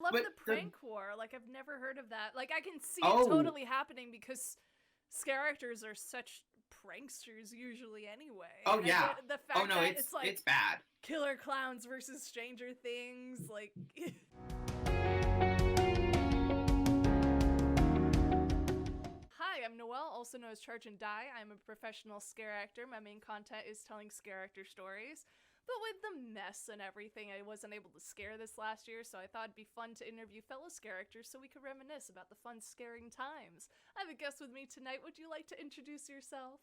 Love But the the prank war. Like, I've never heard of that. Like, I can see it oh totally happening because scare actors are such pranksters usually anyway. oh And yeah. the Oh fact no, that it's like it's bad. killer clowns versus Stranger Things, like. Hi, I'm Noelle, also known as Charge and Die. I'm a professional scare actor. My main content is telling Scareactor stories. But with the mess and everything, I wasn't able to scare this last year, so I thought it'd be fun to interview fellow scare actors so we could reminisce about the fun scaring times. I have a guest with me tonight. Would you like to introduce yourself?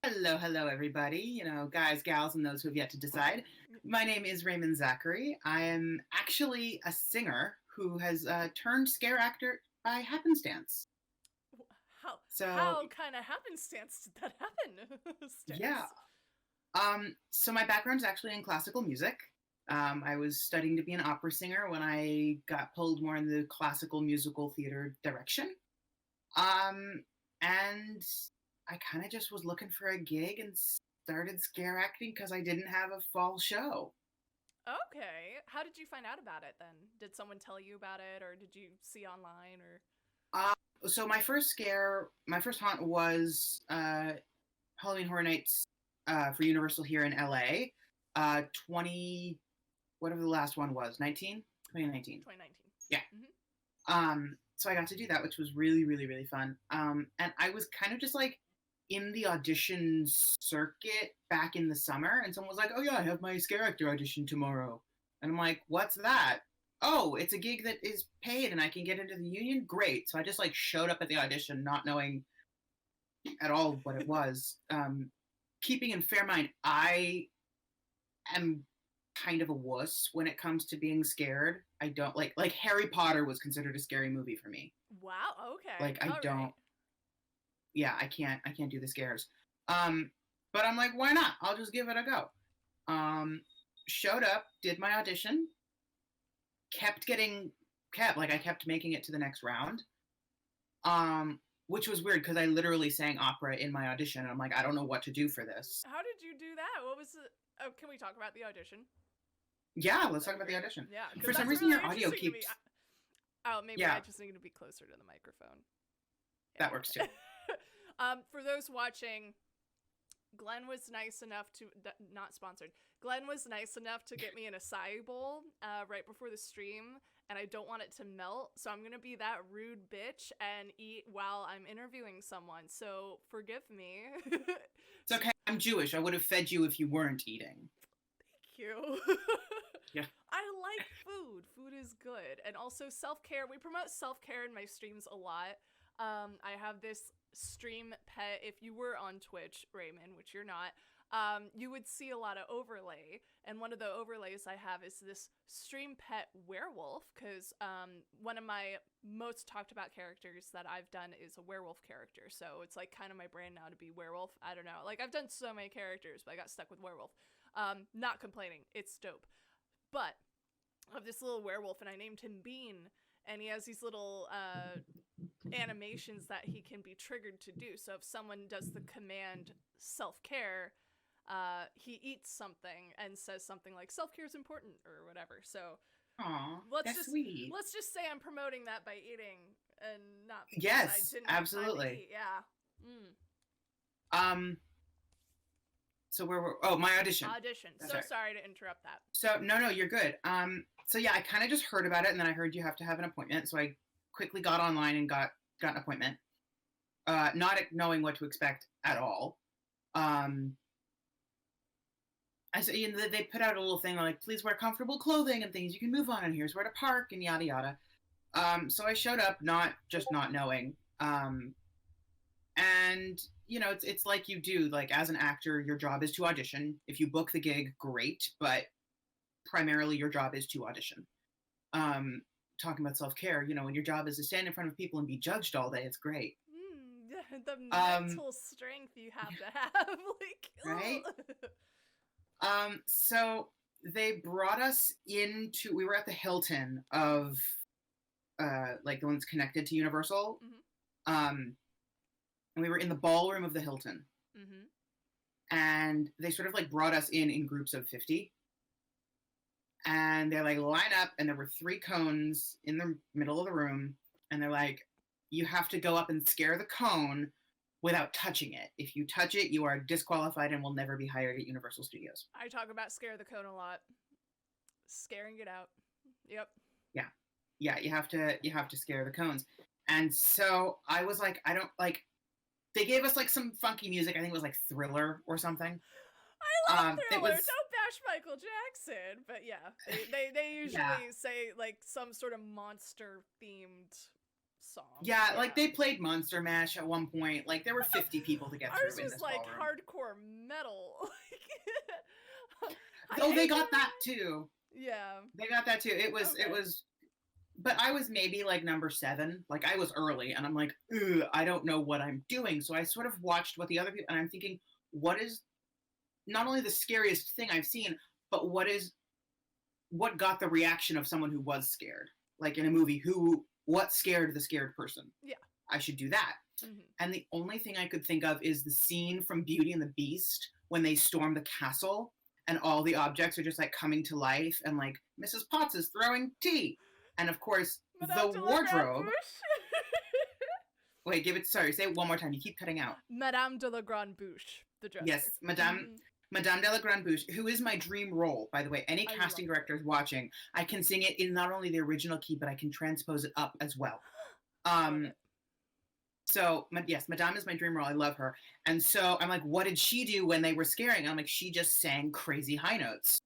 Hello, hello, everybody. Guys, gals, and those who have yet to decide. My name is Raymond Zachary. I am actually a singer who has turned scare actor by happenstance. So, How kind of happenstance did that happen? yeah. Stance. So my background is actually in classical music. I was studying to be an opera singer when I got pulled more in the classical musical theater direction. Um, and I kind of just was looking for a gig and started scare acting because I didn't have a fall show. Okay. How did you find out about it then? Did someone tell you about it, or did you see online, or? Uh, so my first haunt was Halloween Horror Nights for Universal here in LA. 20, whatever the last one was, 2019. 2019. Yeah. Mm-hmm. So I got to do that, which was really, really, really fun. And I was kind of just like in the audition circuit back in the summer, and someone was like, "Oh yeah, I have my scare actor audition tomorrow," and I'm like, "What's that?" "Oh, it's a gig that is paid, and I can get into the union. Great!" So I just like showed up at the audition, not knowing at all what it was. Keeping in fair mind, I am kind of a wuss when it comes to being scared. I don't like Harry Potter was considered a scary movie for me. Wow. Okay. Like I All right. don't yeah, I can't do the scares. Um but I'm like, why not? I'll just give it a go. Um Showed up, did my audition, kept getting kept like I kept making it to the next round. Which was weird because I literally sang opera in my audition and I'm like, I don't know what to do for this. How did you do that? What was it? Oh, can we talk about the audition? Yeah, let's talk That'd be about the great. audition. Yeah, because For some that's reason really your audio interesting to me. keeps Oh, maybe yeah, I just need to be closer to the microphone. that works too. Yeah. For those watching, Glenn was nice enough to not sponsored. Glenn was nice enough to get me an acai bowl right before the stream, and I don't want it to melt, so I'm gonna be that rude bitch and eat while I'm interviewing someone. So forgive me. It's okay. I'm Jewish. I would have fed you if you weren't eating. Thank you. Yeah. I like food. Food is good. And also self-care. We promote self-care in my streams a lot. I have this stream pet. If you were on Twitch, Raymond, which you're not, you would see a lot of overlay. And one of the overlays I have is this stream pet werewolf, because one of my most talked about characters that I've done is a werewolf character. So it's like kind of my brand now to be werewolf. I don't know. Like I've done so many characters, but I got stuck with werewolf. Not complaining. It's dope. But I have this little werewolf, and I named him Bean, and he has these little animations that he can be triggered to do. So if someone does the command self-care, he eats something and says something like self-care is important or whatever. So Aw, let's that's just sweet. let's just say I'm promoting that by eating and not because I Yes, didn't have time to absolutely. eat. Yeah. Mm. Um, so where were oh my audition. Audition. That's So right. sorry to interrupt that. So no, you're good. So yeah, I kind of just heard about it, and then I heard you have to have an appointment. So I quickly got online and got an appointment, not knowing what to expect at all. Um, I said, they put out a little thing like, please wear comfortable clothing and things you can move on, and here's where to park and yada yada. So I showed up, not knowing. And it's like you do, like as an actor, your job is to audition. If you book the gig, great, but primarily your job is to audition. Talking about self-care, when your job is to stand in front of people and be judged all day, it's great. The Um, mental strength you have to have, like, right? ugh. So they brought us we were at the Hilton of, like the one that's connected to Universal. Mm-hmm. And we were in the ballroom of the Hilton. Mm-hmm. And they sort of like brought us in groups of 50. and they're like, line up, and there were 3 cones in the middle of the room, and they're like, you have to go up and scare the cone without touching it. If you touch it, you are disqualified and will never be hired at Universal Studios. I talk about scare the cone a lot. Scaring it out. Yep. Yeah, you have to scare the cones. And so I was like, I don't like. They gave us like some funky music. I think it was like Thriller or something. I love Thriller. Don't bash Michael Jackson. But yeah, they usually say like some sort of monster themed song. Yeah, like they played Monster Mash at one point. Like there were 50 people to get through in this Ours was like ballroom. hardcore metal. They got that too. Yeah, they got that too. It was, but I was maybe like number 7. Like I was early, and I'm like, I don't know what I'm doing. So I sort of watched what the other people, and I'm thinking, what is not only the scariest thing I've seen, but what got the reaction of someone who was scared, like in a movie. What scared the scared person? Yeah, I should do that. Mm-hmm. And the only thing I could think of is the scene from Beauty and the Beast when they storm the castle and all the objects are just like coming to life, and like Mrs. Potts is throwing tea, and of course the wardrobe. Wait, sorry, say it one more time. You keep cutting out. Madame de la Grande Bouche, the dresser. Yes, Madame de la Grande Bouche, who is my dream role, by the way. Any casting directors watching, I can sing it in not only the original key, but I can transpose it up as well. So, yes, Madame is my dream role. I love her. And so I'm like, what did she do when they were scaring? And I'm like, she just sang crazy high notes.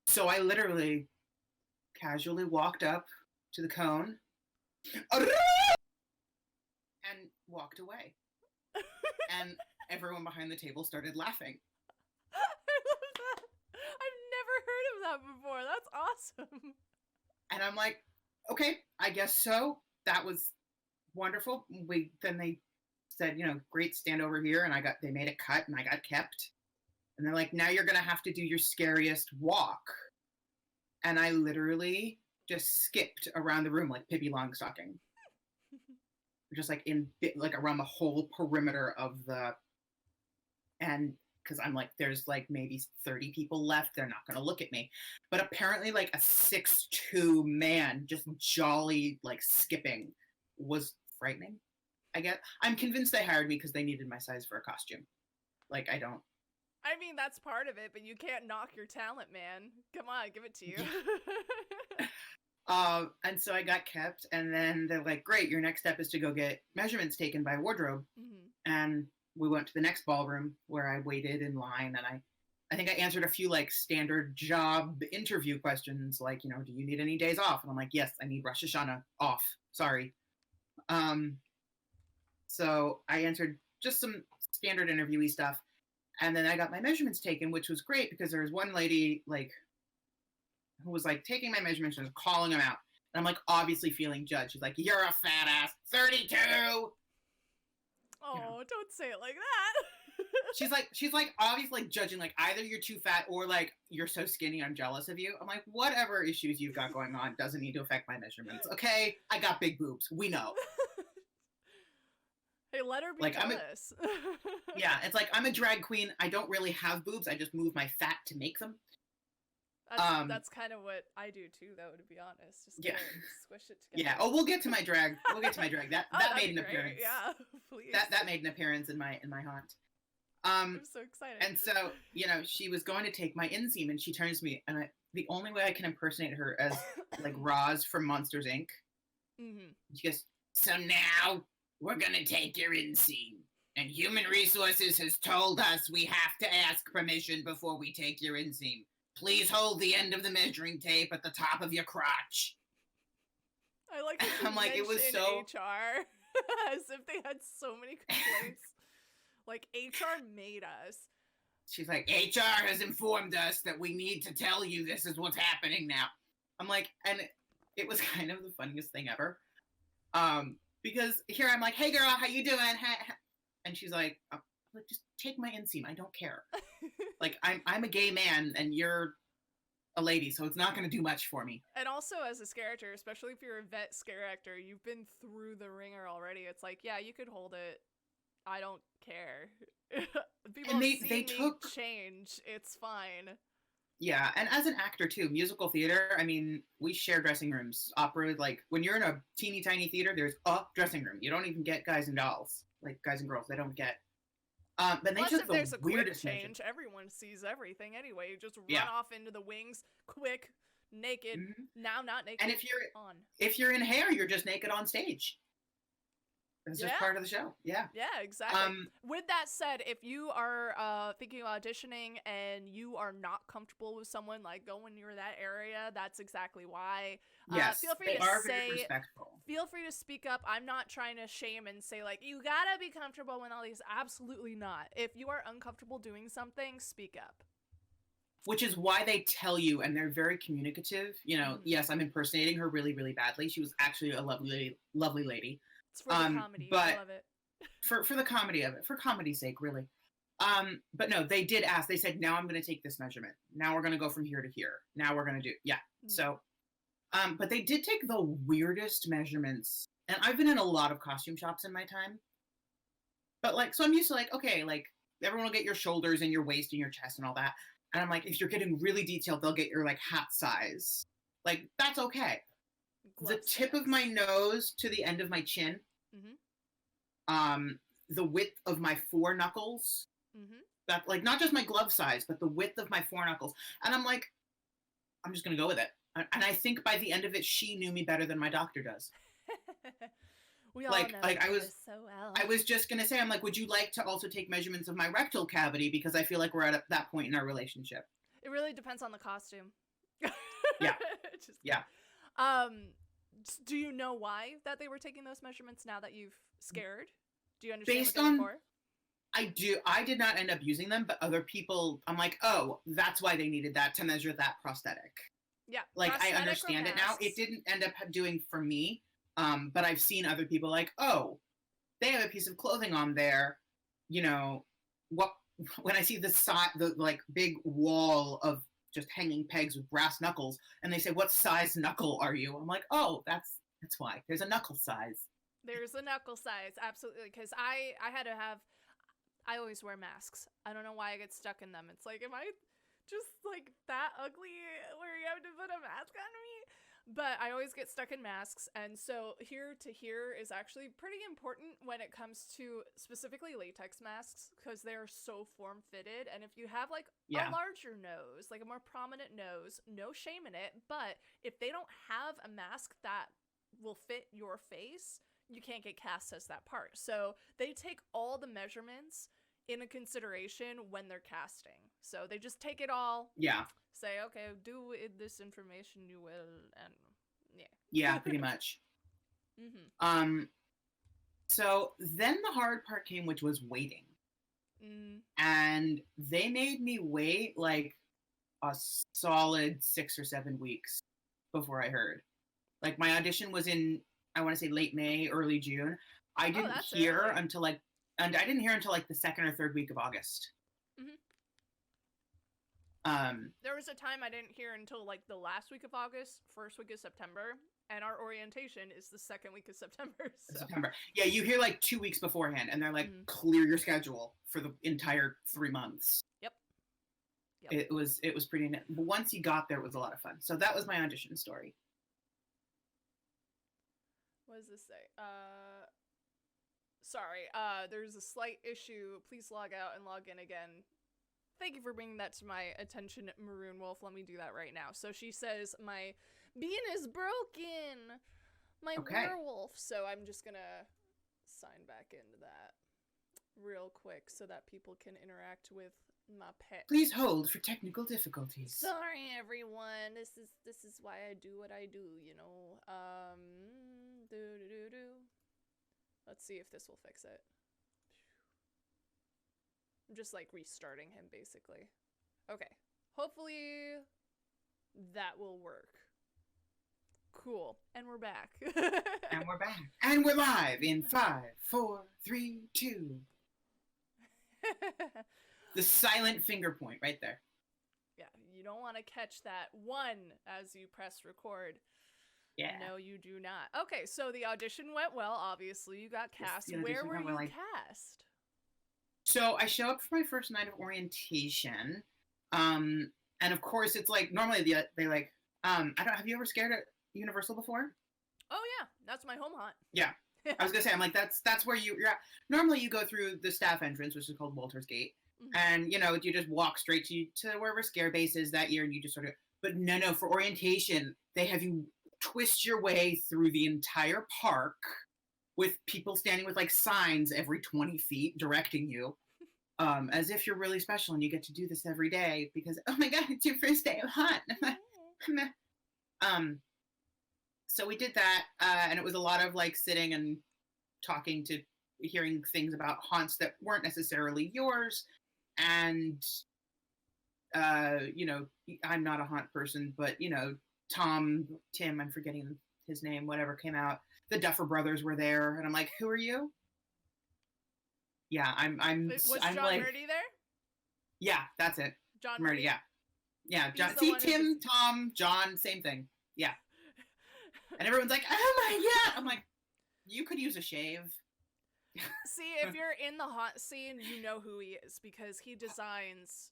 So I literally casually walked up to the cone and walked away. And everyone behind the table started laughing. I love that. I've never heard of that before. That's awesome. And I'm like, okay, I guess so. That was wonderful. Then they said, great, stand over here, and they made a cut, and I got kept. And they're like, now you're gonna have to do your scariest walk. And I literally just skipped around the room like Pippi Longstocking, just like around the whole perimeter of and because I'm like, there's like maybe 30 people left. They're not gonna look at me. But apparently, like a 6'2" man just jolly like skipping was frightening. I guess I'm convinced they hired me because they needed my size for a costume. Like I mean, that's part of it, but you can't knock your talent, man. Come on, give it to you. And so I got kept, and then they're like, great, your next step is to go get measurements taken by wardrobe. Mm-hmm. And we went to the next ballroom where I waited in line, and I think I answered a few like standard job interview questions, like, do you need any days off? And I'm like, yes, I need Rosh Hashanah off. Sorry. So I answered just some standard interviewee stuff. And then I got my measurements taken, which was great because there was one lady like who was like taking my measurements and calling them out. And I'm like obviously feeling judged. She's like, you're a fat ass, 32. Oh, don't say it like that. she's like obviously like judging, like either you're too fat or like you're so skinny I'm jealous of you. I'm like, whatever issues you've got going on doesn't need to affect my measurements. Okay, I got big boobs. We know. Hey, let her be like, jealous. Yeah, it's like I'm a drag queen. I don't really have boobs. I just move my fat to make them. That's kind of what I do too, though. To be honest, just squish it together. Yeah. Oh, we'll get to my drag. That made an appearance. Yeah, please. That made an appearance in my haunt. I'm so excited. And so she was going to take my inseam, and she turns to me, and the only way I can impersonate her as like Roz from Monsters Inc. Mm-hmm. She goes, so now we're gonna take your inseam, and Human Resources has told us we have to ask permission before we take your inseam. Please hold the end of the measuring tape at the top of your crotch. I like that you mentioned it was so HR as if they had so many complaints. Like HR made us. She's like, HR has informed us that we need to tell you this is what's happening now. I'm like, and it was kind of the funniest thing ever. Because here I'm like, hey girl, how you doing? And she's like, just take my inseam. I don't care. Like I'm a gay man and you're a lady, so it's not going to do much for me. And also as a scare actor, especially if you're a vet scare actor, you've been through the ringer already. It's like, yeah, you could hold it. I don't care. People and they took change. It's fine. Yeah, and as an actor too, musical theater, I mean, we share dressing rooms. Opera, like when you're in a teeny tiny theater, there's a dressing room. You don't even get guys and dolls, like guys and girls. They don't get. But they Plus, took if the there's a quick weirdest measure. change, everyone sees everything anyway. You just run Yeah. off into the wings, quick, naked, now not naked, And if you're in hair, you're just naked on stage. That's just part of the show. Yeah. Yeah, exactly. With that said, if you are thinking of auditioning and you are not comfortable with someone like going near that area, that's exactly why. Yes, feel free they to are say, very respectful. Feel free to speak up. I'm not trying to shame and say like you gotta be comfortable with all these. Absolutely not. If you are uncomfortable doing something, speak up. Which is why they tell you, and they're very communicative. You know, yes, I'm impersonating her really, really badly. She was actually a lovely, lovely lady. It's for the comedy. But I love it. For the comedy of it, for comedy's sake, really. But no, they did ask. They said, now I'm going to take this measurement. Now we're going to go from here to here. Now we're going to do, So, but they did take the weirdest measurements. And I've been in a lot of costume shops in my time. But like, so I'm used to like, okay, like everyone will get your shoulders and your waist and your chest and all that. And I'm like, if you're getting really detailed, they'll get your like hat size. Like, that's okay. The tip of my nose to the end of my chin, the width of my foreknuckles, that like not just my glove size, but the width of my foreknuckles, and I'm like, I'm just gonna go with it. And I think by the end of it, she knew me better than my doctor does. We all know I was so well. I was just gonna say, I'm like, would you like to also take measurements of my rectal cavity, because I feel like we're at that point in our relationship. It really depends on the costume. Yeah. Yeah. Do you know why that they were taking those measurements now that you've scared? Do you understand Based what they're on, for? I do. I did not end up using them, but other people, I'm like, oh, that's why they needed that to measure that prosthetic. Yeah. Like, I understand it now. It didn't end up doing for me, but I've seen other people like, oh, they have a piece of clothing on there, you know, when I see the like big wall of just hanging pegs with brass knuckles, and they say, what size knuckle are you? I'm like, oh, that's why. There's a knuckle size. There's a knuckle size, absolutely, because I always wear masks. I don't know why I get stuck in them. It's like, am I just like that ugly where you have to put a mask on me? But I always get stuck in masks, and so here to here is actually pretty important when it comes to specifically latex masks, because they're so form-fitted, and if you have like a larger nose, like a more prominent nose, no shame in it, but if they don't have a mask that will fit your face, you can't get cast as that part. So they take all the measurements into consideration when they're casting. So they just take it all. Yeah. Say, okay, do with this information you will, and yeah, pretty much. So then the hard part came, which was waiting. And they made me wait like a solid 6 or 7 weeks before I heard. Like, my audition was in, I want to say, late May, early June. I didn't hear until like the second or third week of August. There was a time I didn't hear until like the last week of August, first week of September, and our orientation is the second week of September. So. September. Yeah, you hear like 2 weeks beforehand, and they're like, clear your schedule for the entire 3 months. Yep. It was pretty neat. But once you got there, it was a lot of fun. So that was my audition story. What does this say? Sorry, there's a slight issue. Please log out and log in again. Thank you for bringing that to my attention, Maroon Wolf. Let me do that right now. So she says, my bean is broken. My werewolf. So I'm just going to sign back into that real quick so that people can interact with my pet. Please hold for technical difficulties. Sorry, everyone. This is why I do what I do, you know. Let's see if this will fix it. I'm just like restarting him basically. Okay. Hopefully that will work. Cool. And we're back. And we're back. And we're live in 5, 4, 3, 2. The silent finger point right there. Yeah, you don't want to catch that one as you press record. Yeah. No, you do not. Okay, so the audition went well, obviously. You got cast. Where were you cast? So I show up for my first night of orientation. And of course, it's like normally they like I don't. Have you ever scared at Universal before? Oh yeah, that's my home haunt. Yeah. I was gonna say, I'm like, that's where you're at. Normally you go through the staff entrance, which is called Walter's Gate, and you just walk straight to wherever Scare Base is that year, and you just sort of. But no, for orientation, they have you twist your way through the entire park with people standing with like signs every 20 feet directing you, as if you're really special and you get to do this every day because oh my god, it's your first day of haunt. So we did that, and it was a lot of like sitting and talking to hearing things about haunts that weren't necessarily yours. And, I'm not a haunt person, but, Tim, I'm forgetting his name, whatever, came out. The Duffer Brothers were there. And I'm like, who are you? Yeah, Was John like, Murdy there? Yeah, that's it. John Murdy, yeah. Yeah, John. See, Tim, Tom, John, same thing. Yeah. And everyone's like, oh my god! I'm like, you could use a shave. See, if you're in the haunt scene, you know who he is because he designs.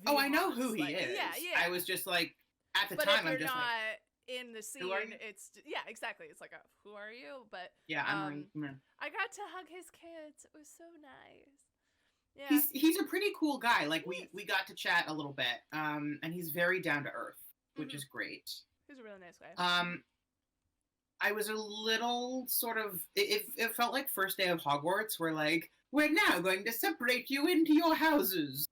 I know who he is. Yeah. I was just like, at the but time, if you're I'm just not like, in the scene, it's exactly. It's like, who are you? But yeah, I'm. I got to hug his kids. It was so nice. Yeah, he's a pretty cool guy. Like we got to chat a little bit, and he's very down to earth, which is great. He's a really nice guy. I was a little sort of. It felt like first day of Hogwarts. We're like, we're now going to separate you into your houses.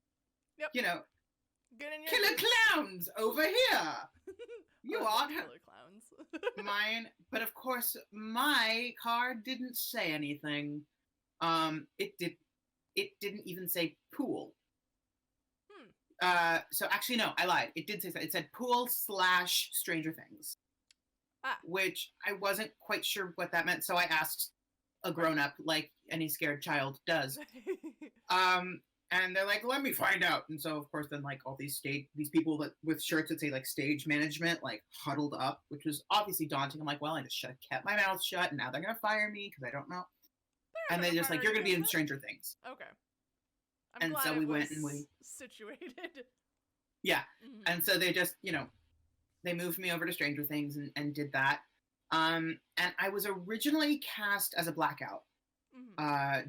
Yep. Get in your killer clowns over here. You are killer clowns. Mine, but of course, my card didn't say anything. It didn't even say pool. So actually, no, I lied. It did say that. It said pool / Stranger Things. Which I wasn't quite sure what that meant, so I asked a grown-up, like any scared child does. And they're like, let me find out. And so, of course, then, like, all these people with shirts that say, like, stage management, like, huddled up, which was obviously daunting. I'm like, well, I just should have kept my mouth shut, and now they're going to fire me, because I don't know. And they just, like, you're going to be in Stranger Things. Okay. I'm glad so we went and we... situated. Yeah. Mm-hmm. And so they just, they moved me over to Stranger Things and did that. And I was originally cast as a Blackout,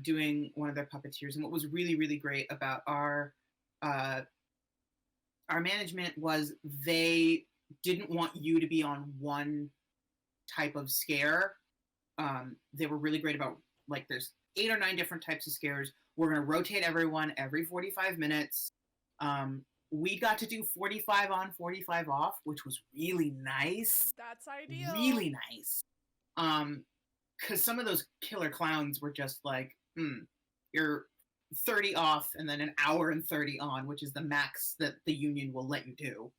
doing one of their puppeteers. And what was really, really great about our management was they didn't want you to be on one type of scare. They were really great about, like, there's 8 or 9 different types of scares. We're going to rotate everyone every 45 minutes. We got to do 45 on, 45 off, which was really nice. That's ideal. Really nice. Because some of those killer clowns were just like, you're 30 off and then an hour and 30 on, which is the max that the union will let you do.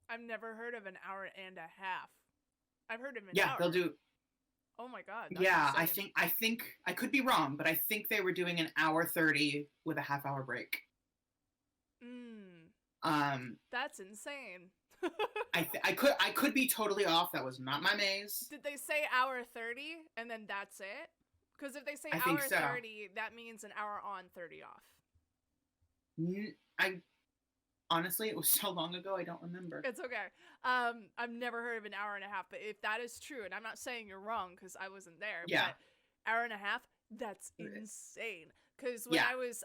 I've never heard of an hour and a half. I've heard of an hour. Yeah, they'll do. Oh my god. Yeah, insane. I think I could be wrong, but I think they were doing an hour 30 with a half-hour break. That's insane. I could be totally off. That was not my maze. Did they say hour 30 and then that's it? Because if they say hour 30, that means an hour on, 30 off. Honestly, it was so long ago, I don't remember. It's okay. I've never heard of an hour and a half, but if that is true, and I'm not saying you're wrong because I wasn't there, but hour and a half, that's insane. Because when I was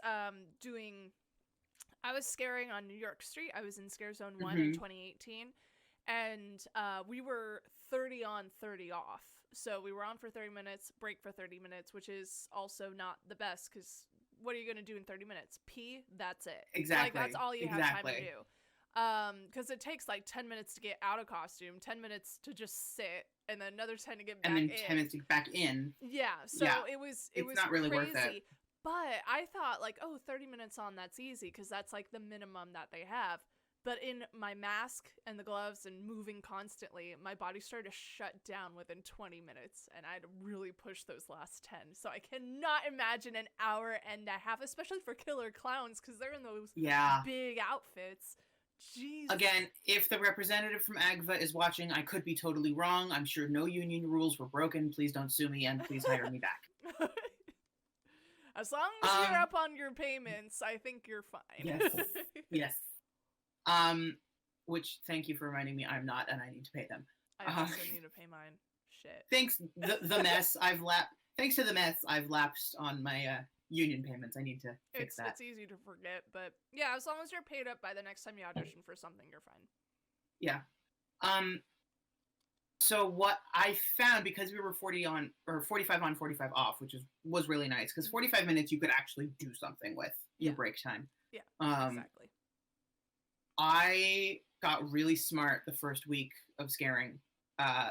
I was scaring on New York Street. I was in Scare Zone 1 in 2018, and we were 30 on, 30 off. So we were on for 30 minutes, break for 30 minutes, which is also not the best because what are you going to do in 30 minutes? Pee? That's it. Exactly. Like, that's all you have time to do. Because it takes like 10 minutes to get out of costume, 10 minutes to just sit, and then another 10 to get back in. And then 10 minutes to get back in. Yeah, so it was not really crazy. Worth it. But I thought, like, 30 minutes on, that's easy, because that's, like, the minimum that they have. But in my mask and the gloves and moving constantly, my body started to shut down within 20 minutes, and I had to really push those last 10. So I cannot imagine an hour and a half, especially for killer clowns, because they're in those big outfits. Jeez. Again, if the representative from AGVA is watching, I could be totally wrong. I'm sure no union rules were broken. Please don't sue me, and please hire me back. As long as you're up on your payments, I think you're fine. Yes. Yes. which thank you for reminding me I'm not, and I need to pay them. I also need to pay mine. Shit. Thanks the mess thanks to the mess I've lapsed on my union payments. I need to fix that. It's easy to forget, but yeah, as long as you're paid up by the next time you audition for something, you're fine. Yeah. So what I found, because we were 45 on, 45 off, which was really nice, because 45 minutes you could actually do something with your break time. Yeah, exactly. I got really smart the first week of scaring,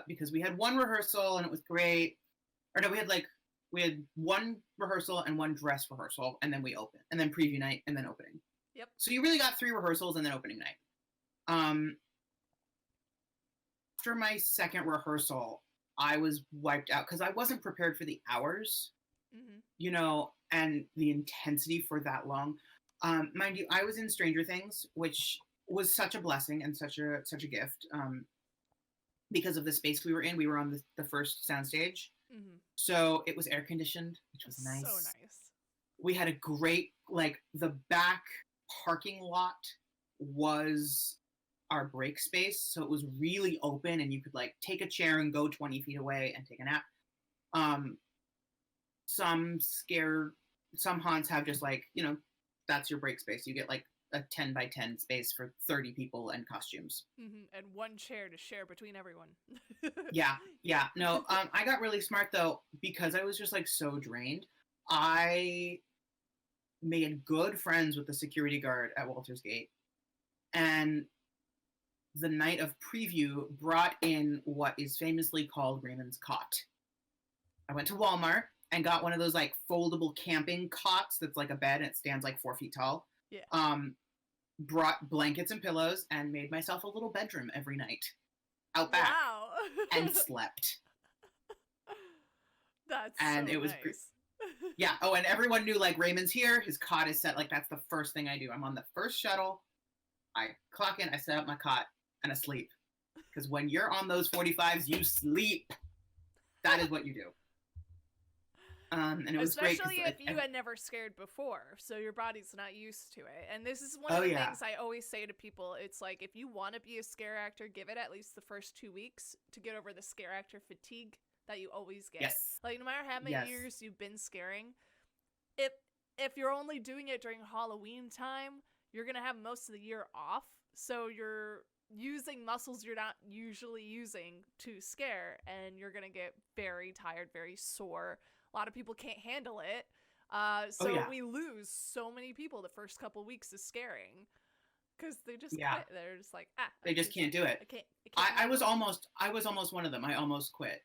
because we had one rehearsal and it was great. Or no, we had one rehearsal and one dress rehearsal, and then we opened, and then preview night, and then opening. Yep. So you really got 3 rehearsals and then opening night. After my second rehearsal, I was wiped out because I wasn't prepared for the hours, and the intensity for that long. Mind you, I was in Stranger Things, which was such a blessing and such a gift, because of the space we were in. We were on the first soundstage, so it was air conditioned, which was nice. So nice. We had a great, the back parking lot was our break space, so it was really open, and you could take a chair and go 20 feet away and take a nap. Some haunts have just that's your break space. You get a 10 by 10 space for 30 people and costumes. And one chair to share between everyone. Yeah. No, I got really smart though, because I was just so drained. I made good friends with the security guard at Walter's Gate, and the night of preview brought in what is famously called Raymond's cot. I went to Walmart and got one of those foldable camping cots that's like a bed and it stands 4 feet tall. Yeah. Brought blankets and pillows and made myself a little bedroom every night out back. Wow. And slept. It was nice. Yeah. Oh, and everyone knew Raymond's here. His cot is set. That's the first thing I do. I'm on the first shuttle. I clock in. I set up my cot and I sleep. Because when you're on those 45s, you sleep. That is what you do. And it was especially great. If you had never scared before, so your body's not used to it. And this is one of the things I always say to people. It's if you want to be a scare actor, give it at least the first 2 weeks to get over the scare actor fatigue that you always get. Yes. No matter how many years you've been scaring, if you're only doing it during Halloween time, you're gonna have most of the year off. So you're using muscles you're not usually using to scare, and you're gonna get very tired, very sore. A lot of people can't handle it. We lose so many people the first couple weeks of scaring because they just quit. They're just they just can't do it. I was almost one of them. I almost quit.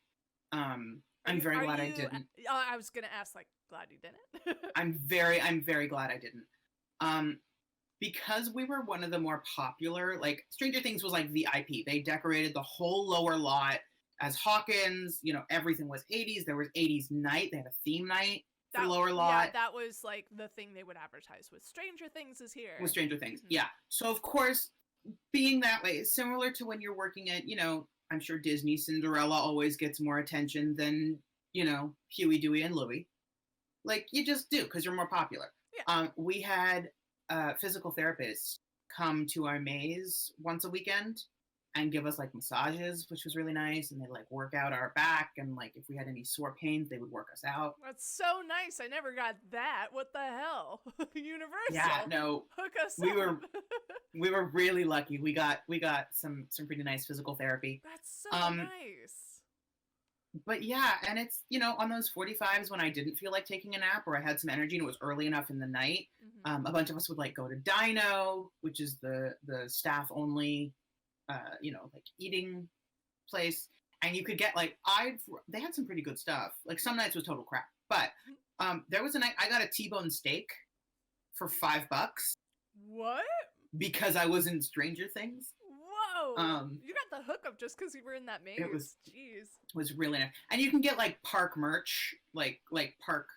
I'm very glad I didn't. I was gonna ask, glad you didn't. I'm very glad I didn't. Because we were one of the more popular, Stranger Things was VIP. They decorated the whole lower lot as Hawkins, everything was 80s. There was 80s night. They had a theme night for lower lot. Yeah, that was the thing they would advertise with Stranger Things is here. With Stranger Things, yeah. So of course, being that way, it's similar to when you're working at, I'm sure Disney Cinderella always gets more attention than, Huey, Dewey, and Louie. You just do because you're more popular. Yeah. We had physical therapists come to our maze once a weekend and give us massages, which was really nice, and they work out our back, and if we had any sore pains, they would work us out. That's so nice. I never got that. What the hell? Universal. Yeah, no. Hook us up. We were really lucky. We got some pretty nice physical therapy. That's so nice. But yeah, and it's on those 45s when I didn't feel like taking a nap, or I had some energy and it was early enough in the night, a bunch of us would go to Dino, which is the staff only eating place, and you could get they had some pretty good stuff. Some nights was total crap, but there was a night I got a T-bone steak for $5. What? Because I was in Stranger Things. Whoa! You got the hookup just because you were in that maze. Jeez. It was really nice, and you can get park merch, park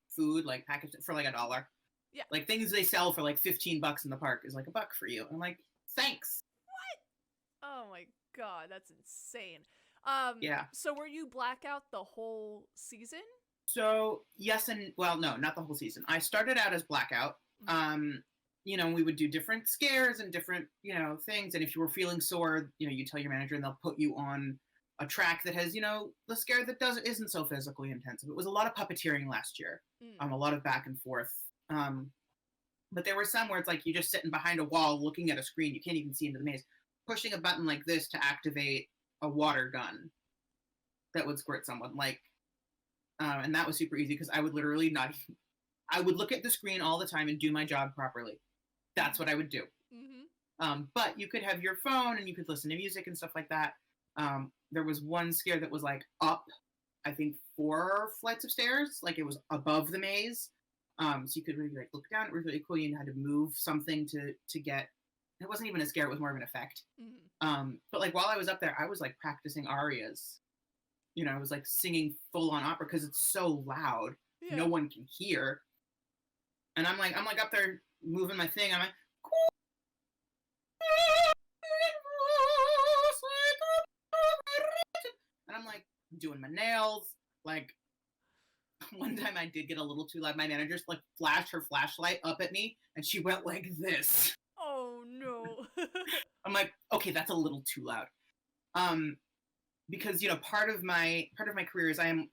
food, packaged for $1. Yeah. Things they sell for $15 in the park is $1 for you. I'm thanks. Oh my god, that's insane. Yeah. So were you blackout the whole season? So yes, and well, no, not the whole season. I started out as blackout. we would do different scares and different, things. And if you were feeling sore, you tell your manager and they'll put you on a track that has, the scare that isn't so physically intensive. It was a lot of puppeteering last year, a lot of back and forth. But there were some where it's like you're just sitting behind a wall looking at a screen. You can't even see into the maze, pushing a button like this to activate a water gun that would squirt someone. And that was super easy because I would literally I would look at the screen all the time and do my job properly. That's what I would do. Mm-hmm. But you could have your phone and you could listen to music and stuff like that. There was one scare that was like up, I think 4 flights of stairs. Like it was above the maze. So you could really like look down. It was really cool. You had to move something to get. It wasn't even a scare. It was more of an effect. Mm-hmm. But like while I was up there, I was like practicing arias. I was like singing full on opera because it's so loud. Yeah. No one can hear. And I'm like up there moving my thing. I'm like, and I'm like doing my nails. Like one time I did get a little too loud. My manager like flashed her flashlight up at me and she went like this. Oh no. I'm like, okay, that's a little too loud. Because part of my career is I am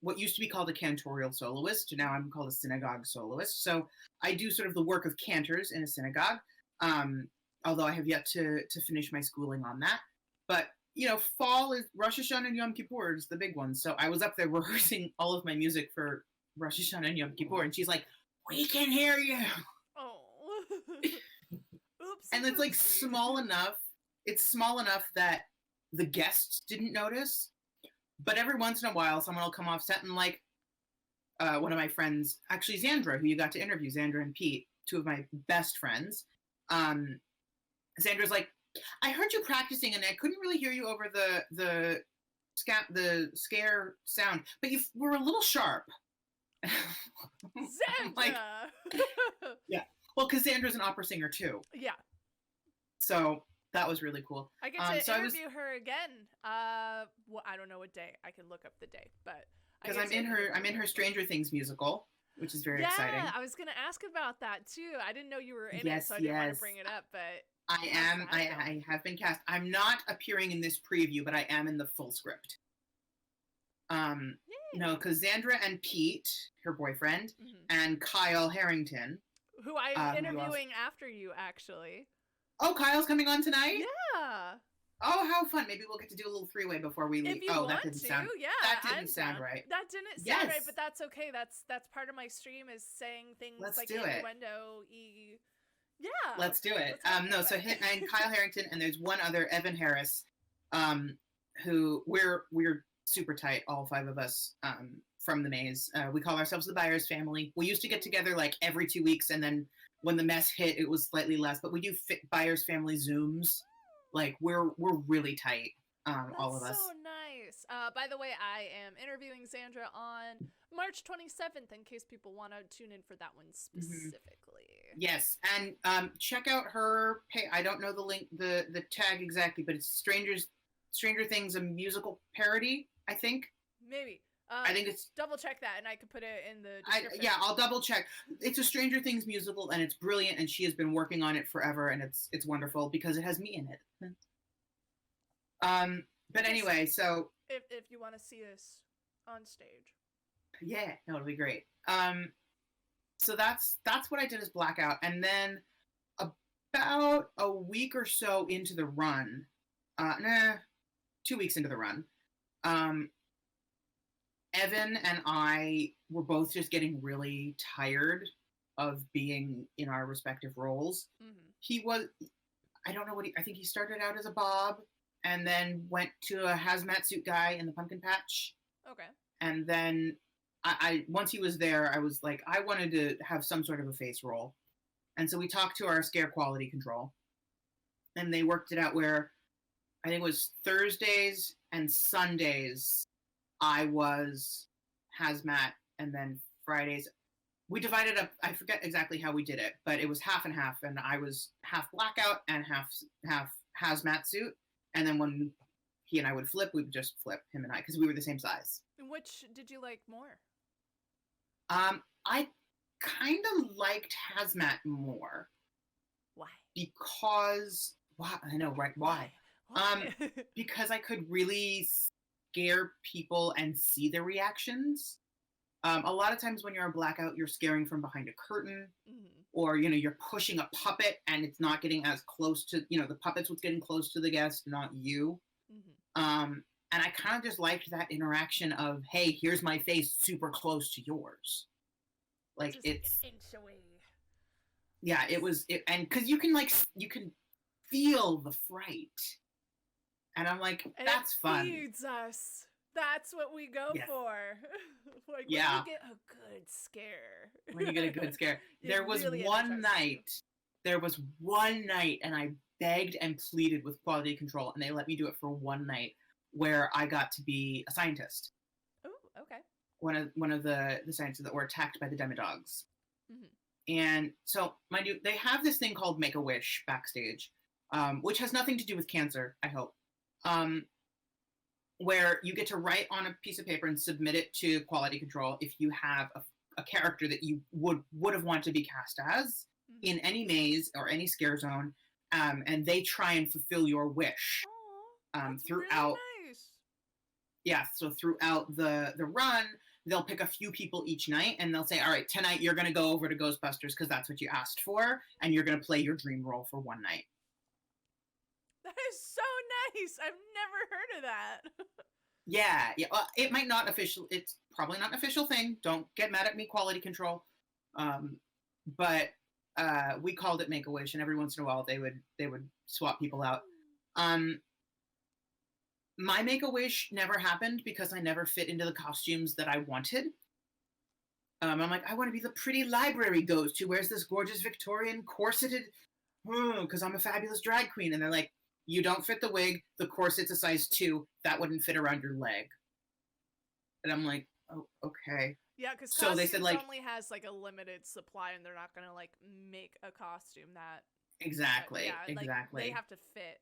what used to be called a cantorial soloist. Now I'm called a synagogue soloist. So I do sort of the work of cantors in a synagogue. Although I have yet to finish my schooling on that. But fall is Rosh Hashanah and Yom Kippur is the big one. So I was up there rehearsing all of my music for Rosh Hashanah and Yom Kippur, and she's like, "We can hear you." Oh. Oops. And it's like small enough. It's small enough that the guests didn't notice, but every once in a while someone will come off set and like one of my friends, actually Xandra, who you got to interview, Xandra and Pete, 2 of my best friends. Xandra's like, I heard you practicing and I couldn't really hear you over the scare sound, but you were a little sharp. Xandra! Like, yeah, well, because Xandra's an opera singer too. Yeah. So that was really cool. I get to interview her again. Well, I don't know what day. I can look up the day, but because I'm in her Stranger Things musical, which is very exciting. Yeah, I was gonna ask about that too. I didn't know you were in it, so I didn't want to bring it up. But I am. I have been cast. I'm not appearing in this preview, but I am in the full script. No, because Xandra and Pete, her boyfriend, and Kyle Harrington, who I'm interviewing after you, actually. Oh, Kyle's coming on tonight? Yeah. Oh, how fun. Maybe we'll get to do a little 3-way before we leave. If you want that didn't to, sound, yeah. That didn't sound right. That didn't sound right, but that's okay. That's part of my stream is saying things like innuendo-y. Yeah. Let's do it. So him and Kyle Harrington, and there's one other, Evan Harris, who we're super tight, all 5 of us, from the maze. We call ourselves the Byers family. We used to get together like every 2 weeks, and then when the mess hit, it was slightly less. But we do Byers family Zooms. Like we're really tight, all of us. So nice. By the way, I am interviewing Xandra on March 27th in case people want to tune in for that one specifically. Yes, and check out her page. I don't know the link, the tag exactly, but it's Stranger Things, a musical parody, I think. Maybe. I think it's double check that, and I could put it in the description. I'll double check. It's a Stranger Things musical, and it's brilliant, and she has been working on it forever, and it's wonderful because it has me in it. But anyway, so if you want to see us on stage, yeah, no, it'll be great. So that's what I did as Blackout, and then about a week or so into the run, 2 weeks into the run, Evan and I were both just getting really tired of being in our respective roles. He was, I don't know I think he started out as a Bob and then went to a hazmat suit guy in the pumpkin patch. Okay. And then I once he was there, I was like, I wanted to have some sort of a face role. And so we talked to our scare quality control and they worked it out where I think it was Thursdays and Sundays I was hazmat, and then Fridays we divided up. I forget exactly how we did it, but it was half and half, and I was half Blackout and half hazmat suit. And then when he and I would flip, we would just flip, him and I, because we were the same size. Which did you like more? I kind of liked hazmat more. Why? because why? I know, right? Why? Why? Because I could really scare people and see their reactions. A lot of times when you're a blackout, you're scaring from behind a curtain, Mhm. or you're pushing a puppet and it's not getting as close to the puppet's what's getting close to the guest, not you. Mhm. And I kind of just liked that interaction of, hey, here's my face super close to yours. Like Just like it's an inch away. yeah, and because you can feel the fright, and I'm like, And that's it fun. feeds us. That's what we go Yes. for. Like when Yeah. you get a good scare. When you get a good scare. It There was really one energizes night. There was one night, and I begged and pleaded with quality control, and they let me do it for one night, where I got to be a scientist. you. Oh, okay. One of the scientists that were attacked by the demodogs. Mhm. And so, mind you, they have this thing called Make-A-Wish backstage, which has nothing to do with cancer, I hope. Where you get to write on a piece of paper and submit it to quality control if you have a character that you would have wanted to be cast as in any maze or any scare zone, and they try and fulfill your wish That's throughout. really nice. Yeah, so throughout the run, they'll pick a few people each night, and they'll say, all right, tonight you're going to go over to Ghostbusters because that's what you asked for, and you're going to play your dream role for one night. That is so nice. I've never heard of that. Yeah. Well, it might not official. It's probably not an official thing. Don't get mad at me, quality control. But we called it Make-A-Wish, and every once in a while they would swap people out. My Make-A-Wish never happened because I never fit into the costumes that I wanted. I'm like, I want to be the pretty library ghost who wears this gorgeous Victorian corseted, because I'm a fabulous drag queen. And they're like, you don't fit the wig. The corset's a size 2. That wouldn't fit around your leg. And I'm like, oh, okay. Yeah, because so they said, like, only has like a limited supply, and they're not gonna like make a costume that exactly, exactly. Like, they have to fit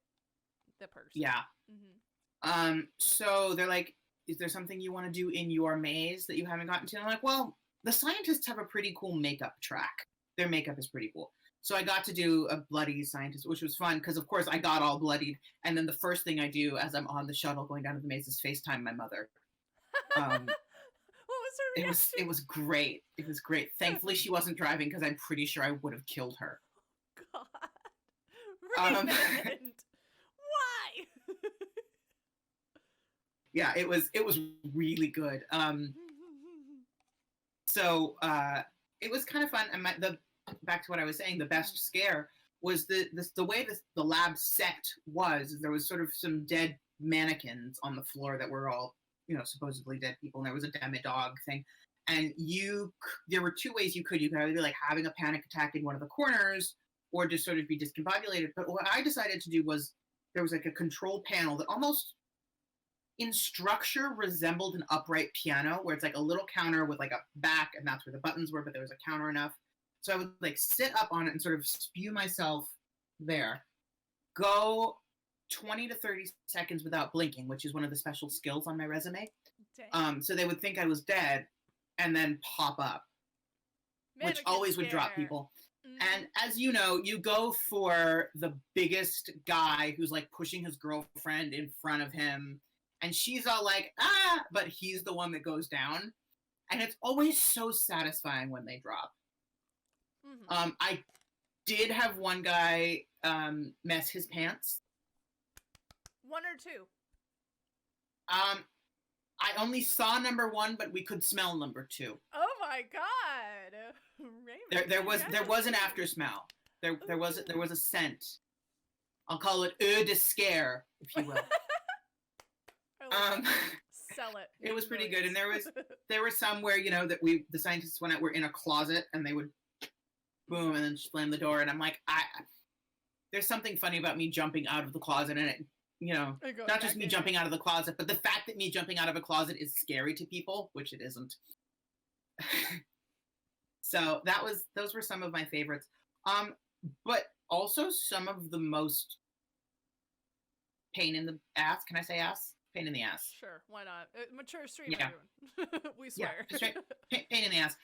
the person. Yeah. Mm-hmm. So they're like, is there something you want to do in your maze that you haven't gotten to? And I'm like, well, the scientists have a pretty cool makeup track. Their makeup is pretty cool. So I got to do a bloody scientist, which was fun because, of course, I got all bloodied. And then the first thing I do as I'm on the shuttle going down to the maze is FaceTime my mother. What was her reaction? It was great. It was great. Thankfully, she wasn't driving because I'm pretty sure I would have killed her. God. Raymond. Why? Yeah, it was really good. So it was kind of fun. And back to what I was saying, the best scare was the way the lab set was. There was sort of some dead mannequins on the floor that were all, supposedly dead people, and there was a demodog thing. And there were two ways you could either be like having a panic attack in one of the corners, or just sort of be discombobulated. But what I decided to do was there was like a control panel that almost in structure resembled an upright piano, where it's like a little counter with like a back, and that's where the buttons were, but there was a counter enough. So I would like sit up on it and sort of spew myself there, go 20 to 30 seconds without blinking, which is one of the special skills on my resume. Dang. So they would think I was dead and then pop up, which always would drop people. And as you know, you go for the biggest guy who's like pushing his girlfriend in front of him, and she's all like, ah, but he's the one that goes down. And it's always so satisfying when they drop. Mm-hmm. I did have one guy mess his pants. One or two? I only saw number 1, but we could smell number 2. Oh my god! Raymond, there was an after smell. There was a scent. I'll call it eau de scare, if you will. Sell it. It was pretty good, and there were some where that the scientists went out were in a closet, and they would boom and then slam the door, and I'm like, there's something funny about me jumping out of the closet, and it, not just me jumping out of the closet, but the fact that me jumping out of a closet is scary to people, which it isn't. So those were some of my favorites. But also some of the most pain in the ass. Can I say ass? pain in the ass. Sure, why not? Mature stream, Yeah. everyone. We swear. Yeah, straight pain in the ass.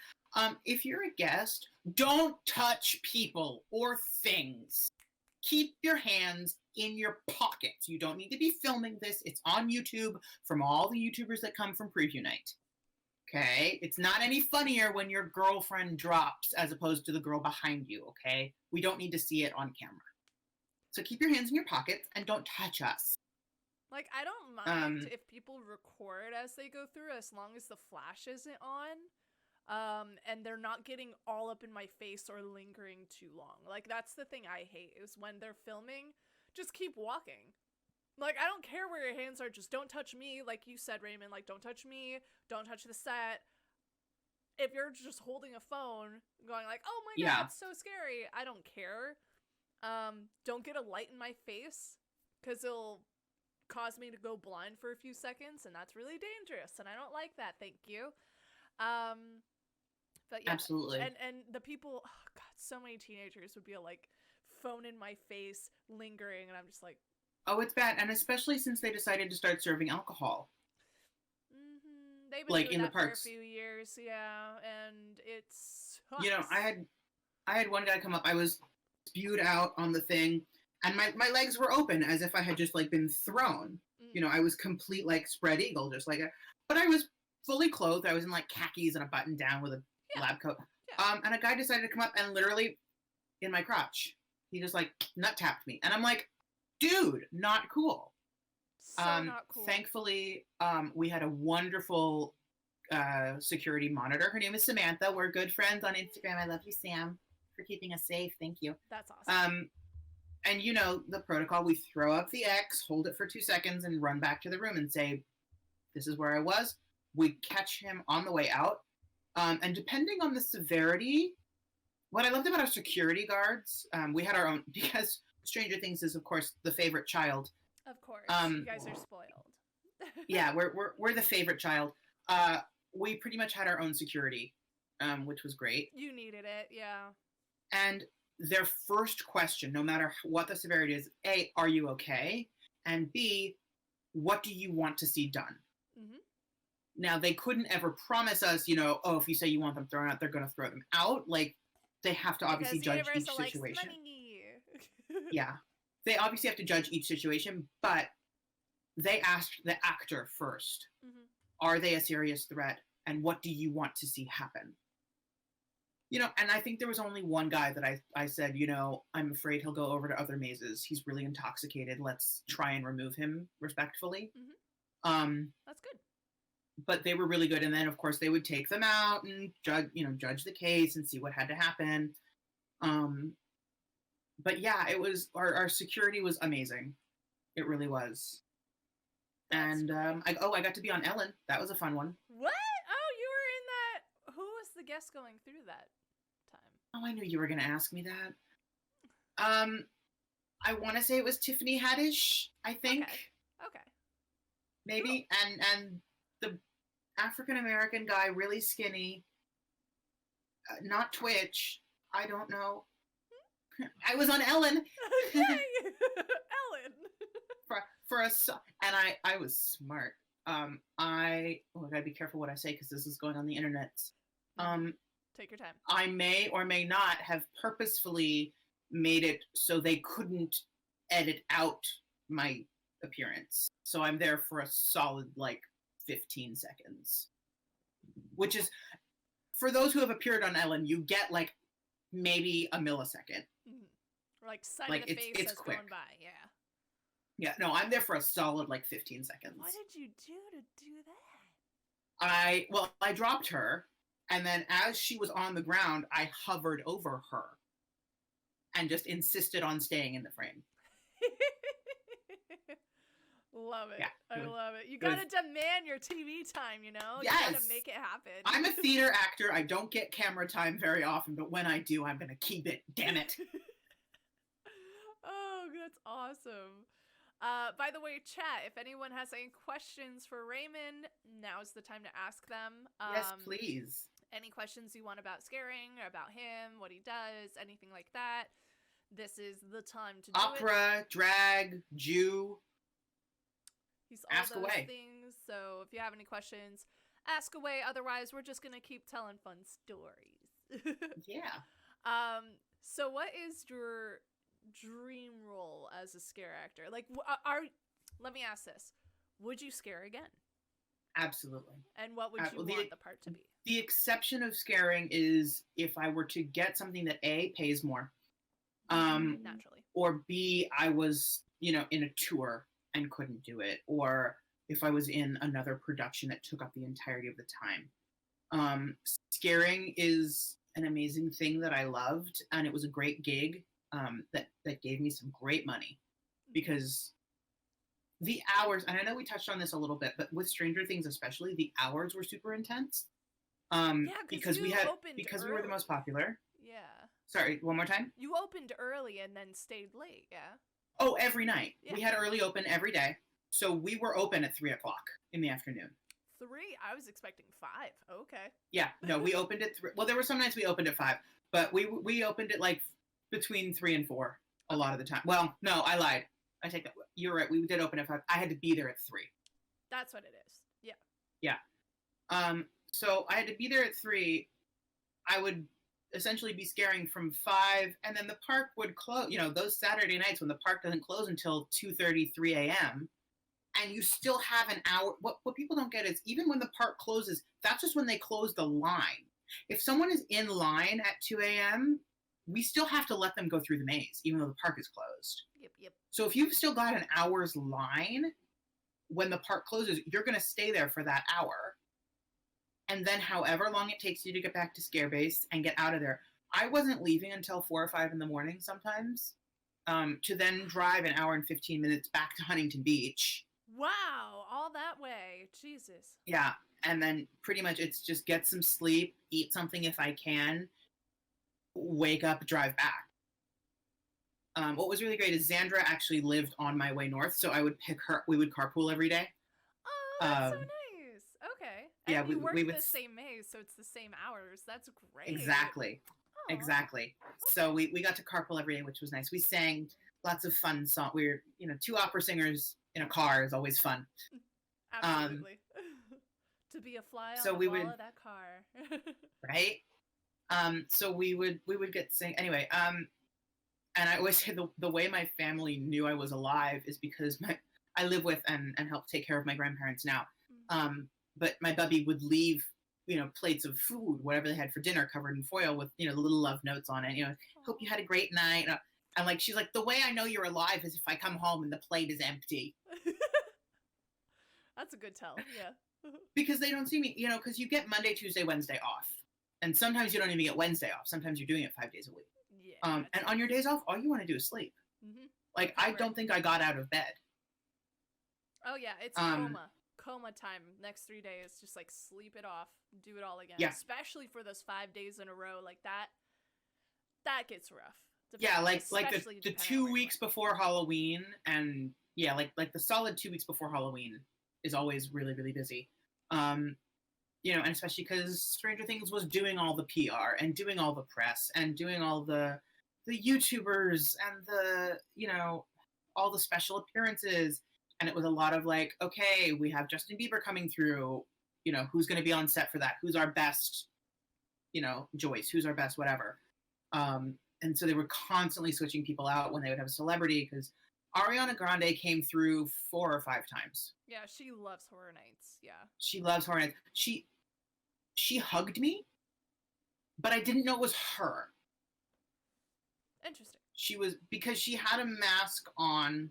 If you're a guest, don't touch people or things. Keep your hands in your pockets. You don't need to be filming this. It's on YouTube from all the YouTubers that come from preview night. Okay? It's not any funnier when your girlfriend drops as opposed to the girl behind you, okay? We don't need to see it on camera. So keep your hands in your pockets and don't touch us. Like, I don't mind if people record as they go through, as long as the flash isn't on, and they're not getting all up in my face or lingering too long. Like, that's the thing I hate, is when they're filming, just keep walking. Like, I don't care where your hands are, just don't touch me, like you said, Raymond, like, don't touch me, don't touch the set. If you're just holding a phone, going like, oh my god, it's so scary, I don't care. Don't get a light in my face, because it'll cause me to go blind for a few seconds, and that's really dangerous, and I don't like that, thank you. But yeah, absolutely. And the people, oh god, so many teenagers would be like, phone in my face, lingering, and I'm just like, oh, it's bad, and especially since they decided to start serving alcohol. They've been like doing in that the parks for a few years, yeah, and it's sucks. You know, I had one guy come up. I was spewed out on the thing, and my legs were open as if I had just like been thrown. You know, I was complete like spread eagle, just like but I was fully clothed. I was in like khakis and a button down with a lab coat. And a guy decided to come up and literally in my crotch, he just like nut tapped me, and I'm like, dude, not cool. So not cool. Thankfully, we had a wonderful security monitor. Her name is Samantha. We're good friends on Instagram. I love you, Sam, for keeping us safe. Thank you. That's awesome. And you know the protocol. We throw up the X, hold it for 2 seconds, and run back to the room and say, this is where I was. We catch him on the way out. And depending on the severity, what I loved about our security guards, we had our own, because Stranger Things is, of course, the favorite child. Of course. You guys are spoiled. Yeah, we're the favorite child. We pretty much had our own security, which was great. You needed it, yeah. And their first question, no matter what the severity is, A, are you okay? And B, what do you want to see done? Now, they couldn't ever promise us, you know, oh, if you say you want them thrown out, they're going to throw them out. Like, they have to obviously judge each situation. Yeah. They obviously have to judge each situation, but they asked the actor first, are they a serious threat? And what do you want to see happen? You know, and I think there was only one guy that I said, you know, I'm afraid he'll go over to other mazes. He's really intoxicated. Let's try and remove him respectfully. That's good. But they were really good. And then, of course, they would take them out and judge the case and see what had to happen. But yeah, it was, our security was amazing. It really was. And I got to be on Ellen. That was a fun one. What? Oh, you were in that. Who was the guest going through that time? Oh, I knew you were going to ask me that. I want to say it was Tiffany Haddish, I think. Okay. Maybe. Cool. And the African-American guy, really skinny, not Twitch. I don't know. I was on Ellen. Okay. Ellen. And I was smart. I gotta be careful what I say because this is going on the internet. Take your time. I may or may not have purposefully made it so they couldn't edit out my appearance. So I'm there for a solid 15 seconds, which is, for those who have appeared on Ellen, you get maybe a millisecond. Side of the face it's that's quick. going by, yeah. Yeah, no, I'm there for a solid 15 seconds. What did you do to do that? I dropped her, and then as she was on the ground, I hovered over her and just insisted on staying in the frame. Love it. Yeah, I love it. You gotta demand your TV time, you know? Yes. You gotta make it happen. I'm a theater actor. I don't get camera time very often, but when I do, I'm gonna keep it. Damn it. Oh, that's awesome. By the way, chat, if anyone has any questions for Raymond, now's the time to ask them. Yes, please. Any questions you want about scaring, or about him, what he does, anything like that, this is the time to do it. Opera, drag, Jew. He's all Ask those away. things. So if you have any questions, ask away. Otherwise, we're just gonna keep telling fun stories. Yeah. So what is your dream role as a scare actor? Like, let me ask this: would you scare again? Absolutely. And what would you want the part to be? The exception of scaring is if I were to get something that A, pays more, Naturally, or B, I was, in a tour and couldn't do it, or if I was in another production that took up the entirety of the time. Scaring is an amazing thing that I loved, and it was a great gig that gave me some great money, because the hours, and I know we touched on this a little bit, but with Stranger Things especially, the hours were super intense. Because we were the most popular. Yeah. Sorry, one more time? You opened early and then stayed late, yeah? Oh, every night. Yeah. We had early open every day. So we were open at 3 o'clock in the afternoon. 3? I was expecting 5. Okay. Yeah, no, we opened at 3. Well, there were some nights we opened at 5, but we opened it like between 3 and 4 a lot of the time. Well, no, I lied. I take that. You're right. We did open at 5. I had to be there at 3. That's what it is. Yeah. Yeah. So I had to be there at 3. I would essentially be scaring from 5, and then the park would close. Those Saturday nights when the park doesn't close until 2:30, 3 a.m., and you still have an hour. What people don't get is even when the park closes, that's just when they close the line. If someone is in line at 2 a.m., we still have to let them go through the maze, even though the park is closed. Yep. So if you've still got an hour's line when the park closes, you're going to stay there for that hour. And then however long it takes you to get back to Scarebase and get out of there. I wasn't leaving until 4 or 5 in the morning sometimes, to then drive an hour and 15 minutes back to Huntington Beach. Wow, all that way. Jesus. Yeah, and then pretty much it's just get some sleep, eat something if I can, wake up, drive back. What was really great is Xandra actually lived on my way north, so I would pick her. We would carpool every day. Oh, that's so nice. Okay. And yeah, you work we would the same maze, so it's the same hours. That's great. Exactly. Aww. Exactly. So we got to carpool every day, which was nice. We sang lots of fun songs. We were, 2 opera singers in a car is always fun. Absolutely. To be a fly on the wall of that car. Right? So we would get sing anyway. And I always say the way my family knew I was alive is because I live with and help take care of my grandparents now. But my bubby would leave, plates of food, whatever they had for dinner, covered in foil with, little love notes on it. Hope you had a great night. And she's like, the way I know you're alive is if I come home and the plate is empty. That's a good tell. Yeah. Because they don't see me, because you get Monday, Tuesday, Wednesday off. And sometimes you don't even get Wednesday off. Sometimes you're doing it 5 days a week. Yeah. And on your days off, all you want to do is sleep. Mm-hmm. I don't think I got out of bed. Oh, yeah. It's coma time. Next 3 days, just sleep it off, do it all again. Yeah. Especially for those 5 days in a row like that. That gets rough. Yeah, like the 2 weeks before Halloween, and yeah, like the solid 2 weeks before Halloween is always really, really busy. And especially because Stranger Things was doing all the PR and doing all the press and doing all the YouTubers and all the special appearances. And it was a lot of okay, we have Justin Bieber coming through, who's going to be on set for that? Who's our best, Joyce? Who's our best whatever? And so they were constantly switching people out when they would have a celebrity, because Ariana Grande came through 4 or 5 times. Yeah, she loves Horror Nights. Yeah. She loves Horror Nights. She hugged me, but I didn't know it was her. Interesting. Because she had a mask on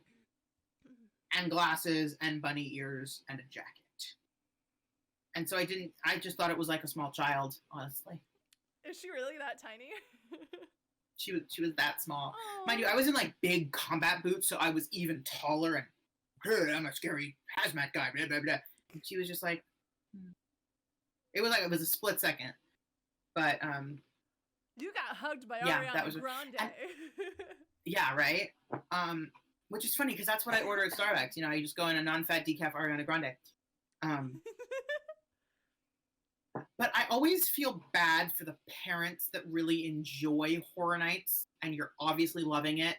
and glasses and bunny ears and a jacket. And so I just thought it was like a small child, honestly. Is she really that tiny? She was that small. Aww. Mind you, I was in big combat boots, so I was even taller, and hey, I'm a scary hazmat guy, blah, blah, blah. And she was just it was a split second. But you got hugged by Ariana Grande. Yeah, right? Which is funny because that's what I order at Starbucks. I just go in a non-fat decaf Ariana Grande. But I always feel bad for the parents that really enjoy Horror Nights, and you're obviously loving it,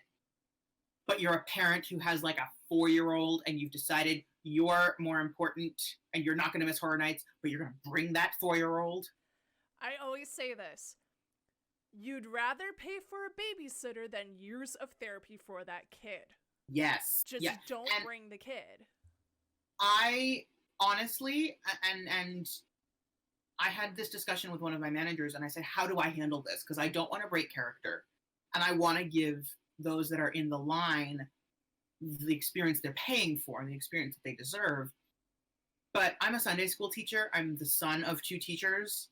but you're a parent who has a 4-year-old and you've decided you're more important and you're not going to miss Horror Nights, but you're going to bring that 4-year-old. I always say this. You'd rather pay for a babysitter than years of therapy for that kid. Yes. Just yes. don't and bring the kid. I honestly, and I had this discussion with one of my managers, and I said, how do I handle this? Because I don't want to break character, and I want to give those that are in the line the experience they're paying for and the experience that they deserve. But I'm a Sunday school teacher. I'm the son of 2 teachers.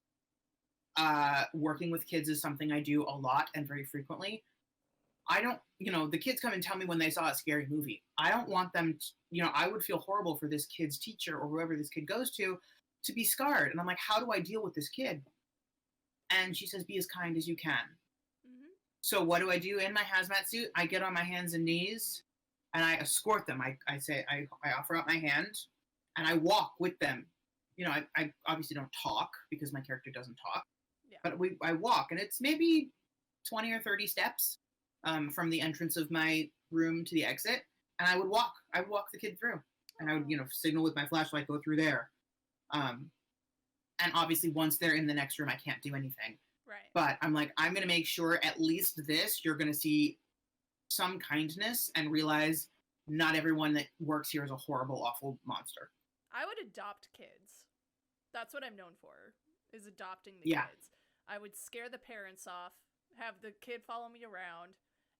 Working with kids is something I do a lot and very frequently. I don't, the kids come and tell me when they saw a scary movie. I don't want them to, I would feel horrible for this kid's teacher or whoever this kid goes to be scarred. And I'm like, how do I deal with this kid? And she says, be as kind as you can. Mm-hmm. So what do I do in my hazmat suit? I get on my hands and knees and I escort them. I say, I offer out my hand and I walk with them. I obviously don't talk because my character doesn't talk. Yeah. But I walk, and it's maybe 20 or 30 steps from the entrance of my room to the exit, and I would walk the kid through, and I would signal with my flashlight, go through there. And obviously once they're in the next room, I can't do anything. Right. But I'm like, I'm going to make sure at least this, you're going to see some kindness and realize not everyone that works here is a horrible, awful monster. I would adopt kids. That's what I'm known for, is adopting the kids. I would scare the parents off, have the kid follow me around,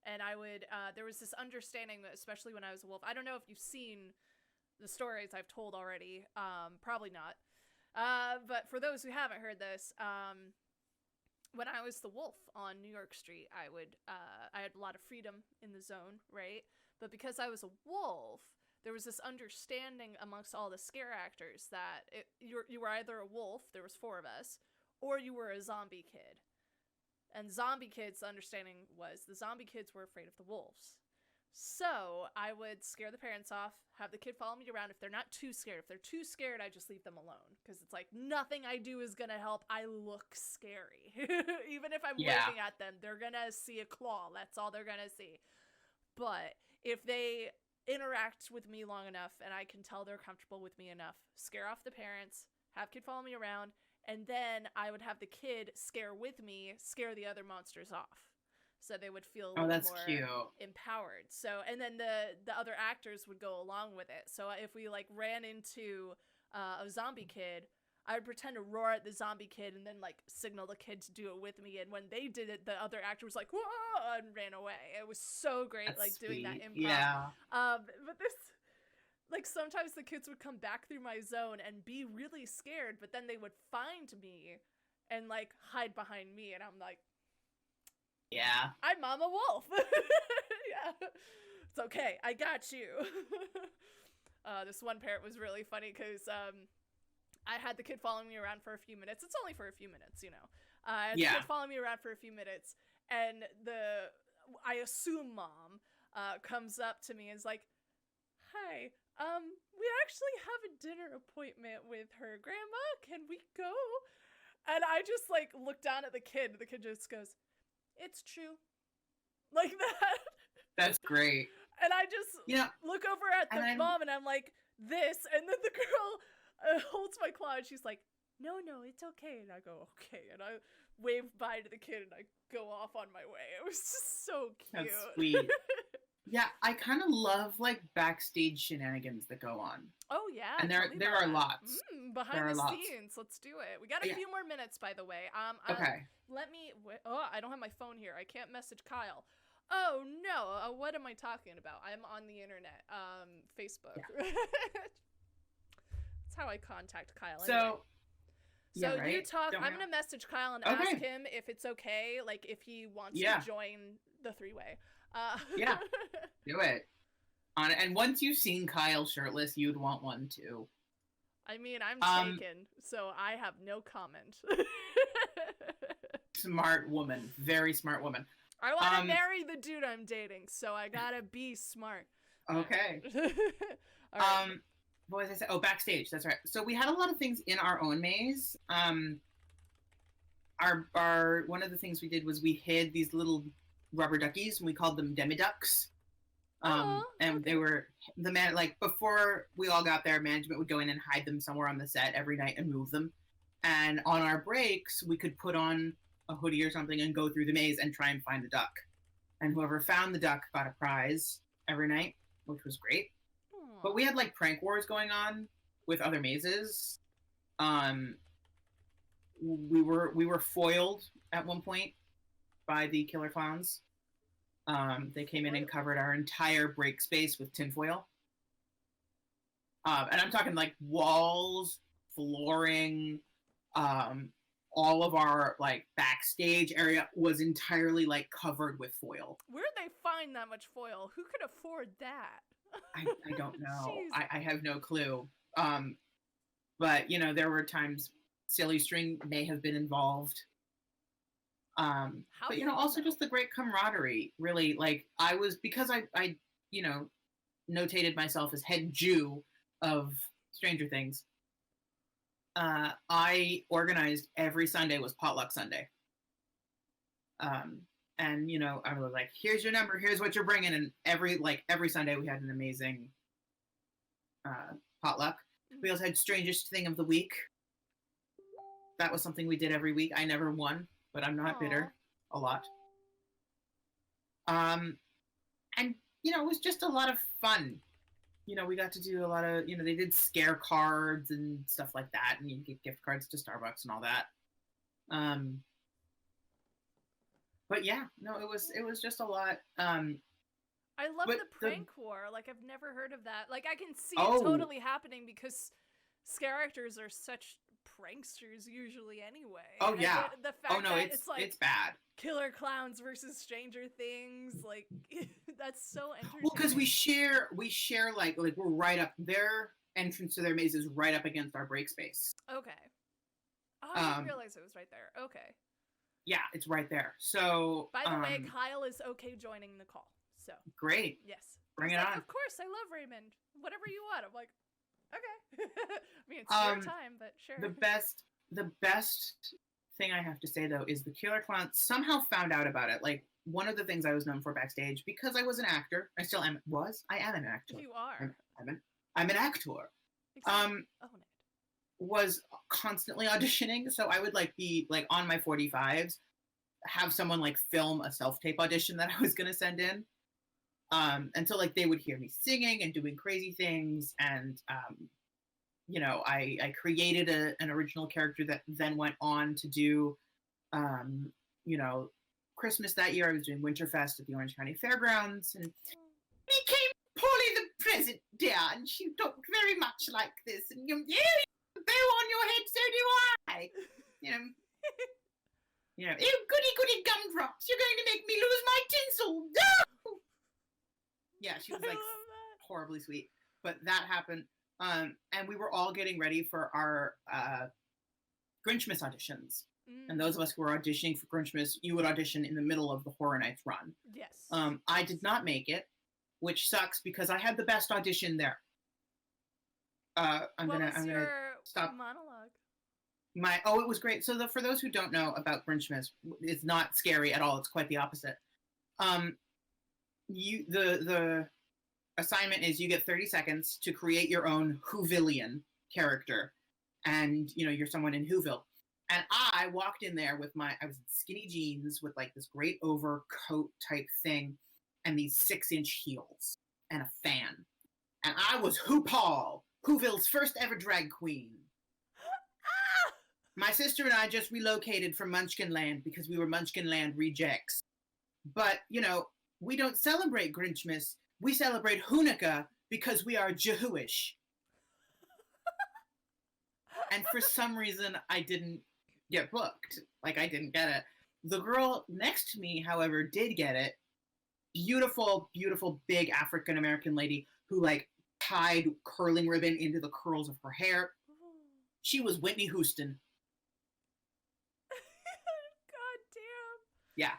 and I would, there was this understanding, especially when I was a wolf. I don't know if you've seen the stories I've told already. Probably not. But for those who haven't heard this, when I was the wolf on New York Street, I had a lot of freedom in the zone, right? But because I was a wolf, there was this understanding amongst all the scare actors that you were either a wolf, there was 4 of us, or you were a zombie kid. And zombie kids, the understanding was the zombie kids were afraid of the wolves. So I would scare the parents off, have the kid follow me around. If they're not too scared, if they're too scared, I just leave them alone. Because it's like, nothing I do is going to help. I look scary. Even if I'm waving at them, they're going to see a claw. That's all they're going to see. But if they interact with me long enough and I can tell they're comfortable with me enough, scare off the parents, have kid follow me around, and then I would have the kid scare with me, scare the other monsters off. So they would feel a little more cute. Empowered. So, and then the other actors would go along with it. So if we like ran into a zombie kid, I would pretend to roar at the zombie kid and then like signal the kid to do it with me. And when they did it, the other actor was like, whoa, and ran away. It was so great. That's like sweet. Doing that improv. Yeah. But this, like sometimes the kids would come back through my zone and be really scared, but then they would find me and like hide behind me. And I'm like, yeah, I'm Mama Wolf. Yeah, it's okay. I got you. This one parent was really funny because I had the kid following me around for a few minutes. It's only for a few minutes, I had the kid following me around for a few minutes, and I assume mom comes up to me and is like, "Hi, we actually have a dinner appointment with her grandma. Can we go?" And I just like look down at the kid. The kid just goes, "It's true," like that. That's great. And I just look over at the mom and I'm like, this, and then the girl holds my claw and she's like, no, it's okay. And I go, okay. And I wave bye to the kid and I go off on my way. It was just so cute. That's sweet. Yeah, I kind of love like backstage shenanigans that go on. Oh yeah, and there are lots. Behind the scenes. Let's do it. We got a few more minutes, by the way. Okay. Let me. I don't have my phone here. I can't message Kyle. Oh no. What am I talking about? I'm on the internet. Facebook. Yeah. That's how I contact Kyle. Anyway. So right? You talk. I'm gonna message Kyle and ask him if it's okay, like if he wants to join the 3-way. Yeah, do it. And once you've seen Kyle shirtless, you'd want one too. I mean, I'm taken, so I have no comment. Smart woman, very smart woman. I want to marry the dude I'm dating, so I gotta be smart. Okay. All right. What was I saying? Oh, backstage. That's right. So we had a lot of things in our own maze. One of the things we did was we hid these little rubber duckies and we called them demi-ducks. Oh, And okay. they were the man like before we all got there, management would go in and hide them somewhere on the set every night and move them. And on our breaks, we could put on a hoodie or something and go through the maze and try and find the duck. And whoever found the duck got a prize every night, which was great. But we Aw. had like prank wars going on with other mazes. Um, we were foiled at one point by the killer clowns. They came in and Foiled? covered our entire break space with tinfoil. And I'm talking like walls, flooring, um, all of our like backstage area was entirely like covered with foil. Where'd they find that much foil? Who could afford that? I don't know. Jeez. I have no clue. Um, but you know, there were times silly string may have been involved. How But do you know, you also know? just the great camaraderie. Really, like I was because I you know notated myself as head Jew of Stranger Things. I organized every Sunday was potluck Sunday. Um, and you know, I was like, "Here's your number. Here's what you're bringing." And every Sunday we had an amazing potluck. We also had strangest thing of the week. That was something we did every week. I never won, but I'm not Aw. bitter. A lot. Um, and you know, it was just a lot of fun. You know, we got to do a lot of, you know, they did scare cards and stuff like that, and you get gift cards to Starbucks and all that. Um, but yeah, no, it was just a lot. I love But the the prank war. Like, I've never heard of that. Like, I can see it oh totally happening because scare actors are such pranksters usually anyway. oh And yeah, the oh fact no, that it's it's like it's bad. killer clowns versus Stranger Things, like, that's so Well, because we entertaining. share like we're right up their entrance to their maze is right up against our break space. Okay. Oh, I didn't Um, realize it was right there. Okay. yeah, it's right there. So By the way, Kyle is okay joining the call. So, great, yes. bring He's it like, on. of course, I love Raymond. Whatever you want. I'm like, okay. I mean, it's your Um, time, but sure. the best thing I have to say though is the killer clown somehow found out about it. Like one of the things I was known for backstage because I was an actor. I still am. I am an actor. You are. I'm I'm an actor. Exactly. Um, Own it. was constantly auditioning, so I would like be like on my 45s, have someone like film a self tape audition that I was gonna send in. And so like they would hear me singing and doing crazy things, and you know, I created an original character that then went on to do, um, you know, Christmas that year. I was doing Winterfest at the Orange County Fairgrounds, and became Polly the present, dear, and she looked very much like this. And yeah, bow on your head, so do I. You know, oh goody goody gumdrops, you're going to make me lose my tinsel. No! Yeah, she was I like love that. horribly sweet, but that happened. And we were all getting ready for our Grinchmas auditions. And those of us who were auditioning for Grinchmas, you would audition in the middle of the Horror Nights run. Yes. I did not make it, which sucks because I had the best audition there. I'm gonna stop monologue? it was great. So for those who don't know about Grinchmas, it's not scary at all. It's quite the opposite. The assignment is you get 30 seconds to create your own Whovillian character, and you know you're someone in Whoville. And I walked in there with I was in skinny jeans with like this great overcoat type thing, and these 6-inch heels and a fan, and I was Paul, Whoville's first ever drag queen. Ah! My sister and I just relocated from Munchkinland because we were Munchkinland rejects. But, you know, we don't celebrate Grinchmas. We celebrate Hanukkah because we are Jewish. And for some reason, I didn't get booked. Like, I didn't get it. The girl next to me, however, did get it. Beautiful, beautiful, big African-American lady who, like, tied curling ribbon into the curls of her hair. She was Whitney Houston. God damn. Yeah.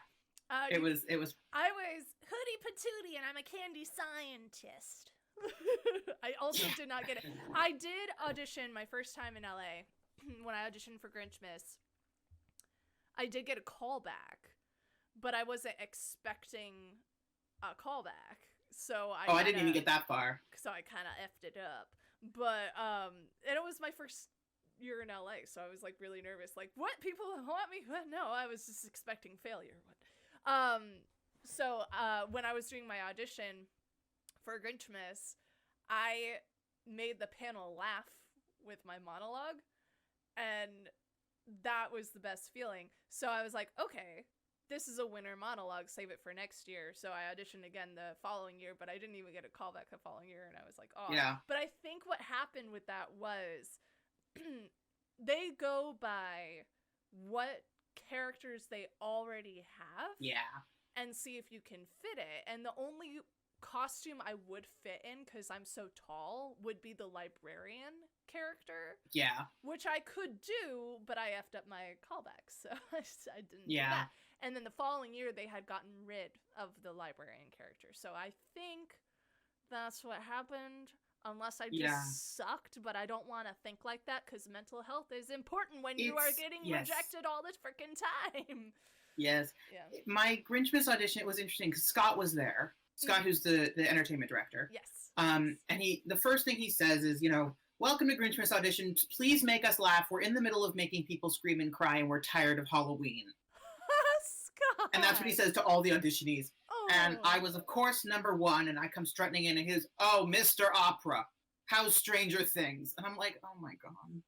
It was. I was Hootie Patootie, and I'm a candy scientist. I also did not get it. I did audition my first time in LA when I auditioned for Grinchmas. I did get a callback, but I wasn't expecting a callback. So I didn't even get that far. So I kind of effed it up. But and it was my first year in LA, so I was like really nervous. Like, what, people want me? What? No, I was just expecting failure. So when I was doing my audition for Grinchmas, I made the panel laugh with my monologue, and that was the best feeling. So I was like, okay, this is a winner monologue, save it for next year. So I auditioned again the following year, but I didn't even get a callback the following year, and I was like, oh. Yeah. But I think what happened with that was they go by what characters they already have. Yeah. And see if you can fit it. And the only costume I would fit in, because I'm so tall, would be the librarian character. Yeah. Which I could do, but I effed up my callback, so I didn't do that. And then the following year, they had gotten rid of the librarian character. So I think that's what happened. Unless I just sucked, but I don't want to think like that, because mental health is important when you are getting rejected all the freaking time. Yes. Yeah. My Grinchmas audition, it was interesting because Scott was there. Scott, who's the entertainment director. Yes. And the first thing he says is, welcome to Grinchmas audition. Please make us laugh. We're in the middle of making people scream and cry, and we're tired of Halloween. Scott. And that's what he says to all the auditionees. Oh. And I was, of course, number one, and I come strutting in, and he goes, "Oh, Mr. Opera, how's Stranger Things?" And I'm like, oh my God.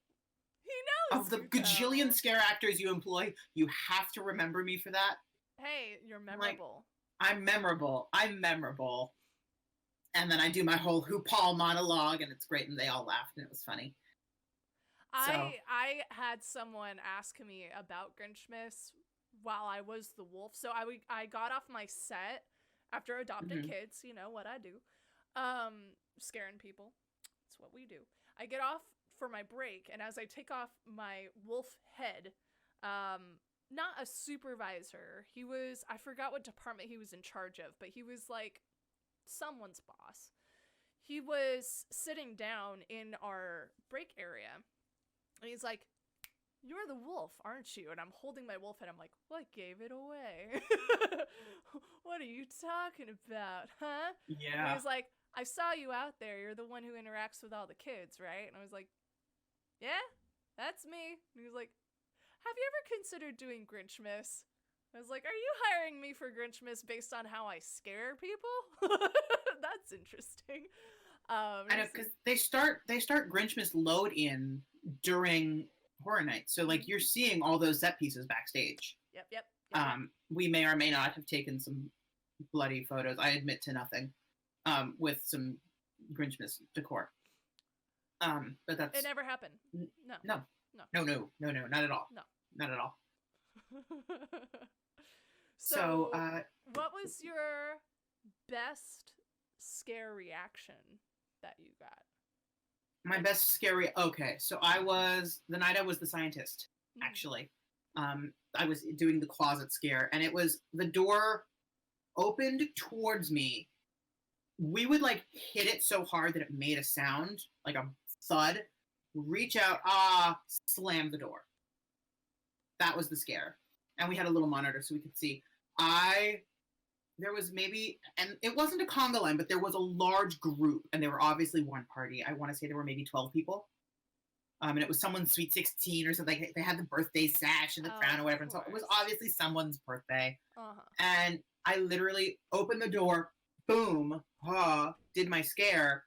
He knows. Of the gajillion scare actors you employ, you have to remember me for that. Hey, you're memorable. I'm memorable. And then I do my whole Who Paul monologue, and it's great, and they all laughed, and it was funny. I had someone ask me about Grinchmas while I was the wolf. So I got off my set after adopted kids, you know what I do. Scaring people. That's what we do. I get off for my break, and as I take off my wolf head, not a supervisor, I forgot what department he was in charge of, but he was like someone's boss. He was sitting down in our break area, and he's like, "You're the wolf, aren't you?" And I'm holding my wolf head. I'm like, "What gave it away?" "What are you talking about, huh?" Yeah. And he's like, "I saw you out there. You're the one who interacts with all the kids, right?" And I was like, "Yeah, that's me." And he was like, "Have you ever considered doing Grinchmas?" I was like, "Are you hiring me for Grinchmas based on how I scare people?" That's interesting. I know, because they start Grinchmas load in during Horror Nights, so like you're seeing all those set pieces backstage. Yep. We may or may not have taken some bloody photos. I admit to nothing. With some Grinchmas decor. But that's... It never happened. No, not at all. No. Not at all. So what was your best scare reaction that you got? My best scary... Okay, so the night I was the scientist, actually. I was doing the closet scare, and it was the door opened towards me. We would like hit it so hard that it made a sound, like a thud, reach out, slam the door. That was the scare. And we had a little monitor so we could see. There was maybe, and it wasn't a conga line, but there was a large group, and they were obviously one party. I want to say there were maybe 12 people. And it was someone's Sweet 16 or something. They had the birthday sash and the crown or whatever. And so it was obviously someone's birthday. And I literally opened the door, boom, did my scare,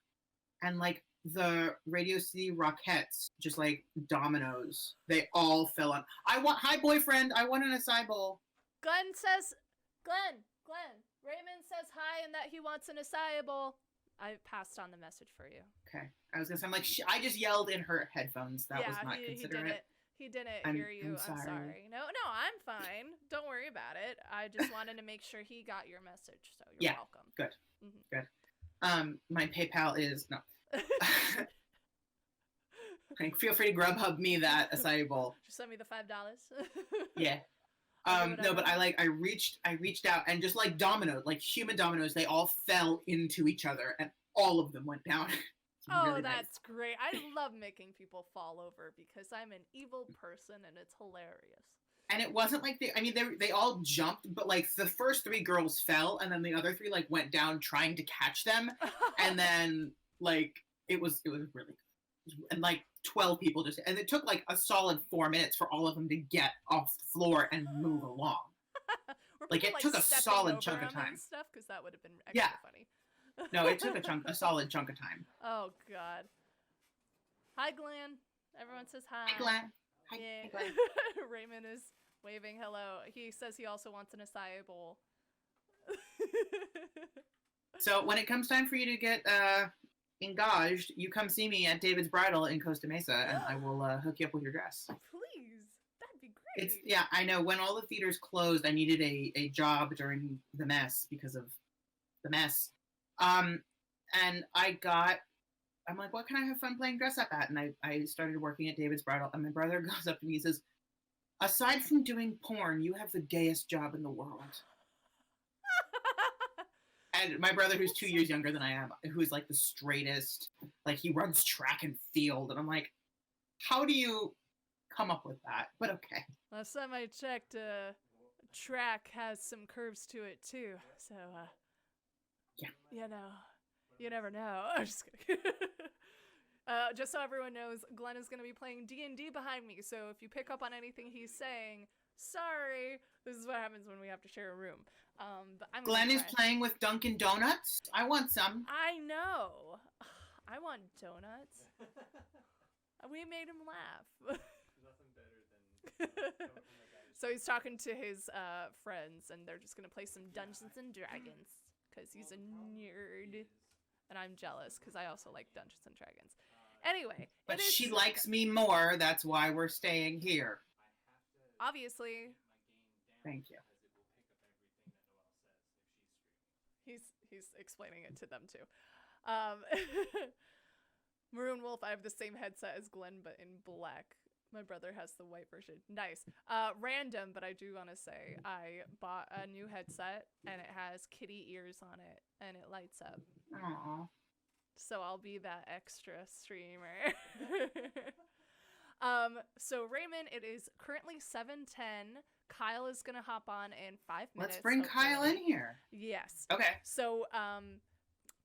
and like the Radio City Rockettes, just like dominoes, they all fell on. Hi boyfriend, I want an acai bowl. Glenn, Raymond says hi and that he wants an acai bowl. I passed on the message for you. Okay. I was gonna say, I'm like, I just yelled in her headphones. That was not considerate. He didn't hear you. I'm sorry. No, I'm fine. Don't worry about it. I just wanted to make sure he got your message, so you're welcome. Good. Good. My PayPal is no. Like, feel free to Grubhub me that acai bowl. Just send me the $5. Yeah. No, but I reached out, and just like dominoes, like human dominoes, they all fell into each other, and all of them went down. Really that's nice. Great. I love making people fall over because I'm an evil person, and it's hilarious. And it wasn't like they all jumped, but like the first 3 girls fell, and then the other 3 like went down trying to catch them, and then like it was really good. And like 12 people just, and it took like a solid 4 minutes for all of them to get off the floor and move along. Like it took a solid chunk of time. Stuff, because that would have been extra funny. No, it took a solid chunk of time. Oh God. Hi, Glenn. Everyone says hi. Hi, Glenn. Hi, yeah. Glenn. Raymond is waving hello. He says he also wants an acai bowl. So when it comes time for you to get engaged, you come see me at David's Bridal in Costa Mesa, and I will hook you up with your dress. Please, that'd be great. I know. When all the theaters closed, I needed a job during the mess because of the mess. And I'm like, what can I have fun playing dress up at? And I started working at David's Bridal, and my brother goes up to me and says, aside from doing porn, you have the gayest job in the world. And my brother, who's 2 years younger than I am, who's like the straightest, like he runs track and field. And I'm like, how do you come up with that? But okay. Last time I checked, track has some curves to it too. So, yeah. You know, you never know. I'm just kidding. Just so everyone knows, Glenn is going to be playing D&D behind me. So if you pick up on anything he's saying, sorry. This is what happens when we have to share a room. But Glenn is playing with Dunkin' Donuts. I want some. I know. I want donuts. We made him laugh. Nothing better than. So he's talking to his friends, and they're just gonna play some Dungeons and Dragons because he's a nerd, and I'm jealous because I also like Dungeons and Dragons. Anyway, but she likes me more. That's why we're staying here. Obviously. Thank you. He's explaining it to them too. Maroon Wolf, I have the same headset as Glenn, but in black. My brother has the white version. Nice. Random, but I do want to say I bought a new headset, and it has kitty ears on it, and it lights up. Aww. So I'll be that extra streamer. So Raymond, it is currently 7:10. Kyle is gonna hop on in 5 minutes. Let's bring Kyle in here. Yes. Okay. So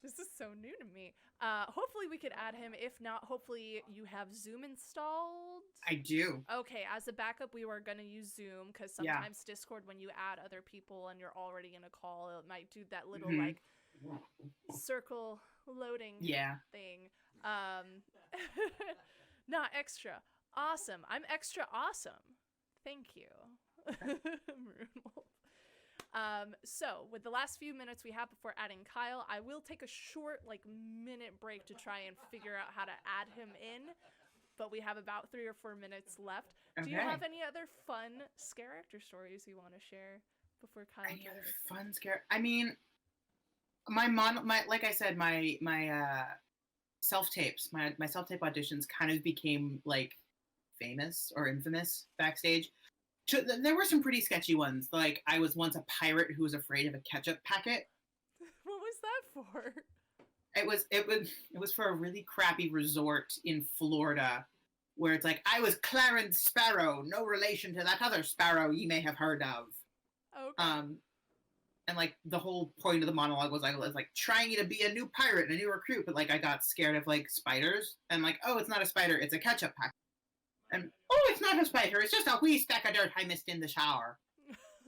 this is so new to me. Hopefully we could add him. If not, hopefully you have Zoom installed. I do. Okay, as a backup, we were gonna use Zoom because sometimes Discord, when you add other people and you're already in a call, it might do that little like circle loading thing. Not extra awesome. I'm extra awesome. Thank you. So with the last few minutes we have before adding Kyle, I will take a short minute break to try and figure out how to add him in, but we have about 3 or 4 minutes left. Okay. Do you have any other fun Scareactor stories you want to share before Kyle? Any other fun scare? I mean, my like I said, my self-tapes, my self-tape auditions kind of became famous or infamous backstage. There were some pretty sketchy ones. Like, I was once a pirate who was afraid of a ketchup packet. What was that for? It was for a really crappy resort in Florida, where it's like, I was Clarence Sparrow, no relation to that other Sparrow ye may have heard of. Okay. And the whole point of the monologue was I was trying to be a new pirate, a new recruit, but I got scared of spiders, and oh, it's not a spider, it's a ketchup packet. And, oh, it's not a spider, it's just a wee speck of dirt I missed in the shower.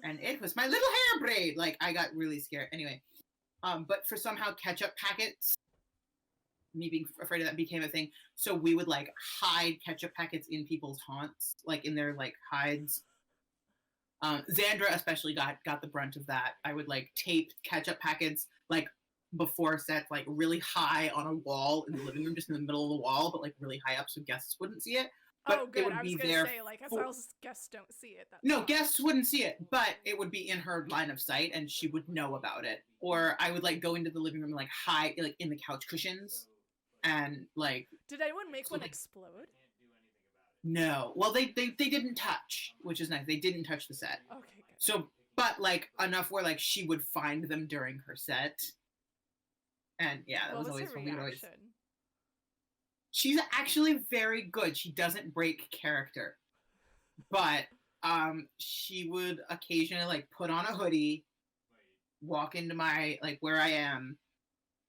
And it was my little hair braid. I got really scared. Anyway, but for somehow ketchup packets, me being afraid of that became a thing. So we would, hide ketchup packets in people's haunts, in their, hides. Xandra especially got the brunt of that. I would, tape ketchup packets, before sets, really high on a wall in the living room, just in the middle of the wall, but, really high up so guests wouldn't see it. But oh, good. It would I was be going there to say, as long as guests don't see it. That's no, fine. Guests wouldn't see it, but it would be in her line of sight, and she would know about it. Or I would, go into the living room and, hide, in the couch cushions, and, Did anyone make one explode? No. Well, they didn't touch, which is nice. They didn't touch the set. Okay, good. So, but, enough where, she would find them during her set. And, yeah, that was always fun. She's actually very good. She doesn't break character. But she would occasionally like put on a hoodie, walk into my like where I am,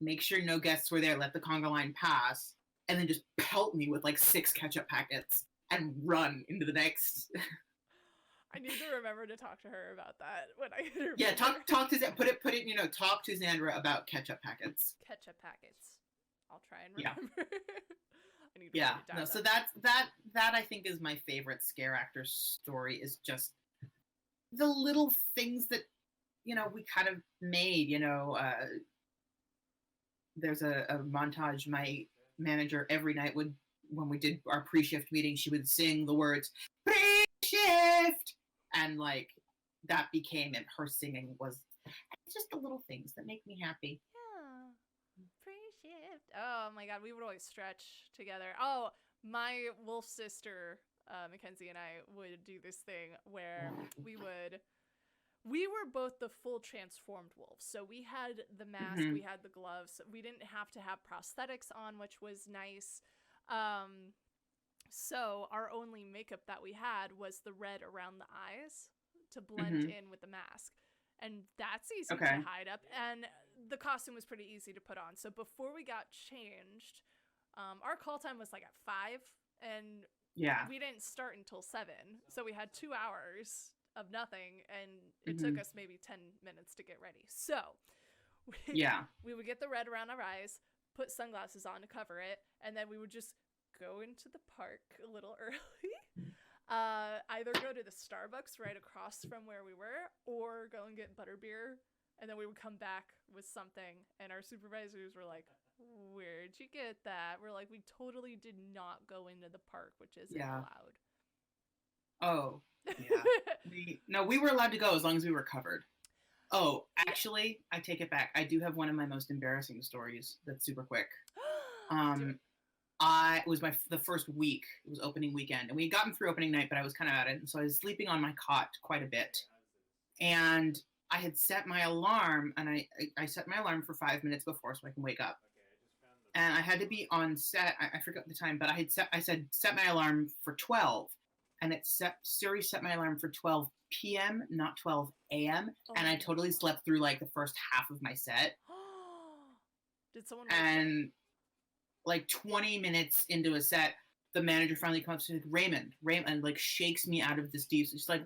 make sure no guests were there, let the conga line pass, and then just pelt me with like 6 ketchup packets and run into the next. I need to remember to talk to her about that when I interview Yeah, her. talk to put it you know, talk to Xandra about ketchup packets. Ketchup packets. I'll try and Yeah. remember. I need to Yeah, write it down. no, so that I think is my favorite Scareactor story, is just the little things that, you know, we kind of made, you know. There's a montage my manager every night would, when we did our pre-shift meeting, she would sing the words pre-shift, and like that became it. Her singing was just the little things that make me happy. Yeah. Pre-shift. Oh my god, we would always stretch together. Oh, my wolf sister, Mackenzie, and I would do this thing where we were both the full transformed wolves. So we had the mask, we had the gloves. We didn't have to have prosthetics on, which was nice. So our only makeup that we had was the red around the eyes to blend in with the mask. And that's easy to hide up. And the costume was pretty easy to put on. So before we got changed, our call time was like at 5, and we didn't start until 7. So we had 2 hours of nothing, and it took us maybe 10 minutes to get ready. So we would get the red around our eyes, put sunglasses on to cover it, and then we would just go into the park a little early. Either go to the Starbucks right across from where we were, or go and get butterbeer, and then we would come back with something, and our supervisors were like, "Where'd you get that?" We're like, "We totally did not go into the park, which isn't allowed." Oh, yeah. We were allowed to go as long as we were covered. Oh, actually, I take it back. I do have one of my most embarrassing stories that's super quick. It was the first week. It was opening weekend, and we had gotten through opening night, but I was kind of at it, and so I was sleeping on my cot quite a bit. And I had set my alarm, and I set my alarm for 5 minutes before so I can wake up. And I had to be on set. I forgot the time, but I said set my alarm for 12, and Siri set my alarm for 12 p.m., not 12 a.m. And I totally slept through like the first half of my set. Did someone? And like 20 minutes into a set, the manager finally comes to me, Raymond, like shakes me out of this deep. She's like,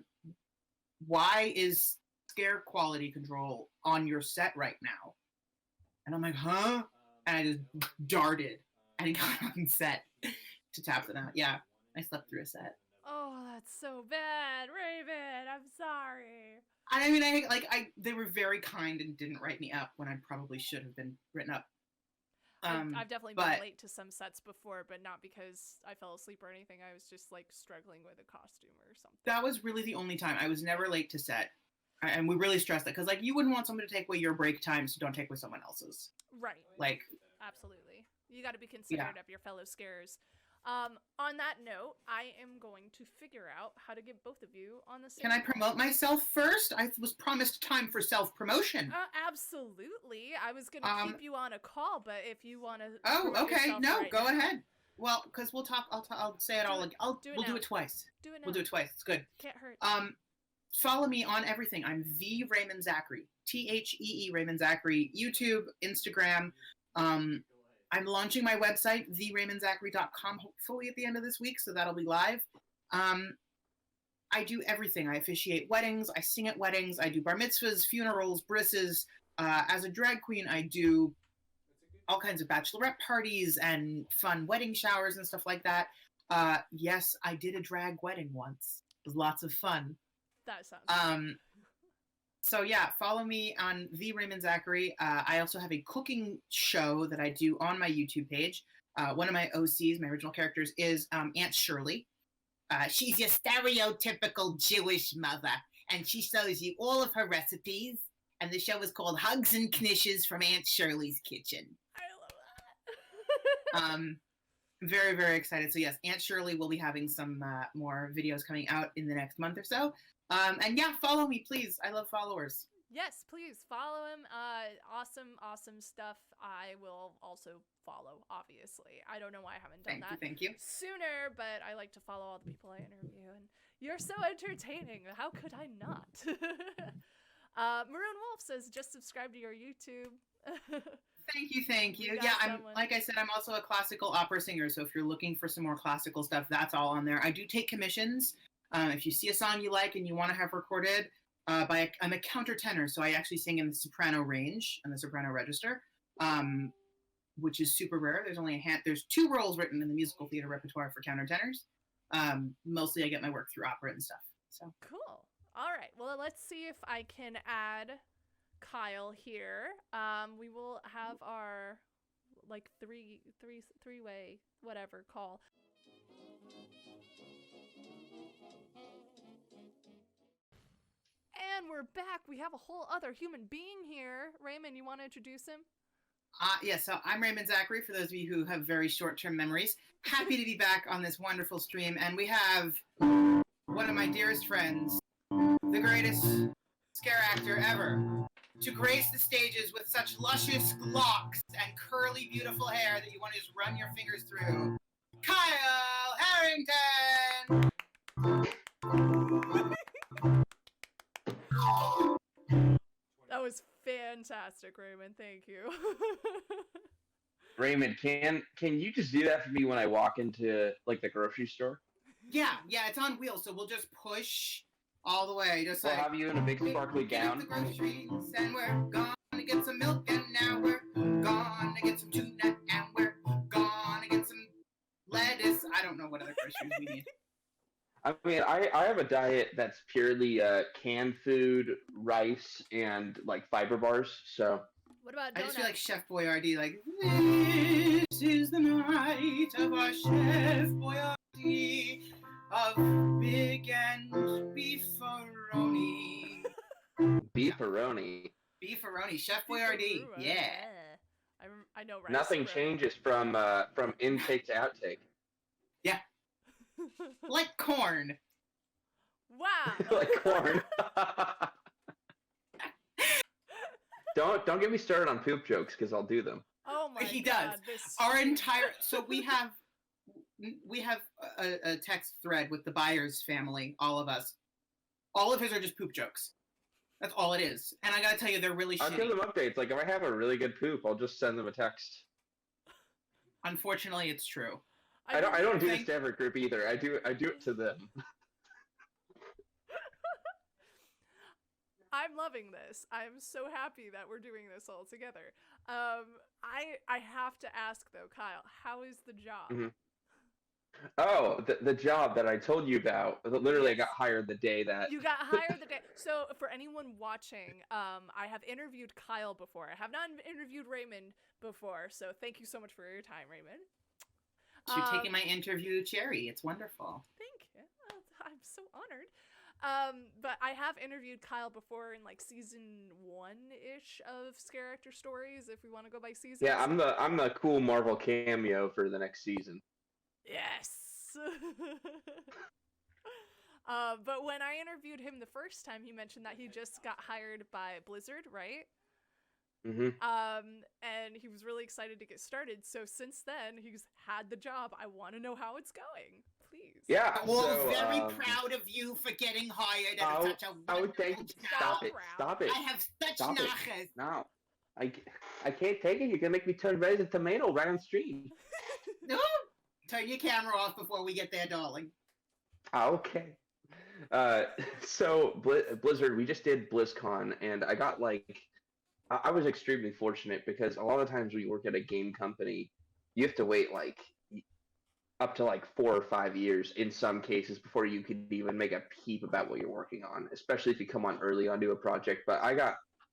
"Why is scare quality control on your set right now?" And I'm like, "Huh?" And I just darted and got on set to tap them out. Yeah, I slept through a set. Oh, that's so bad, Raven. I'm sorry. I mean, they were very kind and didn't write me up when I probably should have been written up. I've definitely been late to some sets before, but not because I fell asleep or anything. I was just like struggling with a costume or something. That was really the only time. I was never late to set. And we really stressed that because like you wouldn't want someone to take away your break time, so don't take away someone else's. Right. Like, absolutely. You got to be considerate of your fellow scarers. On that note, I am going to figure out how to get both of you on the same. Can I promote myself first? I was promised time for self-promotion. Absolutely. I was going to keep you on a call, but if you want to. Oh, okay. No, go ahead. Well, because we'll talk. I'll say it all. We'll do it twice. Do it now. We'll do it twice. It's good. Can't hurt. Follow me on everything. I'm the Raymond Zachary. THEE Raymond Zachary. YouTube, Instagram. I'm launching my website, theraymondzachary.com, hopefully at the end of this week, so that'll be live. I do everything. I officiate weddings. I sing at weddings. I do bar mitzvahs, funerals, brisses. As a drag queen, I do all kinds of bachelorette parties and fun wedding showers and stuff like that. Yes, I did a drag wedding once. It was lots of fun. That sounds So yeah, follow me on the Raymond Zachary. I also have a cooking show that I do on my YouTube page. One of my OCs, my original characters, is Aunt Shirley. She's your stereotypical Jewish mother, and she shows you all of her recipes. And the show is called Hugs and Knishes from Aunt Shirley's Kitchen. I love that. Very, very excited. So yes, Aunt Shirley will be having some more videos coming out in the next month or so. And yeah, follow me, please. I love followers. Yes, please follow him. Awesome stuff. I will also follow, obviously. I don't know why I haven't done that Thank you. sooner, but I like to follow all the people I interview. And You're so entertaining. How could I not? Maroon Wolf says, just subscribe to your YouTube. Thank you. We got Yeah, someone. like I said, I'm also a classical opera singer. So if you're looking for some more classical stuff, that's all on there. I do take commissions. If you see a song you like and you want to have recorded, I'm a countertenor, so I actually sing in the soprano range and the soprano register, which is super rare. There's 2 roles written in the musical theater repertoire for countertenors. Mostly I get my work through opera and stuff. So Cool. All right. Well, let's see if I can add Kyle here. We will have our like three-way whatever call. And we're back. We have a whole other human being here. Raymond, you want to introduce him? Yeah, so I'm Raymond Zachary, for those of you who have very short-term memories. Happy to be back on this wonderful stream, and we have one of my dearest friends, the greatest scare actor ever, to grace the stages with such luscious locks and curly, beautiful hair that you want to just run your fingers through. Kyle Harrington! That was fantastic, Raymond. Thank you. Raymond, can you just do that for me when I walk into like the grocery store? Yeah, it's on wheels, so we'll just push all the way. Just We'll like, have you in a big sparkly get up the gown. groceries, and we're gonna get some milk, and now we're gonna get some tuna, and we're gonna get some lettuce. I don't know what other groceries we need. I mean, I have a diet that's purely canned food, rice, and like fiber bars. So What about I donuts? just feel like Chef Boyardee, like, this is the night of our Chef Boyardee of big and beefaroni. beefaroni. Beefaroni, Chef Boyardee, yeah. I know rice. Nothing bread. changes from intake to outtake. Like corn. Wow. Like corn. Don't get me started on poop jokes because I'll do them. Oh my He god. does. So we have a text thread with the Byers family, all of us. All of his are just poop jokes. That's all it is. And I gotta tell you, they're really I'll shitty. give them updates. Like if I have a really good poop, I'll just send them a text. Unfortunately, it's true. I don't do this think- to every group either. I do it to them. I'm loving this. I'm so happy that we're doing this all together. I have to ask though, Kyle, how is the job? Mhm. Oh, the job that I told you about. Literally, I got hired the day that. You got hired the day. So for anyone watching, I have interviewed Kyle before. I have not interviewed Raymond before. So thank you so much for your time, Raymond. You're taking my interview, Cherry. It's wonderful. Thank you. I'm so honored. But I have interviewed Kyle before in like season 1-ish of Scareactor Stories, if we want to go by seasons. Yeah, I'm the cool Marvel cameo for the next season. Yes. But when I interviewed him the first time, he mentioned that he just got hired by Blizzard, right? Mm-hmm. And he was really excited to get started. So since then, he's had the job. I want to know how it's going, please. Yeah. Well, so, very proud of you for getting hired at such a wonderful thank you. job. Stop it. I have such Stop it. nachas. No. I can't take it. You're gonna make me turn red as a tomato right on stream. No. Turn your camera off before we get there, darling. Okay. So Blizzard, we just did BlizzCon, and I got like, I was extremely fortunate because a lot of times when you work at a game company, you have to wait like up to like 4 or 5 years in some cases before you could even make a peep about what you're working on, especially if you come on early onto a project. But I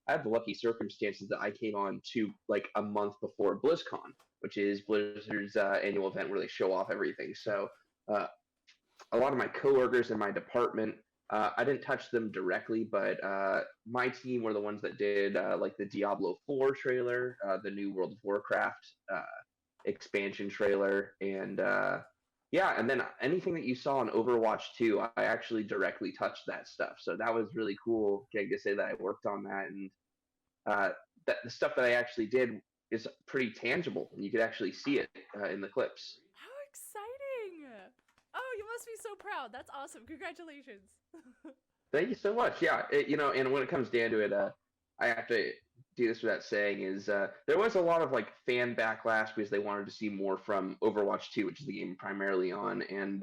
had the lucky circumstances that I came on to like a month before BlizzCon, which is Blizzard's annual event where they show off everything. So a lot of my coworkers in my department, I didn't touch them directly, but my team were the ones that did like the Diablo 4 trailer, the new World of Warcraft expansion trailer, and yeah, and then anything that you saw on Overwatch 2, I actually directly touched that stuff. So that was really cool getting to say that I worked on that, and that the stuff that I actually did is pretty tangible, and you could actually see it in the clips. How exciting! Oh, you must be so proud. That's awesome. Congratulations. Thank you so much. Yeah, and when it comes down to it, I have to do this without saying is there was a lot of like fan backlash because they wanted to see more from Overwatch 2, which is the game I'm primarily on, and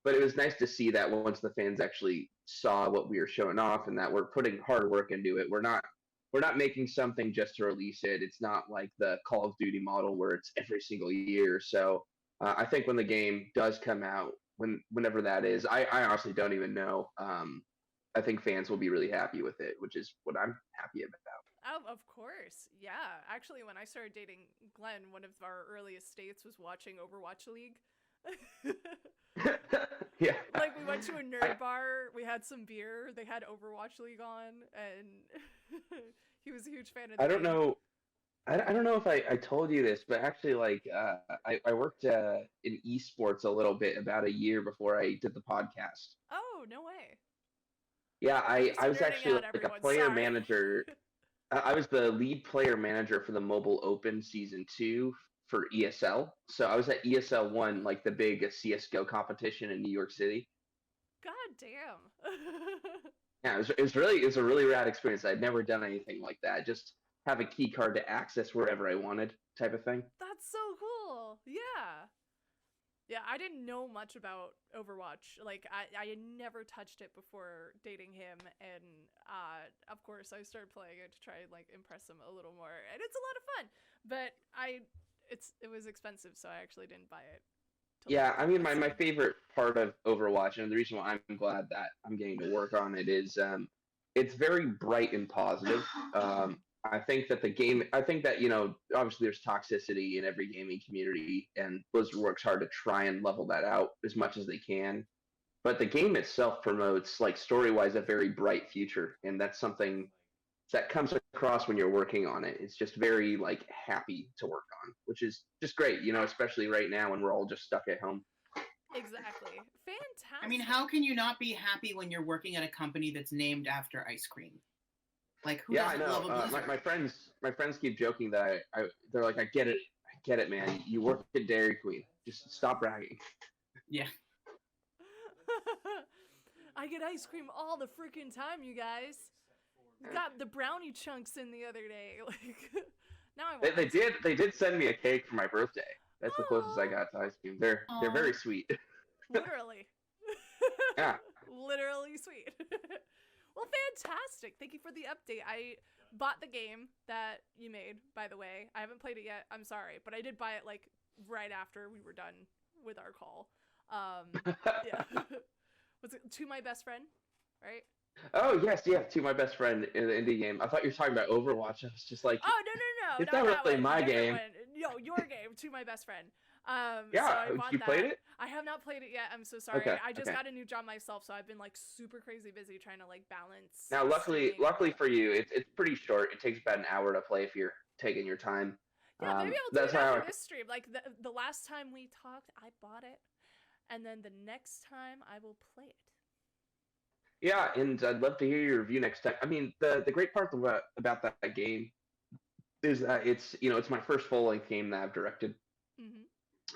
but it was nice to see that once the fans actually saw what we were showing off and that we're putting hard work into it. We're not making something just to release it. It's not like the Call of Duty model where it's every single year. So I think when the game does come out, whenever that is, I honestly don't even know. I think fans will be really happy with it, which is what I'm happy about. Of course. Yeah. Actually, when I started dating Glenn, one of our earliest dates was watching Overwatch League. Yeah. Like, we went to a nerd bar, we had some beer, they had Overwatch League on, and he was a huge fan of the I don't game. know. I don't know if I told you this, but actually, like, I worked in esports a little bit about a year before I did the podcast. Oh, no way. Yeah, Just I was nerding actually out, like a everyone, player sorry. manager. I was the lead player manager for the Mobile Open Season 2 for ESL. So I was at ESL 1, like the big CSGO competition in New York City. God damn. Yeah, it was a really rad experience. I'd never done anything like that. Just have a key card to access wherever I wanted, type of thing. That's so cool. Yeah. Yeah, I didn't know much about Overwatch. Like, I had never touched it before dating him, and of course I started playing it to try and like impress him a little more, and it's a lot of fun. But it was expensive, so I actually didn't buy it. Yeah, I mean, my favorite part of Overwatch, and the reason why I'm glad that I'm getting to work on it is it's very bright and positive. I think that obviously there's toxicity in every gaming community, and Blizzard works hard to try and level that out as much as they can. But the game itself promotes, like, story-wise, a very bright future, and that's something that comes across when you're working on it. It's just very, like, happy to work on, which is just great, especially right now when we're all just stuck at home. Exactly. Fantastic. I mean, how can you not be happy when you're working at a company that's named after ice cream? Like, who Yeah, I doesn't love a know. Blizzard? My friends keep joking that they're like, I get it, man. You work at Dairy Queen. Just stop bragging. Yeah. I get ice cream all the freaking time, you guys. Got the brownie chunks in the other day. Like, now I want They did send me a cake for my birthday. That's the closest I got to ice cream. They're very sweet. Literally. Yeah. Literally sweet. Well, fantastic. Thank you for the update. I bought the game that you made, by the way. I haven't played it yet. I'm sorry, but I did buy it like right after we were done with our call. Yeah. Was it To My Best Friend, right? Oh, yes, yeah, To My Best Friend in the indie game. I thought you were talking about Overwatch. I was just like, Oh, no. it's not really my game. No, your game, To My Best Friend. Yeah, so I bought you that. played it? I have not played it yet. I'm so sorry. Okay, I just okay. got a new job myself, so I've been like super crazy busy trying to like balance. Now, luckily streaming. for you, it's pretty short. It takes about an hour to play if you're taking your time. Yeah, maybe I'll do that's it after how this stream. Like the last time we talked, I bought it, and then the next time I will play it. Yeah, and I'd love to hear your review next time. I mean, the great part about that game is that it's my first full-length game that I've directed. Mm-hmm.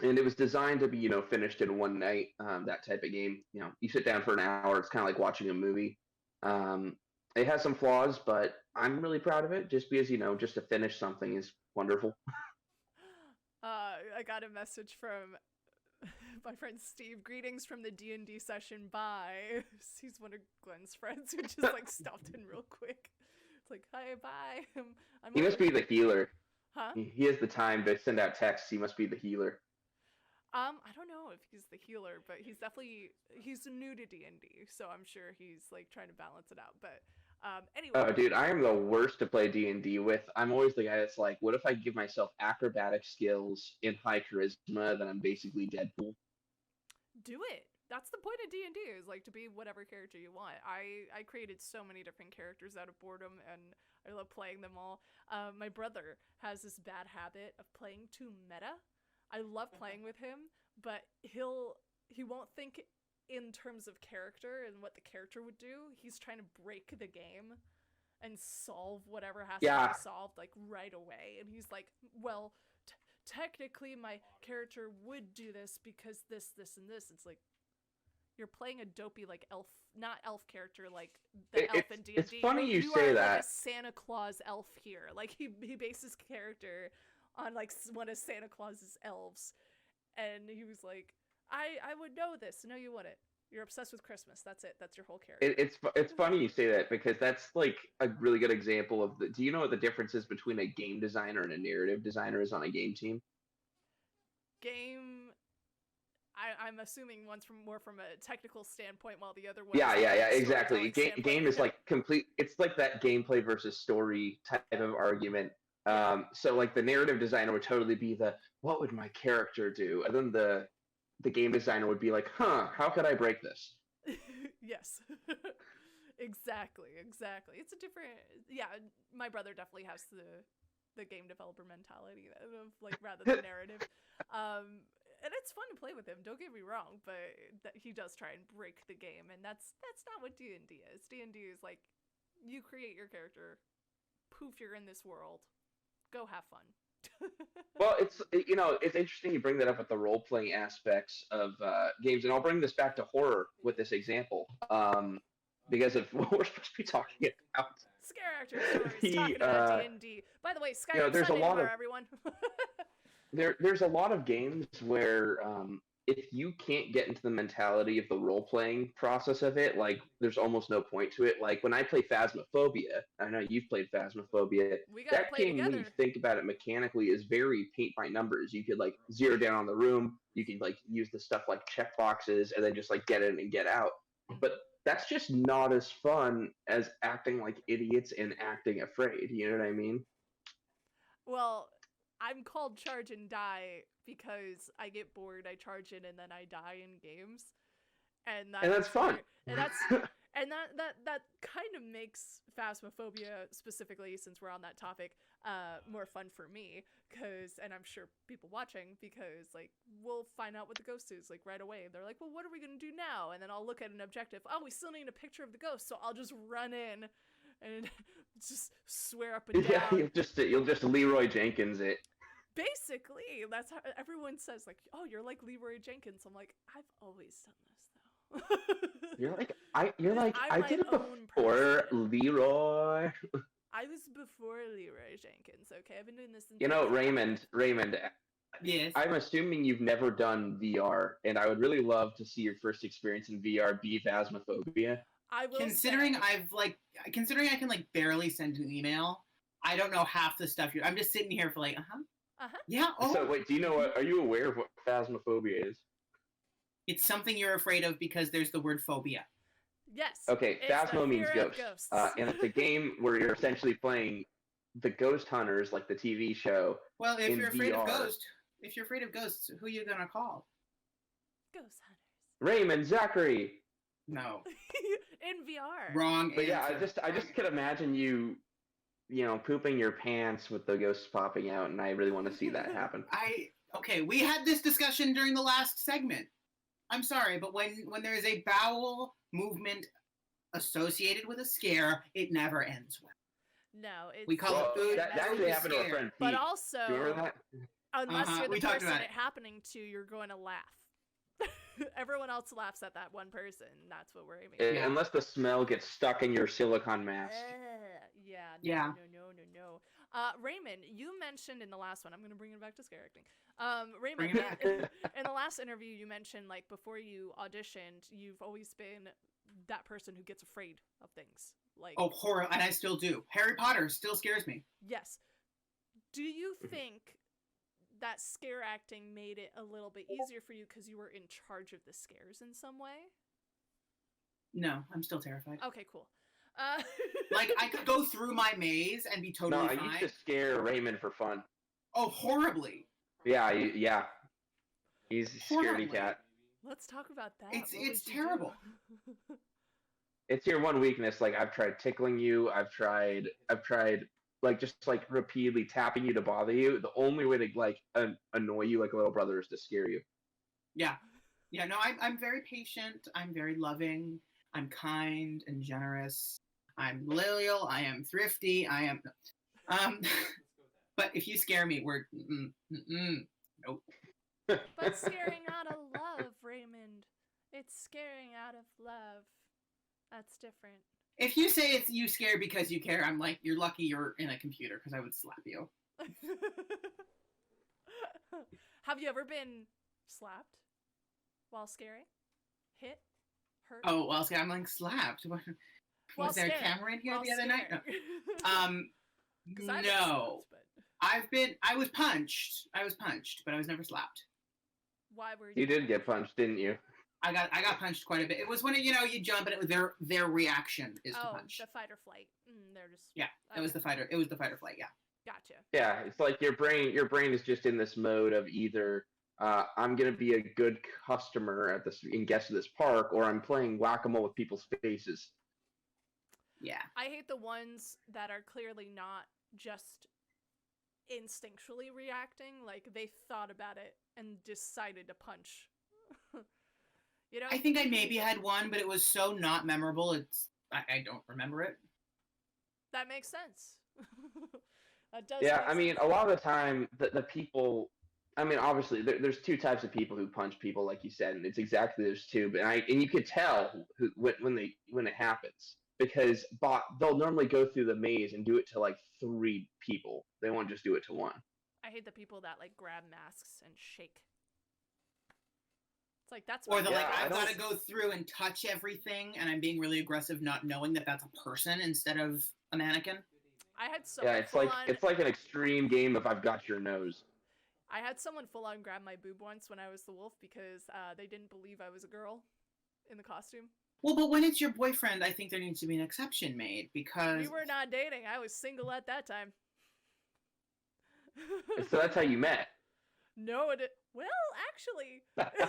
And it was designed to be, finished in one night, that type of game. You sit down for an hour. It's kind of like watching a movie. It has some flaws, but I'm really proud of it just because, just to finish something is wonderful. I got a message from my friend Steve. Greetings from the D&D session. Bye. He's one of Glenn's friends who just like stopped in real quick. It's like, hi, bye. He must be the healer. Huh? He has the time to send out texts. He must be the healer. I don't know if he's the healer, but he's new to D&D, so I'm sure he's like trying to balance it out. But anyway. Oh, dude, I am the worst to play D&D with. I'm always the guy that's like, what if I give myself acrobatic skills in high charisma, then I'm basically Deadpool? Do it. That's the point of D&D, is like to be whatever character you want. I created so many different characters out of boredom, and I love playing them all. My brother has this bad habit of playing too meta. I love playing with him, but he won't think in terms of character and what the character would do. He's trying to break the game and solve whatever has to be solved like right away. And he's like, well, technically my character would do this because this, and this. It's like, you're playing a dopey like elf, not elf character like the elf in D&D. It's funny you you say are that. like a Santa Claus elf here. Like he based his character on like one of Santa Claus's elves, and he was like, I would know this. No, you wouldn't. You're obsessed with Christmas. That's it. That's your whole character. It's funny you say that because that's like a really good example of the. Do you know what the difference is between a game designer and a narrative designer is on a game team? Game. I'm assuming one's more from a technical standpoint, while the other one. Yeah, is yeah, from a yeah, exactly. storytelling Game is standpoint. like complete. It's like that gameplay versus story type of argument. So like the narrative designer would totally be the what would my character do, and then the game designer would be like, huh, how could I break this? Yes. Exactly. It's a different. Yeah, my brother definitely has the game developer mentality of like rather than narrative. And it's fun to play with him. Don't get me wrong, but he does try and break the game, and that's not what D&D is. D&D is like you create your character, poof, you're in this world. Go have fun. Well, it's interesting you bring that up with the role playing aspects of games, and I'll bring this back to horror with this example, because of what we're supposed to be talking about. Scareactor Stories, talking about D&D. By the way, Skyrim there's Sunday a lot tomorrow, of everyone. there's a lot of games where if you can't get into the mentality of the role playing process of it, like there's almost no point to it. Like when I play Phasmophobia, I know you've played Phasmophobia. We gotta That play game, together. when you think about it mechanically, is very paint by numbers. You could like zero down on the room. You could like use the stuff like check boxes and then just like get in and get out. But that's just not as fun as acting like idiots and acting afraid. You know what I mean? Well, I'm called Charge and Die because I get bored, I charge in, and then I die in games. And that's fun. And that's and that kind of makes Phasmophobia, specifically since we're on that topic, more fun for me, and I'm sure people watching, because like we'll find out what the ghost is like right away. They're like, well, what are we gonna do now? And then I'll look at an objective. Oh, we still need a picture of the ghost, so I'll just run in and just swear up and down. Yeah, you'll just Leroy Jenkins it. Basically, that's how everyone says, like, oh, you're like Leroy Jenkins. I'm like, I've always done this though. I did it before Leroy. I was before Leroy Jenkins, okay? I've been doing this since Raymond, Yes. I'm assuming you've never done VR, and I would really love to see your first experience in VR be Phasmophobia. I will Considering say, I can like barely send an email, I don't know half the stuff I'm just sitting here for like, yeah. Oh, So wait, are you aware of what Phasmophobia is? it's something you're afraid of because there's the word phobia. yes. Okay, it's the Phasmo means fear of ghosts. ghosts. And it's a game where you're essentially playing the Ghost Hunters, like the TV show. Well, if in you're afraid VR. of ghosts, who are you gonna call? Ghost hunters. Raymond Zachary. No, In VR. wrong. But yeah, answer. I just could imagine you pooping your pants with the ghosts popping out, and I really want to see that happen. Okay, we had this discussion during the last segment. I'm sorry, but when there is a bowel movement associated with a scare, it never ends well. No, it's We call it food. That actually happened to our friend Pete. But also, Do you remember that? unless you're we the talked person about it it. happening to, you're going to laugh. Everyone else laughs at that one person. That's what we're aiming Yeah. Unless the smell gets stuck in your silicone mask. Yeah. No. Raymond, you mentioned in the last one, I'm going to bring it back to scare acting. Raymond, Bring it back. in the last interview, you mentioned, like, before you auditioned, you've always been that person who gets afraid of things. Like, Oh, horror, and I still do. Harry Potter still scares me. yes. Do you think that scare acting made it a little bit easier for you because you were in charge of the scares in some way? No, I'm still terrified. Okay, cool. Like, I could go through my maze and be No, totally I fine. used to scare Raymond for fun. Oh, horribly. Yeah. He's a Horribly. scaredy cat. Let's talk about that. It's What would you terrible. do? It's your one weakness. Like I've tried tickling you. I've tried like just like repeatedly tapping you to bother you. The only way to like annoy you like a little brother is to scare you. Yeah. No, I'm very patient. I'm very loving. I'm kind and generous. I'm loyal. I am thrifty. I am. But if you scare me, we're nope. But scaring out of love, Raymond. It's scaring out of love. That's different. If you say it's you scared because you care, I'm like, you're lucky you're in a computer because I would slap you. Have you ever been slapped while scaring? Hit? Hurt? Oh, well, see, I'm like slapped. While Was there a scaring. camera in here While the other night? No. scaring. 'Cause I've been No. slapped, but I was punched, but I was never slapped. why were You did get punched, didn't you? I got punched quite a bit. It was when you jump and it was their reaction is to punch. The fight or flight. They're just Yeah, it was the fighter. It was the fight or flight. Yeah. Gotcha. Yeah, it's like your brain is just in this mode of either I'm gonna be a good customer at this and guest at this park, or I'm playing whack-a-mole with people's faces. Yeah. I hate the ones that are clearly not just instinctually reacting, like they thought about it and decided to punch. You know? I think I maybe had one, but it was so not memorable. I don't remember it. That makes sense. That does. Yeah, make I mean, sense. a lot of the time, the people. I mean, obviously, there's two types of people who punch people, like you said, and it's exactly those two. And you could tell when it happens, because they'll normally go through the maze and do it to like 3 people. They won't just do it to one. I hate the people that like grab masks and shake. It's like that's. Or my the job. I've got to go through and touch everything, and I'm being really aggressive, not knowing that that's a person instead of a mannequin. I had someone. Yeah, it's like an extreme game of I've got your nose. I had someone full on grab my boob once when I was the wolf because they didn't believe I was a girl in the costume. Well, but when it's your boyfriend, I think there needs to be an exception made because We were not dating. I was single at that time. So that's how you met. No, well, actually, technically,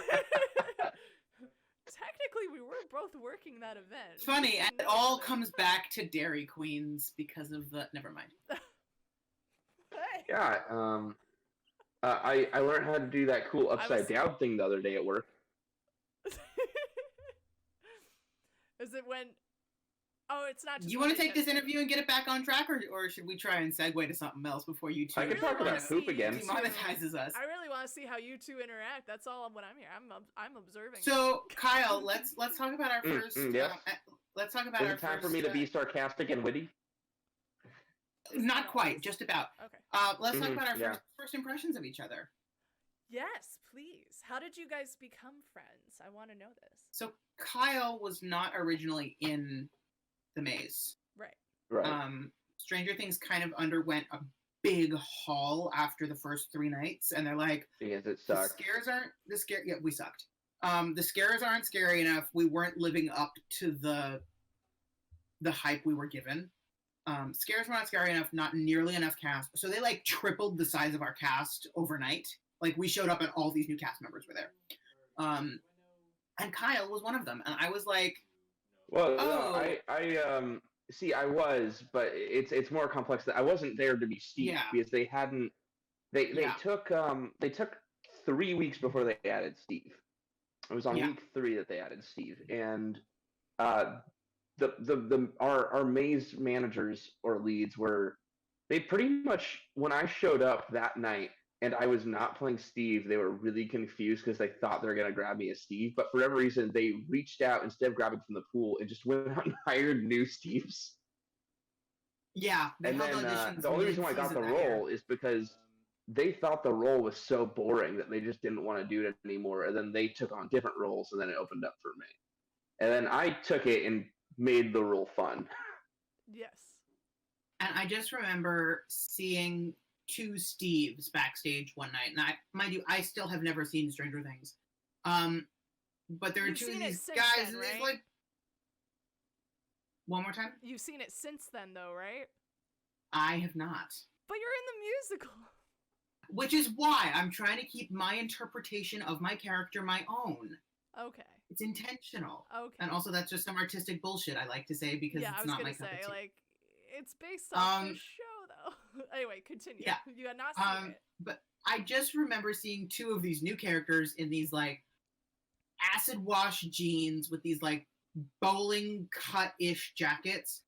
we were both working that event. it's funny, and it all comes back to Dairy Queens because of the. Never mind. Hey. Yeah. I learned how to do that cool upside down thing the other day at work. Is it when? Oh, it's not. Do you want to take this interview and get it back on track, or should we try and segue to something else before you two? I can talk about poop again. Demonetizes us. I really want to see how you two interact. That's all what I'm here. I'm observing. So, Kyle, let's talk about our first. Yeah. Let's talk about Is our it time first, for me to be sarcastic and witty? Not quite, just about. Okay. Let's talk about our yeah. first impressions of each other. Yes, please. How did you guys become friends? I want to know this. So Kyle was not originally in the maze. Right. Right. Stranger Things kind of underwent a big haul after the first 3 nights, and they're like, Because it the sucked. scares aren't the scare. Yeah, we sucked. The scares aren't scary enough. We weren't living up to the hype we were given. Scares were not scary enough. Not nearly enough cast. So they like tripled the size of our cast overnight. Like we showed up and all these new cast members were there. And Kyle was one of them, and I was like, Well, Oh. no, I see. I was, but it's more complex. That I wasn't there to be Steve Yeah. because they hadn't. They Yeah. took 3 weeks before they added Steve. It was on Yeah. week 3 that they added Steve, and our maze managers or leads were they pretty much when I showed up that night and I was not playing Steve, they were really confused because they thought they were gonna grab me as Steve, but for whatever reason they reached out instead of grabbing from the pool and just went out and hired new Steves. yeah. They And held then auditions the only reason why I got mid-season the that year. role is because they thought the role was so boring that they just didn't want to do it anymore, and then they took on different roles, and then it opened up for me. And then I took it and made the role fun. Yes. And I just remember seeing 2 Steves backstage one night, and mind you, I still have never seen Stranger Things. But there are You've 2 of seen it these since guys, then, and right? it's like, one more time. You've seen it since then, though, right? I have not. But you're in the musical. Which is why I'm trying to keep my interpretation of my character my own. Okay. It's intentional. Okay. And also, that's just some artistic bullshit I like to say because yeah, I it's was not gonna my cup say of tea. like it's based off the Um, show, though. Anyway, continue. yeah. You had not seen it. But I just remember seeing 2 of these new characters in these like acid wash jeans with these like bowling cut-ish jackets.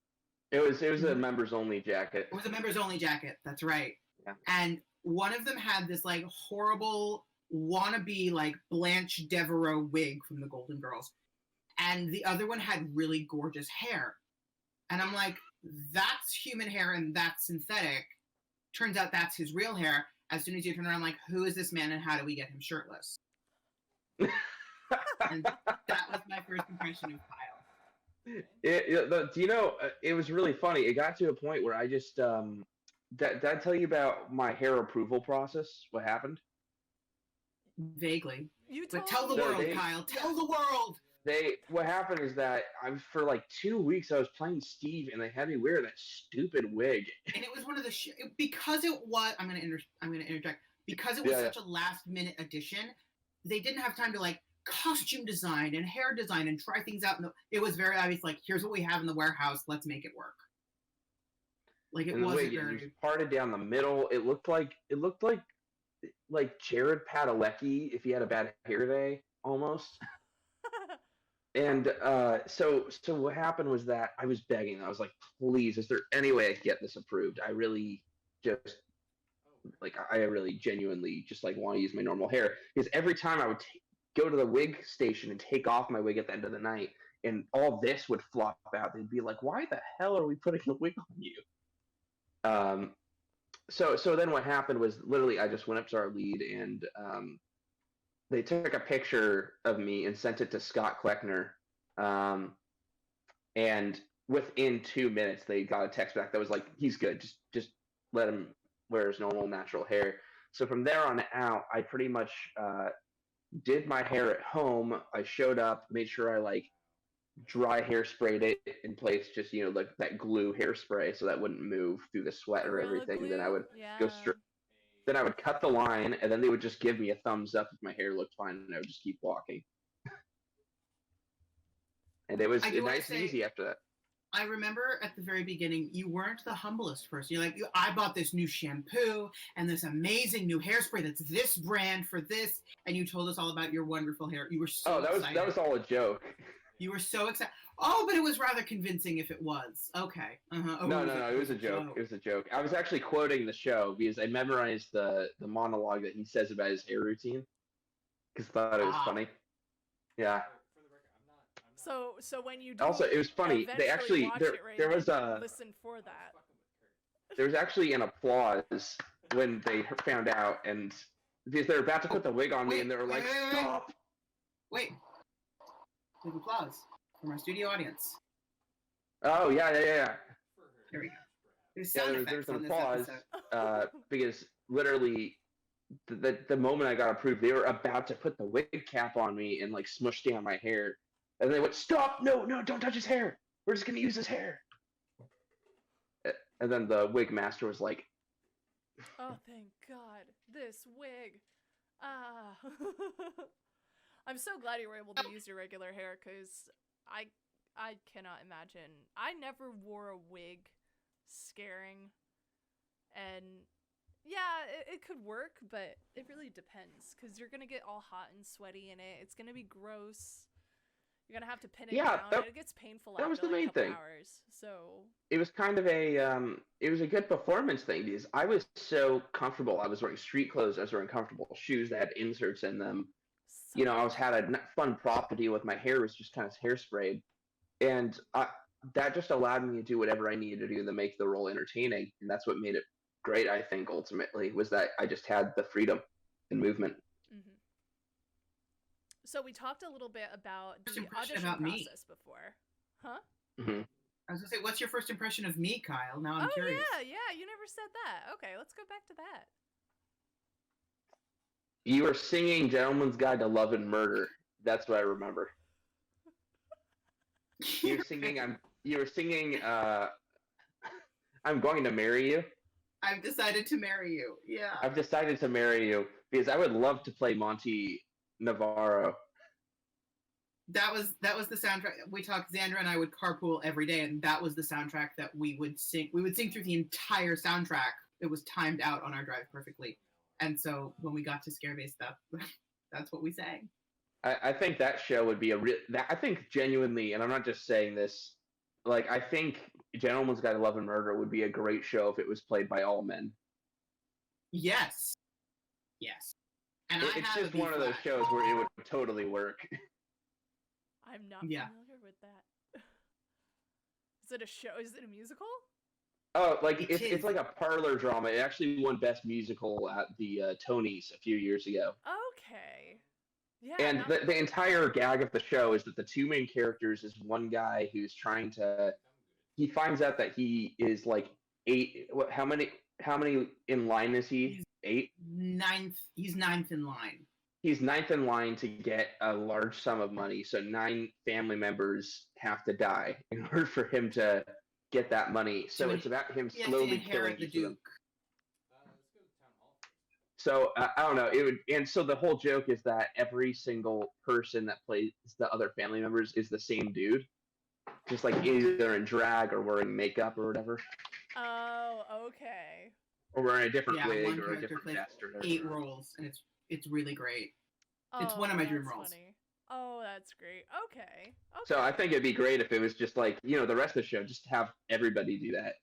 It was a members only jacket. It was a members only jacket. That's right. Yeah. And one of them had this like horrible wannabe like Blanche Devereaux wig from the Golden Girls, and the other one had really gorgeous hair. And I'm like, that's human hair and that's synthetic. Turns out that's his real hair. As soon as you turn around, I'm like, who is this man and how do we get him shirtless? And that was my first impression of Kyle. Do you know, it was really funny. It got to a point where I just, did I tell you about my hair approval process? What happened? Vaguely. You But told tell the me. world, Kyle. Tell the world. What happened is that for like 2 weeks, I was playing Steve, and they had me wear that stupid wig. And it was one of the because it was. I'm gonna interject. Because it was such a last minute addition, they didn't have time to like costume design and hair design and try things out. It was very obvious. Like, here's what we have in the warehouse. Let's make it work. Like it wasn't very. It was parted down the middle. It looked like Jared Padalecki if he had a bad hair day almost. And so what happened was that I was begging. I was like, please, is there any way I could get this approved? I really genuinely just like want to use my normal hair. Because every time I would go to the wig station and take off my wig at the end of the night, and all this would flop out, they'd be like, why the hell are we putting a wig on you? So then what happened was literally I just went up to our lead and they took a picture of me and sent it to Scott Kleckner. And within 2 minutes, they got a text back that was like, he's good. Just let him wear his normal, natural hair. So from there on out, I pretty much did my hair at home. I showed up, made sure I like dry hairsprayed it in place, just, like that glue hairspray so that wouldn't move through the sweat or everything. Glue? Then I would go Yeah. straight. Then I would cut the line, and then they would just give me a thumbs up if my hair looked fine, and I would just keep walking. And it was nice and easy after that. I remember at the very beginning, you weren't the humblest person. You're like, I bought this new shampoo and this amazing new hairspray that's this brand for this, and you told us all about your wonderful hair. You were so excited. That was all a joke. You were so excited. Oh, but it was rather convincing if it was. Okay. Oh, no, it was a joke. It was a joke. I was actually quoting the show because I memorized the monologue that he says about his hair routine because I thought it was funny. Yeah. So when you do also, it was funny. They actually there was a listen for that. There was actually an applause when they found out, and because they were about to put the wig on me, and they were like, "Stop!" Wait. There's applause from our studio audience. Oh yeah. There we go. There's an applause because literally the moment I got approved, they were about to put the wig cap on me and like smush down my hair, and they went, "Stop! No, don't touch his hair. We're just gonna use his hair." And then the wig master was like, "Oh, thank God, this wig." I'm so glad you were able to use your regular hair because I cannot imagine. I never wore a wig scaring, and yeah, it could work, but it really depends because you're gonna get all hot and sweaty in it. It's gonna be gross. You're gonna have to pin it down. And it gets painful after was the like main a couple thing. hours. So it was kind of it was a good performance thing because I was so comfortable. I was wearing street clothes. I was wearing comfortable shoes that had inserts in them. I had a fun prop to deal with. My hair was just kind of hairsprayed, and that just allowed me to do whatever I needed to do to make the role entertaining, and that's what made it great. I think ultimately was that I just had the freedom and movement. Mm-hmm. So we talked a little bit about the impression audition about me. process before, huh? Mm-hmm. I was gonna say, what's your first impression of me, Kyle? Now I'm curious. Yeah, you never said that. Okay, let's go back to that. You were singing "Gentleman's Guide to Love and Murder." That's what I remember. You were singing. I'm going to marry you. I've decided to marry you. Yeah. I've decided to marry you because I would love to play Monty Navarro. That was the soundtrack. We talked. Xandra and I would carpool every day, and that was the soundtrack that we would sing. We would sing through the entire soundtrack. It was timed out on our drive perfectly. And so when we got to Scare-based stuff, that's what we sang. I think that show would be I think genuinely, and I'm not just saying this, like I think Gentleman's Guide to Love and Murder would be a great show if it was played by all men. Yes. And It's just one of those shows where it would totally work. I'm not familiar with that. Is it a show? Is it a musical? Oh, like it's like a parlor drama. It actually won Best Musical at the Tonys a few years ago. Okay. Yeah. And the entire gag of the show is that the two main characters is one guy who's trying to. He finds out that he is like 8. How many in line is he? 8? Ninth. He's ninth in line. He's ninth in line to get a large sum of money. So 9 family members have to die in order for him to get that money. So it's about him slowly killing each of them. So I don't know. So the whole joke is that every single person that plays the other family members is the same dude, just like either in drag or wearing makeup or whatever. Oh, okay. Or wearing a different wig one or a character different plays vest or whatever. 8 roles, and it's really great. Oh, it's one of my dream roles. Funny. Oh, that's great. Okay. So I think it'd be great if it was just like, the rest of the show, just have everybody do that.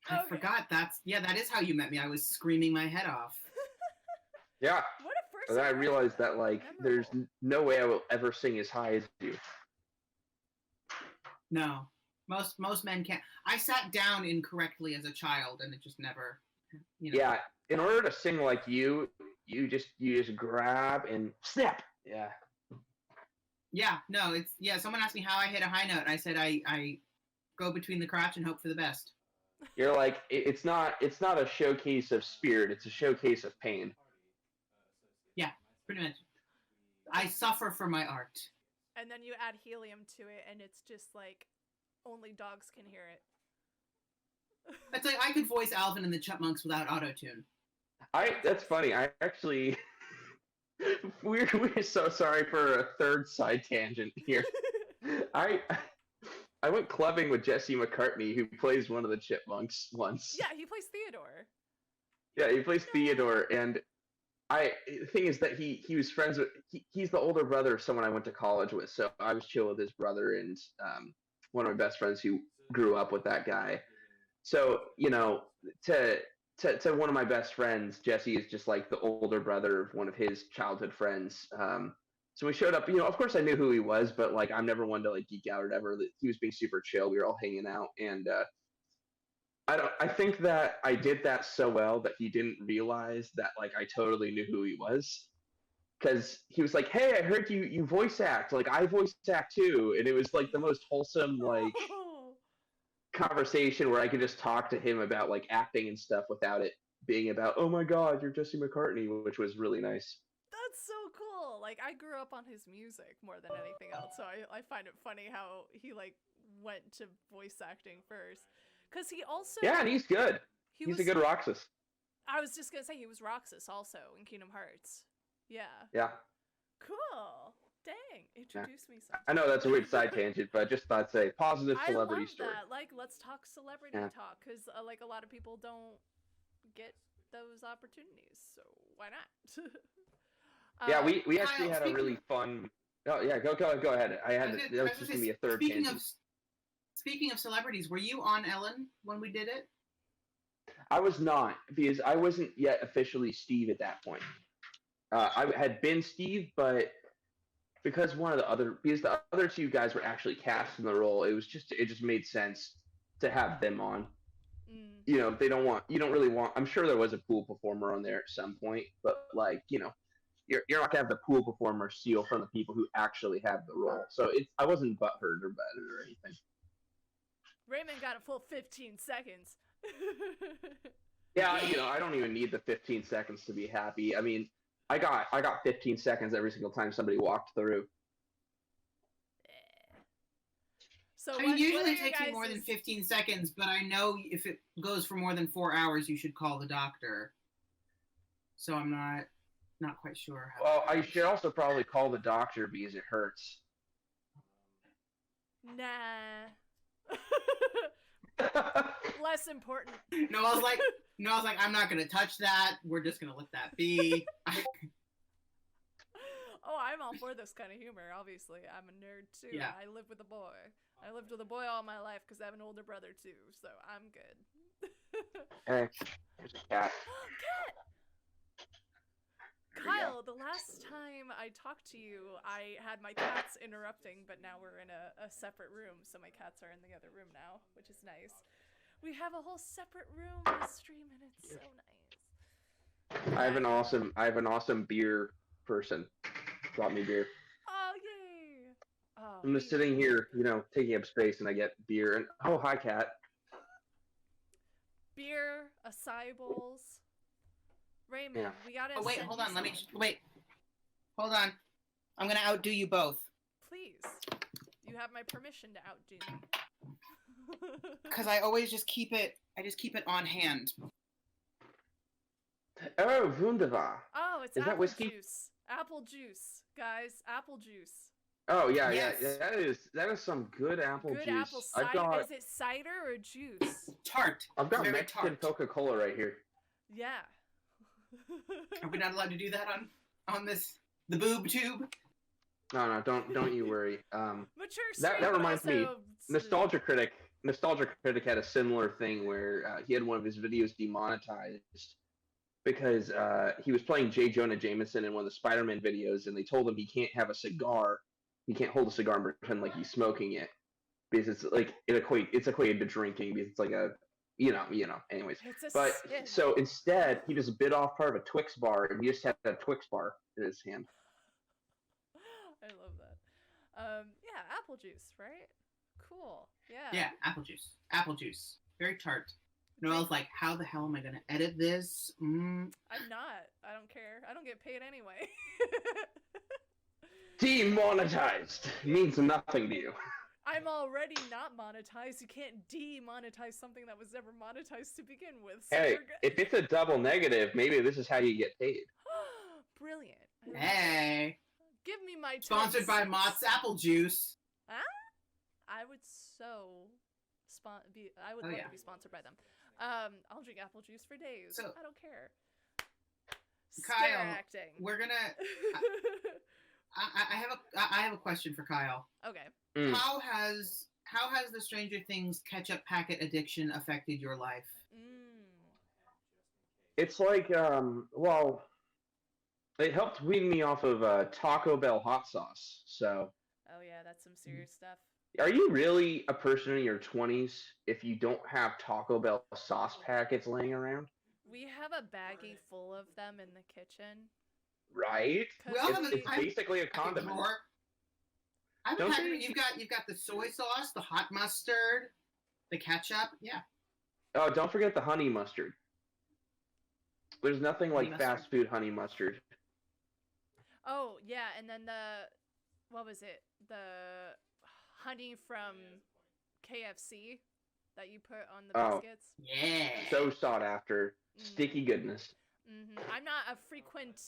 I forgot that is how you met me. I was screaming my head off. Yeah. What a first. But then I realized that there's no way I will ever sing as high as you. No. Most men can't. I sat down incorrectly as a child and it just never Yeah. In order to sing like you just grab and snap. Yeah. Yeah, no, someone asked me how I hit a high note and I said I go between the crotch and hope for the best. You're like, it's not a showcase of spirit, it's a showcase of pain. Yeah, pretty much. I suffer for my art. And then you add helium to it and it's just like only dogs can hear it. It's like I could voice Alvin and the Chipmunks without autotune. That's funny. I actually we're so sorry for a third side tangent here. I went clubbing with Jesse McCartney, who plays one of the Chipmunks once. Yeah, he plays Theodore. Yeah, he plays Theodore, and the thing is that he was friends with he's the older brother of someone I went to college with, so I was chill with his brother and one of my best friends who grew up with that guy. So to one of my best friends, Jesse is just like the older brother of one of his childhood friends. So we showed up, of course I knew who he was, but like I'm never one to like geek out or whatever. He was being super chill. We were all hanging out, and I think that I did that so well that he didn't realize that like I totally knew who he was. Because he was like, "Hey, I heard you voice act. Like I voice act too," and it was like the most wholesome like conversation where I could just talk to him about like acting and stuff without it being about, "Oh my God, you're Jesse McCartney," which was really nice. That's so cool. Like I grew up on his music more than anything else, so I find it funny how he like went to voice acting first. Because he also and he's good. He's a good Roxas. I was just gonna say he was Roxas also in Kingdom Hearts. Yeah. Yeah. Cool. Dang. Introduce me something. I know that's a weird side tangent, but I just thought I'd say positive celebrity I love story. that. Like, let's talk celebrity talk, because like a lot of people don't get those opportunities, so why not? Yeah, we actually had a really fun. Oh yeah, go ahead. That was just gonna be a third tangent. Speaking of celebrities, were you on Ellen when we did it? I was not, because I wasn't yet officially Steve at that point. I had been Steve, but because the other two guys were actually cast in the role, it just made sense to have them on. You don't really want. I'm sure there was a pool performer on there at some point, but like you're not gonna have the pool performer steal from the people who actually have the role. So I wasn't butthurt or bad or anything. Raymond got a full 15 seconds. Yeah, I don't even need the 15 seconds to be happy. I mean, I got 15 seconds every single time somebody walked through. So usually it takes you more than 15 seconds, but I know if it goes for more than 4 hours, you should call the doctor. So I'm not quite sure how. Well, I should also probably call the doctor because it hurts. Nah. Less important. Noelle's like, I'm not gonna touch that. We're just gonna let that be. Oh, I'm all for this kind of humor. Obviously, I'm a nerd too. Yeah. I live with a boy. I lived with a boy all my life because I have an older brother too, so I'm good. Hey, there's a cat. Cat! There we go. Kyle, the last time I talked to you, I had my cats interrupting, but now we're in a separate room, so my cats are in the other room now, which is nice. We have a whole separate room in the stream, and it's so nice. I have an awesome beer person. Brought me beer. Oh, yay! Oh, I'm just sitting here, taking up space, and I get beer. And oh, hi, cat. Beer, acai bowls. Raymond, Yeah. we gotta. Oh wait, send hold you on. Let me some. wait. Hold on. I'm gonna outdo you both. Please, you have my permission to outdo me. Cause I always just keep it. I just keep it on hand. Oh, wunderbar. Oh, it's Is that apple whiskey? juice. Apple juice, guys. Apple juice. Oh yeah, Yes. yeah. That is some good apple Good juice. apple cider. Is it cider or juice? Tart. I've got Very Mexican tart. Coca-Cola right here. Yeah. Are we not allowed to do that on the boob tube? No, don't you worry. Mature That stream, but reminds me, also- Nostalgia Critic had a similar thing where he had one of his videos demonetized because he was playing J. Jonah Jameson in one of the Spider-Man videos, and they told him he can't have a cigar. He can't hold a cigar and pretend like he's smoking it because it's like it's equated to drinking because it's like a anyways. It's a But sin. so instead, he just bit off part of a Twix bar and he just had a Twix bar in his hand. I love that. Yeah, apple juice, right? Cool. Yeah. Yeah, apple juice. Apple juice. Very tart. Noelle's like, how the hell am I gonna edit this? I'm not. I don't care. I don't get paid anyway. Demonetized means nothing to you. I'm already not monetized. You can't demonetize something that was never monetized to begin with. So Hey, we're good. if it's a double negative, maybe this is how you get paid. Brilliant. I love it. Hey. Give me my Sponsored by 10 cents. Mott's Apple Juice. Huh? I would so I would Oh, love yeah. to be sponsored by them. I'll drink apple juice for days. So- I don't care. Kyle, Scare acting. We're gonna. I have a question for Kyle. Okay. Mm. How has the Stranger Things ketchup packet addiction affected your life? It's like, well, it helped wean me off of Taco Bell hot sauce. So, Oh yeah, that's some serious stuff. are you really a person in your 20s if you don't have Taco Bell sauce packets laying around? We have a baggie full of them in the kitchen. Right? We all have It's basically a condiment. Don't you- You've got the soy sauce, the hot mustard, the ketchup. Yeah. Oh, don't forget the honey mustard. There's nothing Honey like mustard. fast food honey mustard. Oh yeah, and then what was it? The honey from KFC that you put on the Oh. biscuits. Yeah. So sought after. Sticky goodness. I'm not a frequent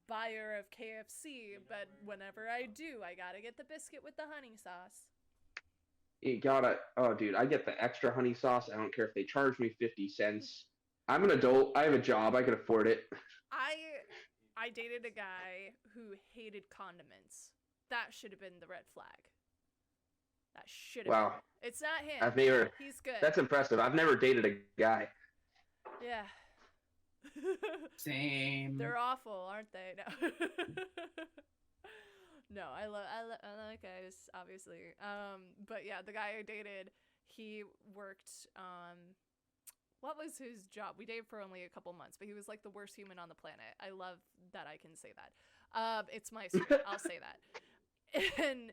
buyer of KFC, but whenever I do, I gotta get the biscuit with the honey sauce. You gotta, oh dude, I get the extra honey sauce. I don't care if they charge me 50 cents. I'm an adult. I have a job. I can afford it. I dated a guy who hated condiments. That should have been the red flag. That should have Wow. been. It's not him. I've never, He's good. that's impressive. I've never dated a guy. Yeah. Same. They're awful, aren't they? No. No, I like guys, obviously. But yeah, the guy I dated, he worked what was his job? We dated for only a couple months, but he was like the worst human on the planet. I love that I can say that. It's my stream. I'll say that. And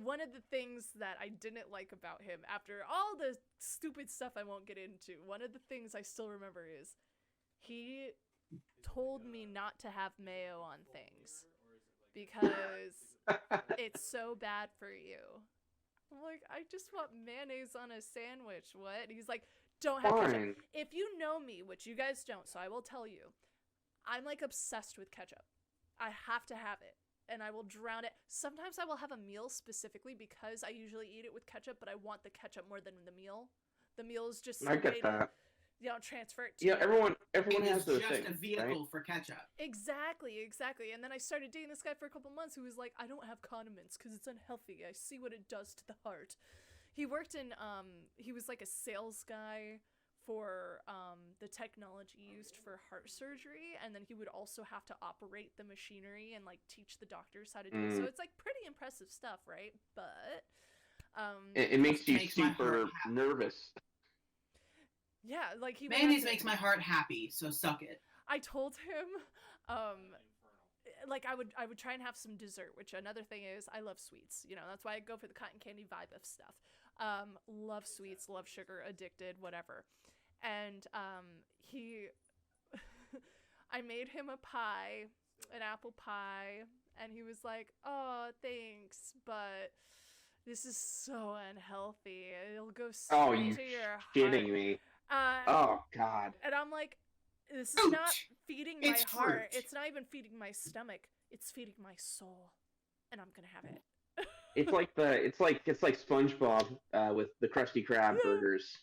one of the things that I didn't like about him, after all the stupid stuff I won't get into, one of the things I still remember is he told me not to have mayo on things because it's so bad for you. I'm like, I just want mayonnaise on a sandwich. What? And he's like, don't have ketchup. Fine. If you know me, which you guys don't, so I will tell you, I'm like obsessed with ketchup. I have to have it. And I will drown it. Sometimes I will have a meal specifically because I usually eat it with ketchup, but I want the ketchup more than the meal. The meal is just I get way that. to, transfer it to Yeah, everyone It has is those just things, a vehicle right? for ketchup. Exactly. And then I started dating this guy for a couple months who was like, I don't have condiments because it's unhealthy. I see what it does to the heart. He worked in he was like a sales guy for the technology used for heart surgery, and then he would also have to operate the machinery and like teach the doctors how to do it. So it's like pretty impressive stuff, right? But it makes you makes my heart super happy. nervous. yeah, like he Mayonnaise makes my heart happy, so suck it. I told him like I would try and have some dessert, which another thing is I love sweets. You know, that's why I go for the cotton candy vibe of stuff. Love sweets, love sugar, addicted, whatever. And he I made him a pie, an apple pie, and he was like, "Oh, thanks, but this is so unhealthy. It'll go straight Oh, you to your kidding heart." me? Oh God. And I'm like, this is Fruit. not feeding my It's heart. fruit. It's not even feeding my stomach. It's feeding my soul, and I'm gonna have it. It's like SpongeBob with the Krusty Krab burgers.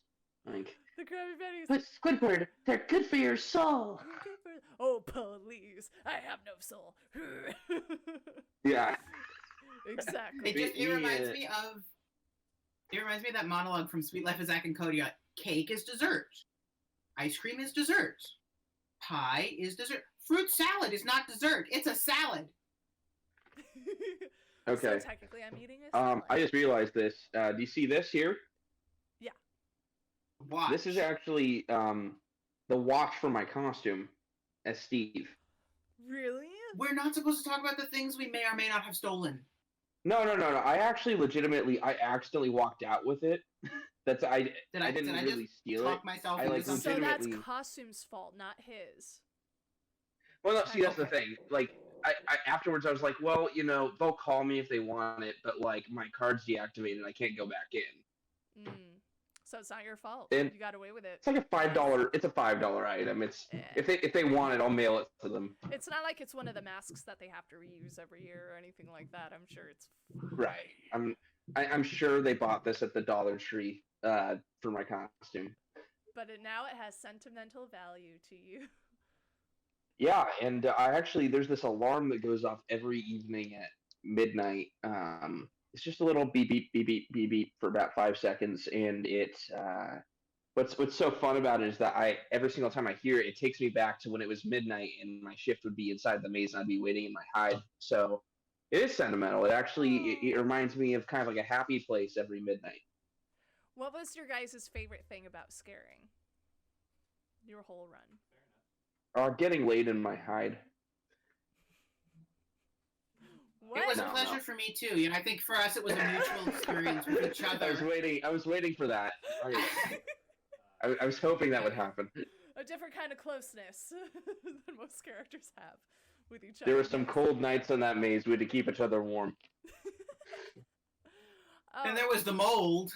Like, The Krabby Patties. but Squidward, they're good for your soul. Oh, please! I have no soul. Yeah. Exactly. It reminds me of that monologue from Sweet Life of Zack and Cody. Cake is dessert. Ice cream is dessert. Pie is dessert. Fruit salad is not dessert. It's a salad. Okay. So technically, I'm eating a salad. I just realized this. Do you see this here? Yeah. Watch. This is actually the watch for my costume as Steve. Really? We're not supposed to talk about the things we may or may not have stolen. No. I accidentally walked out with it. I didn't really steal Talk it. myself I, into like, So something. that's legitimately- costume's fault, not his. Well, no, see, that's the Okay. thing. Like, I afterwards I was like, well, you know, they'll call me if they want it, but like my card's deactivated, I can't go back in. So it's not your fault. And you got away with it. It's like a $5. It's a $5 item. It's if they want it, I'll mail it to them. It's not like it's one of the masks that they have to reuse every year or anything like that. I'm sure it's Right. I'm sure they bought this at the Dollar Tree for my costume. But now it has sentimental value to you. Yeah, and there's this alarm that goes off every evening at midnight. It's just a little beep beep beep beep beep beep for about 5 seconds, and it's what's so fun about it is that every single time I hear it, it takes me back to when it was midnight and my shift would be inside the maze and I'd be waiting in my hide. So it is sentimental. It actually it reminds me of kind of like a happy place every midnight. What was your guys' favorite thing about scaring? Your whole run. Getting laid in my hide. What? It was a No, pleasure no. for me too. You know, I think for us it was a mutual experience with each other. I was waiting for that. I was hoping that would happen. A different kind of closeness than most characters have with each other. There were some cold nights on that maze. We had to keep each other warm. And there was the mold.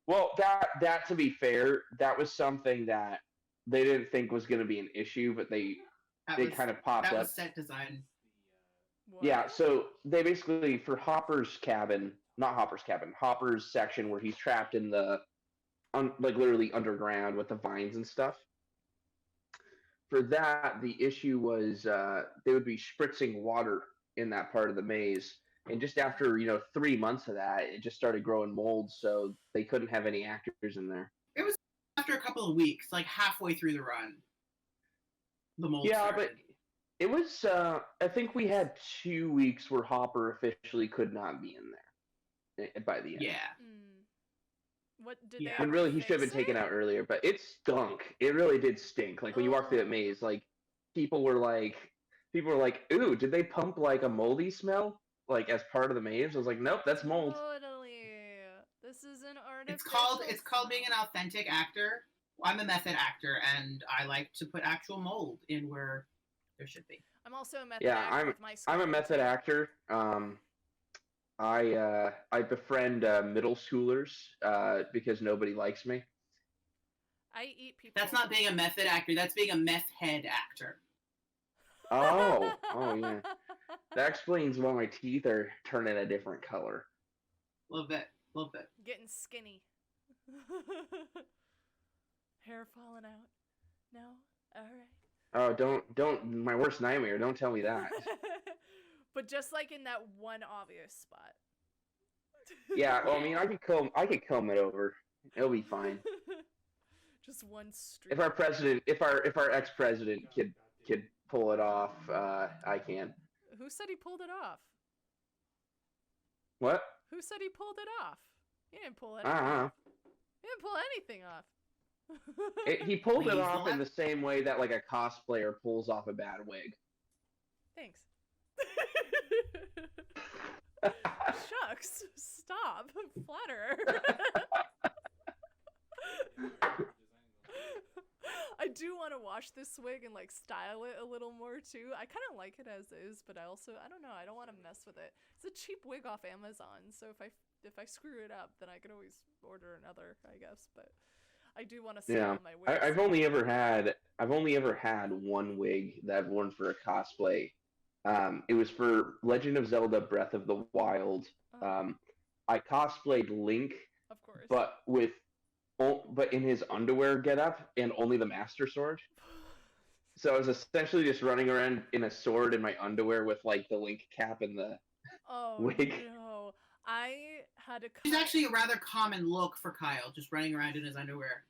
Well, that to be fair, that was something that they didn't think was going to be an issue, but it kind of popped That up. was set design. What? Yeah, so they basically, for Hopper's section where he's trapped in the, like literally underground with the vines and stuff. For that, the issue was they would be spritzing water in that part of the maze. And just after, 3 months of that, it just started growing mold, so they couldn't have any actors in there. It was after a couple of weeks, like halfway through the run. The mold Yeah, started. but it was, I think we had 2 weeks where Hopper officially could not be in there by the end. Yeah. What did Yeah. they When ever really he should have been fix taken it? out earlier, but it stunk. It really did stink. Like when you walk through that maze, like people were like, "Ooh, did they pump like a moldy smell like as part of the maze?" I was like, "Nope, that's mold." Totally. This is an artificial. It's called being an authentic actor. I'm a method actor, and I like to put actual mold in where there should be. I'm also a method Yeah, actor with my I'm a scaring method too. actor. I befriend middle schoolers because nobody likes me. I eat people. That's not being a method actor. That's being a meth head actor. Oh yeah. That explains why my teeth are turning a different color. A little bit. Getting skinny. Hair falling out. No? Alright. Oh, don't my worst nightmare. Don't tell me that. But just like in that one obvious spot. Yeah, well, I mean, I could comb it over. It'll be fine. Just one streak. If our ex-president could pull it off, I can. Who said he pulled it off? What? Who said he pulled it off? He didn't pull it Uh-huh. off. He didn't pull anything off. He pulled it Wait, off in what? the same way that like a cosplayer pulls off a bad wig. Thanks. Shucks. Stop. Flatterer. I do want to wash this wig and like style it a little more too. I kind of like it as is, but I don't know. I don't want to mess with it. It's a cheap wig off Amazon, so if I screw it up, then I could always order another, I guess. But I do want to style my wigs. I've only ever had one wig that I've worn for a cosplay. It was for Legend of Zelda: Breath of the Wild. I cosplayed Link, Of course. but in his underwear getup and only the Master Sword. So I was essentially just running around in a sword in my underwear with like the Link cap and the wig. No. I had a It's actually a rather common look for Kyle, just running around in his underwear.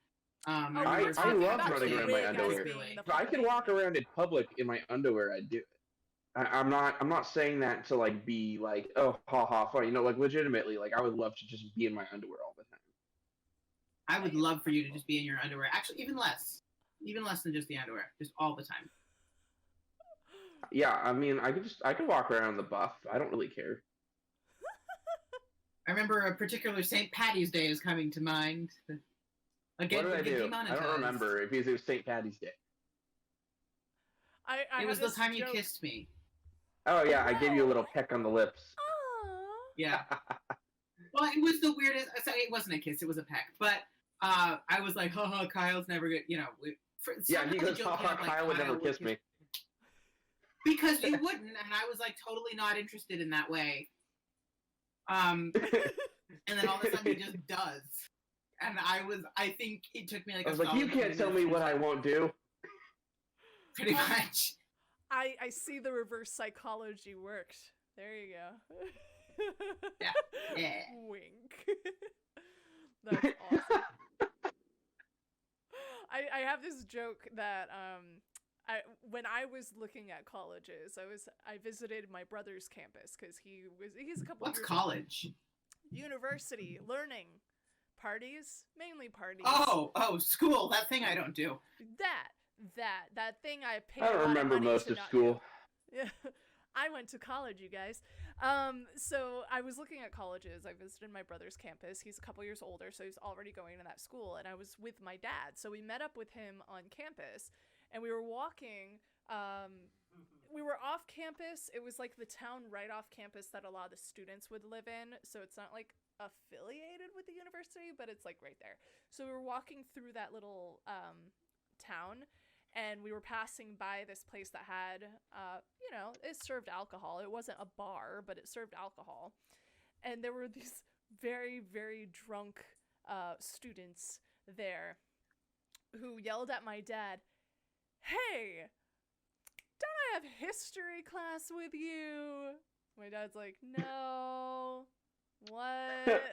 I talking love about running the around in my wig as underwear. being the If I could walk around in public in my underwear, I'd do it. I'm not saying that to like be like, oh, ha ha funny. You know, like legitimately, like I would love to just be in my underwear all the time. I would love for you to just be in your underwear. Actually, even less than just the underwear, just all the time. Yeah, I mean, I could walk around in the buff. I don't really care. I remember a particular St. Patty's Day is coming to mind. Again, What did I we get do? I demonetized. don't remember because it was St. Patty's Day. It was the time you kissed me. Oh yeah, I gave you a No. little peck on the lips. Aww. Yeah. Well, it was the weirdest. So it wasn't a kiss; it was a peck. But I was like, "Ha Kyle's never good." You know. Yeah, he somehow the goes, joke ha had, like, Kyle would never kiss me. because you wouldn't, and I was like totally not interested in that way. And then all of a sudden he just does, and I think it took me like I was like, you solid can't tell me what I won't do. pretty much. I see the reverse psychology worked. There you go. Yeah. Wink. That's awesome. I have this joke that when I was looking at colleges, I visited my brother's campus because he's a couple. What's years college? University, learning, parties, mainly parties. Oh, school. That thing I don't do. That thing I paid. I don't remember most of school. Yeah, I went to college, you guys. So I was looking at colleges. I visited my brother's campus. He's a couple years older, so he's already going to that school. And I was with my dad, so we met up with him on campus, and we were walking. We were off campus. It was like the town right off campus that a lot of the students would live in. So it's not like affiliated with the university, but it's like right there. So we were walking through that little town, and we were passing by this place that had, it served alcohol. It wasn't a bar, but it served alcohol. And there were these very, very drunk students there who yelled at my dad, "Hey, don't I have history class with you?" My dad's like, "No, what?"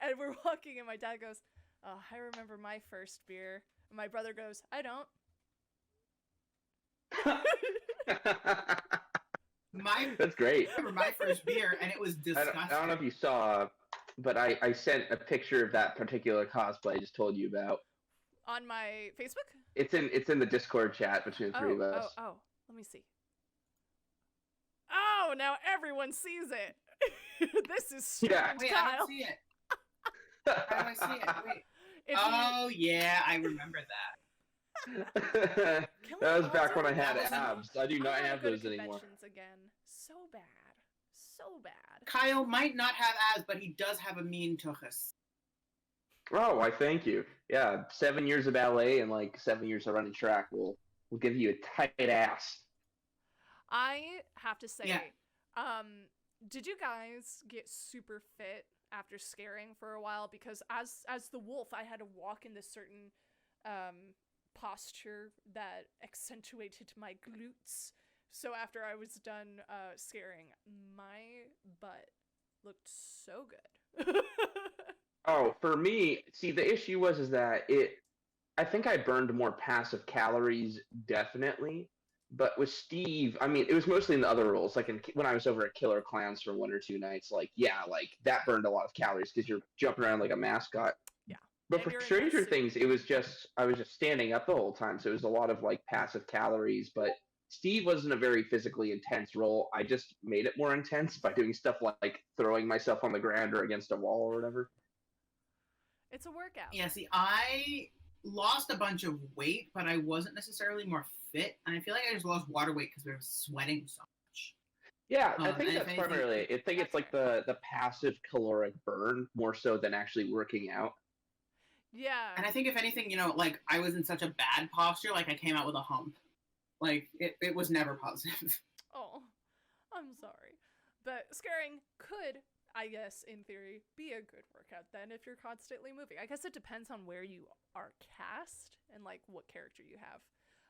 And we're walking, and my dad goes, "Oh, I remember my first beer." And my brother goes, "I don't." That's great. I remember my first beer, and it was disgusting. I don't know if you saw, but I sent a picture of that particular cosplay I just told you about. On my Facebook? It's in the Discord chat between the three of us. Oh, let me see. Oh, now everyone sees it. This is strange, Yeah. Wait, Kyle. I don't see it. How do I see it? Wait. Oh, yeah, I remember that. That was back when I had That was- abs. I do not wanna have go to those anymore. conventions again. So bad. So bad. Kyle might not have abs, but he does have a mean tuchus. Oh, I thank you. Yeah, 7 years of ballet and like 7 years of running track will give you a tight ass. I have to say, Yeah. Did you guys get super fit after scaring for a while? Because as the wolf, I had to walk in this certain posture that accentuated my glutes. So after I was done scaring, my butt looked so good. Oh, for me, see, the issue is that I think I burned more passive calories, definitely. But with Steve, I mean, it was mostly in the other roles. Like when I was over at Killer Clowns for 1 or 2 nights, like, yeah, like that burned a lot of calories because you're jumping around like a mascot. Yeah. But And for you're in Stranger that Things, suit. I was just standing up the whole time. So it was a lot of like passive calories. But Steve wasn't a very physically intense role. I just made it more intense by doing stuff like throwing myself on the ground or against a wall or whatever. It's a workout. Yeah, see, I lost a bunch of weight, but I wasn't necessarily more fit. And I feel like I just lost water weight because I was sweating so much. Yeah, I think and if that's anything, primarily it. I think it's like the passive caloric burn more so than actually working out. Yeah. And I think if anything, like I was in such a bad posture, like I came out with a hump. Like it was never positive. Oh, I'm sorry. But scaring could, I guess, in theory, be a good workout then if you're constantly moving. I guess it depends on where you are cast and like what character you have.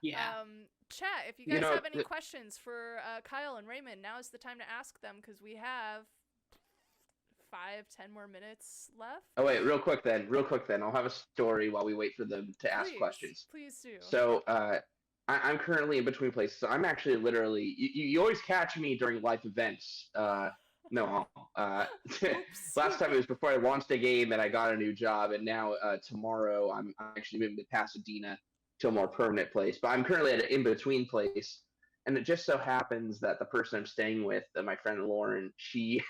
Yeah. Chat, if you guys have any questions for Kyle and Raymond, now is the time to ask them because we have 5-10 more minutes left. Oh wait, real quick then. I'll have a story while we wait for them to ask questions. Please do. So I'm currently in between places. So I'm actually literally you always catch me during live events. No. Last time it was before I launched a game and I got a new job, and now tomorrow I'm actually moving to Pasadena to a more permanent place. But I'm currently at an in-between place, and it just so happens that the person I'm staying with, my friend Lauren, she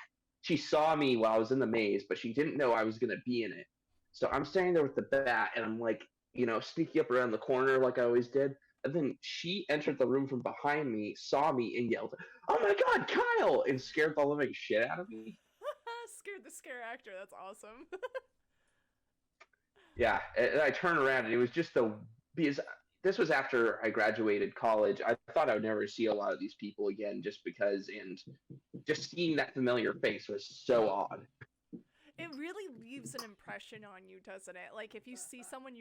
saw me while I was in the maze, but she didn't know I was gonna be in it. So I'm standing there with the bat, and I'm like, sneaking up around the corner like I always did. And then she entered the room from behind me, saw me, and yelled, "Oh my God, Kyle!" and scared the living shit out of me. Scared the Scareactor. That's awesome. Yeah, and I turned around, and it was just because this was after I graduated college. I thought I would never see a lot of these people again just because, and just seeing that familiar face was so odd. It really leaves an impression on you, doesn't it? Like, if you see someone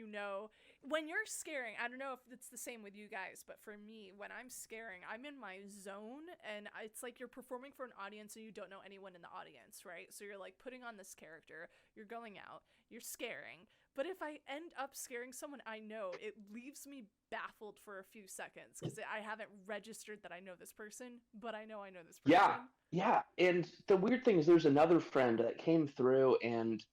when you're scaring, I don't know if it's the same with you guys, but for me, when I'm scaring, I'm in my zone, and it's like you're performing for an audience and you don't know anyone in the audience, right? So you're, like, putting on this character, you're going out, you're scaring, but if I end up scaring someone I know, it leaves me baffled for a few seconds, because I haven't registered that I know this person, but I know this person. Yeah, and the weird thing is there's another friend that came through, and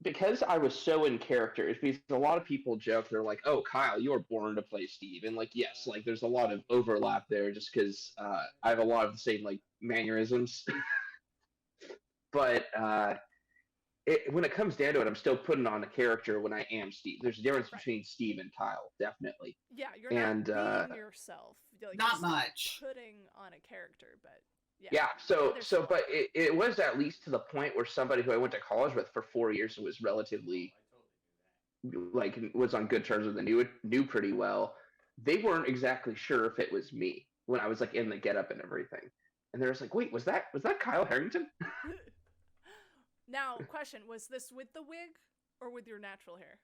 because I was so in character, it's because a lot of people joke, they're like, "Oh, Kyle, you were born to play Steve," and like, yes, like there's a lot of overlap there just because I have a lot of the same like mannerisms, but when it comes down to it, I'm still putting on a character when I am Steve. There's a difference between Steve and Kyle, definitely. Yeah, you're not being yourself. Like, not much. Putting on a charter, but yeah. Yeah. But it was at least to the point where somebody who I went to college with for 4 years and was relatively like was on good terms with and knew pretty well. They weren't exactly sure if it was me when I was like in the getup and everything, and they were like, "Wait, was that Kyle Harrington?" Now, question: was this with the wig or with your natural hair?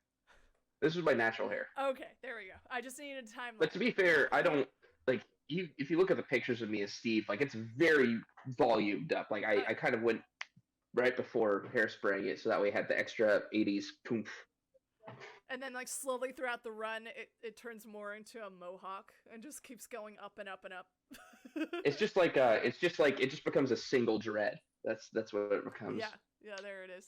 This was my natural hair. Okay, there we go. I just needed a timeline. But to be fair, I don't like you. If you look at the pictures of me as Steve, like it's very volumed up. Like I kind of went right before hairspraying it, so that way I had the extra 80s poof. And then like slowly throughout the run, it turns more into a mohawk and just keeps going up and up and up. It just becomes a single dread. That's what it becomes. Yeah, there it is.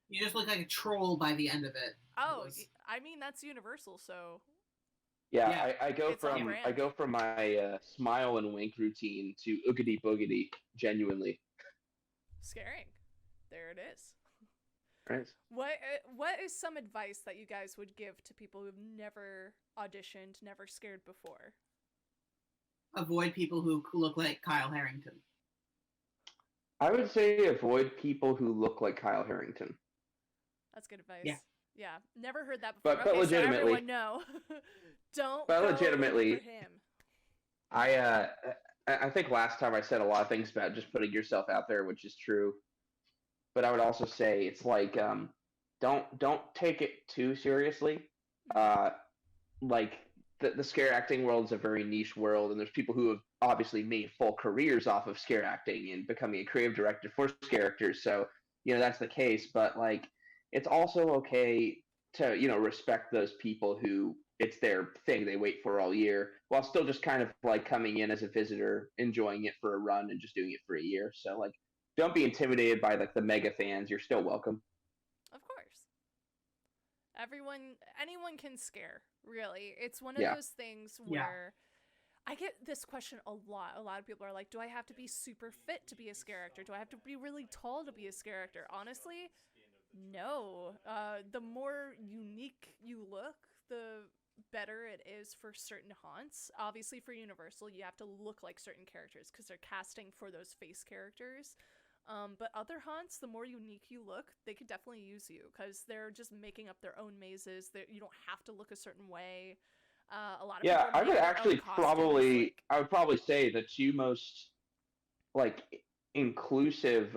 You just look like a troll by the end of it. Oh, I mean that's universal, so. Yeah. I go from my smile and wink routine to oogity boogity, genuinely. Scaring. There it is. Right. What is some advice that you guys would give to people who've never auditioned, never scared before? Avoid people who look like Kyle Harrington. I would say avoid people who look like Kyle Harrington. That's good advice. Yeah. Never heard that before. But legitimately, so everyone know. Don't. But go legitimately, for him. I think last time I said a lot of things about just putting yourself out there, which is true. But I would also say it's like don't take it too seriously. Like the scare acting world is a very niche world, and there's people who have obviously made full careers off of scare acting and becoming a creative director for scare actors. So that's the case. But like, it's also okay to respect those people who it's their thing they wait for all year, while still just kind of like coming in as a visitor, enjoying it for a run, and just doing it for a year. So like, don't be intimidated by like the mega fans. You're still welcome. Of course. Anyone can scare, really. It's one of Yeah. those things Yeah. where I get this question a lot. A lot of people are like, do I have to be super fit to be a scare actor? Do I have to be really tall to be a scare actor? Honestly, no. The more unique you look, the better it is for certain haunts. Obviously, for Universal, you have to look like certain characters because they're casting for those face characters. But other haunts, the more unique you look, they could definitely use you because they're just making up their own mazes. You don't have to look a certain way. A lot of Yeah, people I would make their own actually costumes, I would probably say the two most like inclusive,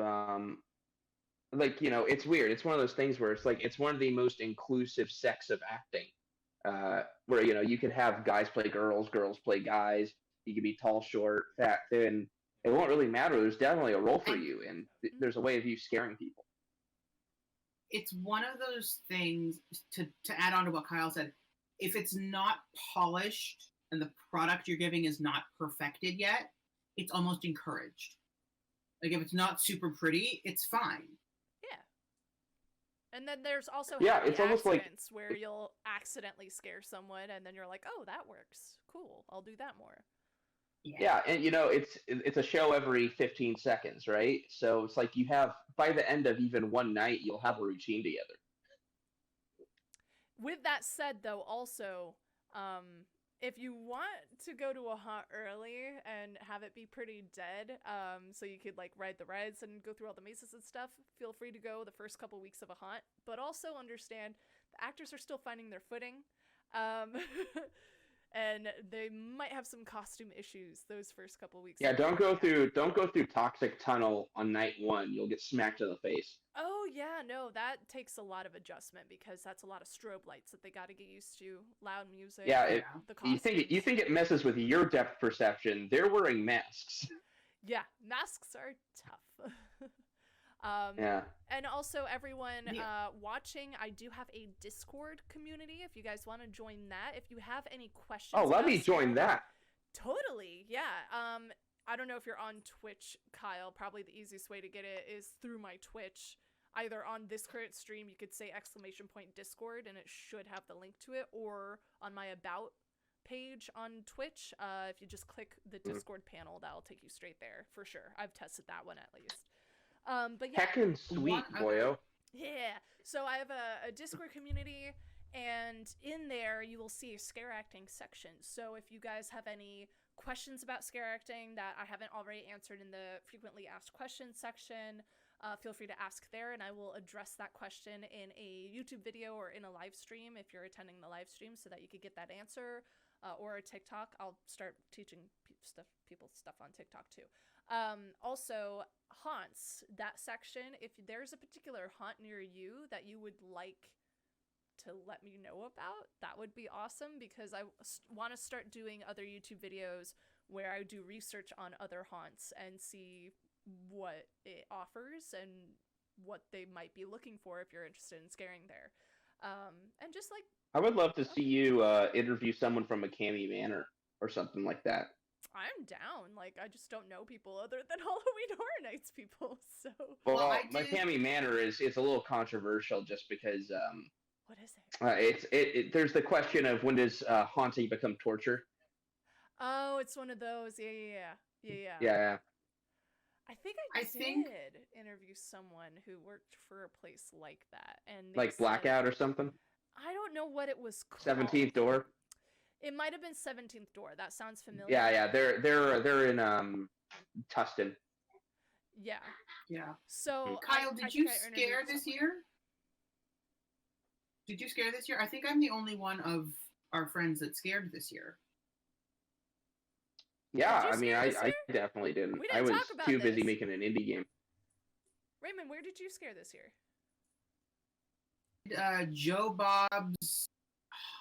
like it's weird. It's one of those things where it's like it's one of the most inclusive sects of acting, where you could have guys play girls, girls play guys. You could be tall, short, fat, thin. It won't really matter. There's definitely a role for you, and there's a way of you scaring people. It's one of those things, to add on to what Kyle said, if it's not polished and the product you're giving is not perfected yet, it's almost encouraged. Like, if it's not super pretty, it's fine. yeah. And then there's also It's almost like accidents where you'll accidentally scare someone, and then you're like, oh, that works. Cool, I'll do that more. Yeah, and it's a show every 15 seconds, right? So it's like you have, by the end of even one night, you'll have a routine together. With that said, though, also, if you want to go to a haunt early and have it be pretty dead, so you could like ride the rides and go through all the mazes and stuff, feel free to go the first couple weeks of a haunt. But also understand the actors are still finding their footing. And they might have some costume issues those first couple weeks. Yeah, don't go through Toxic Tunnel on night one. You'll get smacked in the face. Oh yeah, no, that takes a lot of adjustment because that's a lot of strobe lights that they got to get used to, loud music. Yeah, the costumes. you think it messes with your depth perception? They're wearing masks. Yeah, masks are tough. Yeah. And also, everyone watching, I do have a Discord community. If you guys want to join that, if you have any questions. Oh, let me join that. Totally, yeah. I don't know if you're on Twitch, Kyle. Probably the easiest way to get it is through my Twitch. Either on this current stream, you could say !Discord, and it should have the link to it, or on my About page on Twitch. If you just click the Discord panel, that'll take you straight there for sure. I've tested that one at least. But yeah. Heckin' sweet, boyo. Yeah. So I have a Discord community, and in there you will see a scare acting section. So if you guys have any questions about scare acting that I haven't already answered in the frequently asked questions section, feel free to ask there, and I will address that question in a YouTube video or in a live stream if you're attending the live stream, so that you could get that answer, or a TikTok. I'll start teaching people stuff on TikTok too. Also, haunts, that section, if there's a particular haunt near you that you would like to let me know about, that would be awesome, because I want to start doing other YouTube videos where I do research on other haunts and see what it offers and what they might be looking for if you're interested in scaring there. And just like, I would love to see you interview someone from McCamey Manor or something like that. I'm down. Like, I just don't know people other than Halloween Horror Nights people, so... Well, McCamey Manor is a little controversial just because... what is it? There's the question of when does haunting become torture? Oh, it's one of those. Yeah. Yeah. I think I did interview someone who worked for a place like that, and like Blackout or something? I don't know what it was called. 17th Door? It might have been 17th Door. That sounds familiar. Yeah. They're in Tustin. Yeah. So Kyle, did you scare this year? Did you scare this year? I think I'm the only one of our friends that scared this year. Yeah, I mean, I definitely didn't. I was too busy making an indie game. Raymond, where did you scare this year? Joe Bob's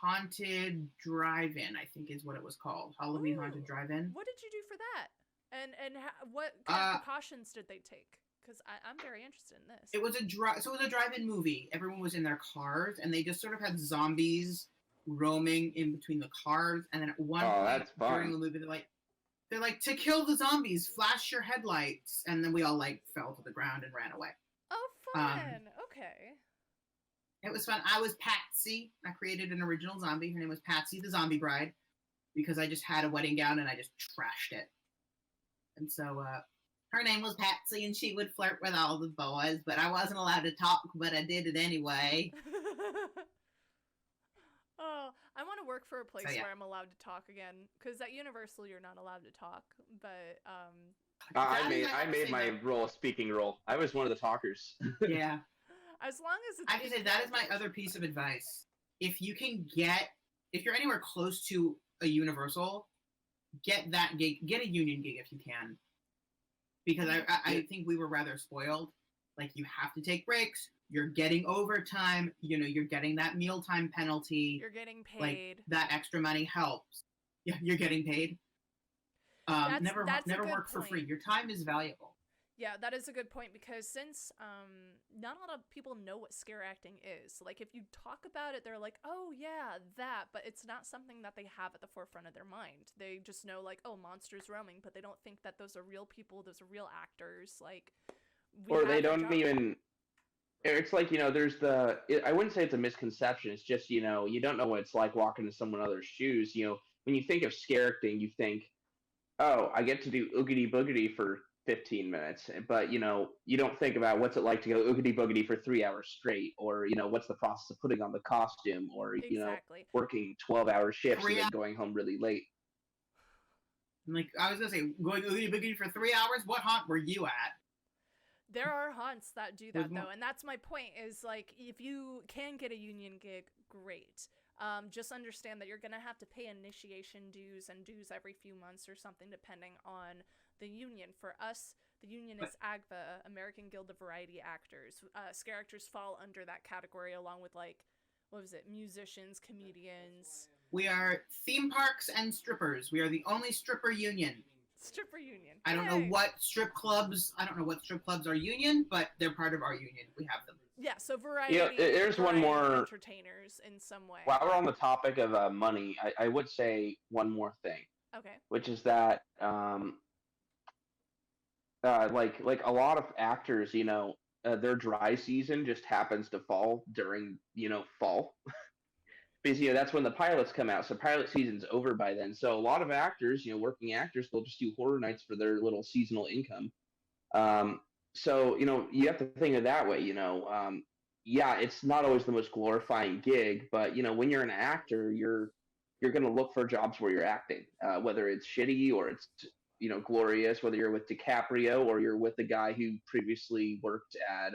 Haunted Drive-In, I think is what it was called. Halloween Haunted Ooh. Drive-In. What did you do for that? And what kind of precautions did they take? Because I'm very interested in this. It was a drive-in movie. Everyone was in their cars, and they just sort of had zombies roaming in between the cars. And then at one point during the movie, they're like, to kill the zombies, flash your headlights. And then we all like fell to the ground and ran away. Oh, fun. Okay. It was fun. I was Patsy. I created an original zombie. Her name was Patsy the Zombie Bride because I just had a wedding gown and I just trashed it. And so her name was Patsy, and she would flirt with all the boys, but I wasn't allowed to talk, but I did it anyway. Oh, I want to work for a place where I'm allowed to talk again, because at Universal you're not allowed to talk. But I made my role a speaking role. I was one of the talkers. Yeah. As long as it's I have to say that is my other piece of advice. If you're anywhere close to a Universal, get that gig, get a union gig if you can. Because I think we were rather spoiled. Like, you have to take breaks. You're getting overtime. You're getting that mealtime penalty. You're getting paid. Like, that extra money helps. Yeah, you're getting paid. Never work for free. Your time is valuable. Yeah, that is a good point, because since not a lot of people know what scare acting is. Like, if you talk about it, they're like, oh yeah, that, but it's not something that they have at the forefront of their mind. They just know, like, oh, monsters roaming, but they don't think that those are real people, those are real actors, like, or they don't even, it's like, there's I wouldn't say it's a misconception, it's just, you don't know what it's like walking in someone else's shoes. When you think of scare acting, you think, oh, I get to do oogity boogity for 15 minutes, but you don't think about what's it like to go oogity boogity for 3 hours straight, or what's the process of putting on the costume, or working 12-hour shifts and then going home really late. Like, I was gonna say, going oogity boogity for 3 hours. What haunt were you at? There are haunts that do that though, and that's my point. Is like, if you can get a union gig, great. Just understand that you're gonna have to pay initiation dues and dues every few months or something, depending on the union. For us, the union is AGVA, American Guild of Variety Actors. Scare actors fall under that category, along with, like, musicians, comedians. We are theme parks and strippers. We are the only stripper union. Stripper union. I don't know what strip clubs are union, but they're part of our union. We have them. Yeah, so variety. Yeah, there's one more. Entertainers in some way. While we're on the topic of money, I would say one more thing. Okay. Which is that like a lot of actors, their dry season just happens to fall during fall. Because that's when the pilots come out, so pilot season's over by then. So a lot of actors, working actors, they'll just do horror nights for their little seasonal income. So you have to think of it that way. Yeah, it's not always the most glorifying gig, but when you're an actor, you're going to look for jobs where you're acting, whether it's shitty or it's glorious. Whether you're with DiCaprio or you're with the guy who previously worked at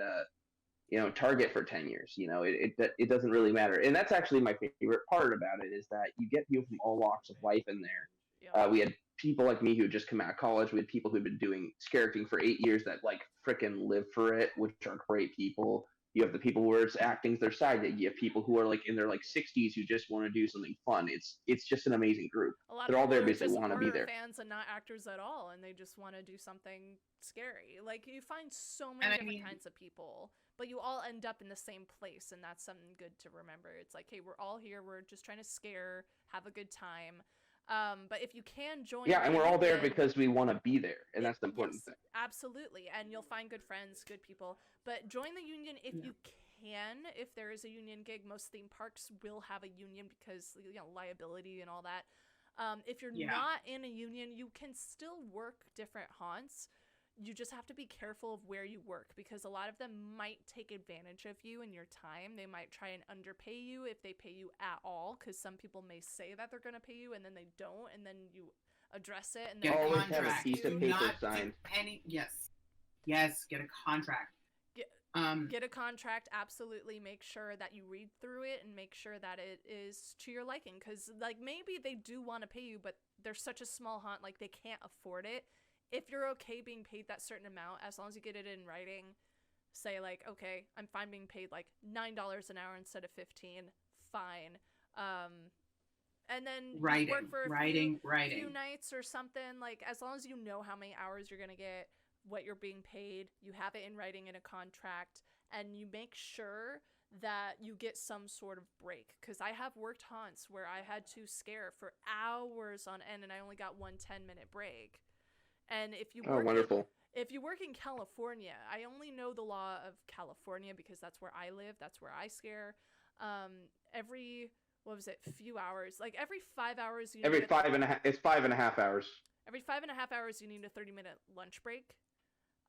Target for 10 years. It doesn't really matter. And that's actually my favorite part about it, is that you get people from all walks of life in there. Yeah. We had people like me who just come out of college. We had people who've been doing scare acting for 8 years that like frickin' live for it, which are great people. You have the people where it's acting's their side gig. You have people who are like in their like 60s who just want to do something fun. It's just an amazing group. They're all there because they want to be there. Fans and not actors at all, and they just want to do something scary. Like, you find so many different kinds of people, but you all end up in the same place, and that's something good to remember. It's like, hey, we're all here. We're just trying to scare, have a good time. But if you can join, and we're all there because we want to be there, and that's the important thing. Absolutely, and you'll find good friends, good people. But join the union if you can. If there is a union gig, most theme parks will have a union because liability and all that. If you're not in a union, you can still work different haunts. You just have to be careful of where you work, because a lot of them might take advantage of you and your time. They might try and underpay you if they pay you at all, because some people may say that they're going to pay you and then they don't, and then you address it and then always have a piece of paper signed. Yes, get a contract. Get a contract, absolutely. Make sure that you read through it and make sure that it is to your liking, because like maybe they do want to pay you, but they're such a small haunt, like they can't afford it. If you're okay being paid that certain amount, as long as you get it in writing, say like, okay, I'm fine being paid like $9 an hour instead of $15, fine. And then you Writing, work for a writing. few nights or something. Like, as long as you know how many hours you're gonna get, what you're being paid, you have it in writing in a contract, and you make sure that you get some sort of break. Because I have worked haunts where I had to scare for hours on end, and I only got one 10-minute break. And if you work wonderful. if you work in California, I only know the law of California because that's where I live. That's where I scare. Every few hours, like every 5 hours, Every 5.5. It's 5.5 hours. Every 5.5 hours, you need a 30-minute lunch break.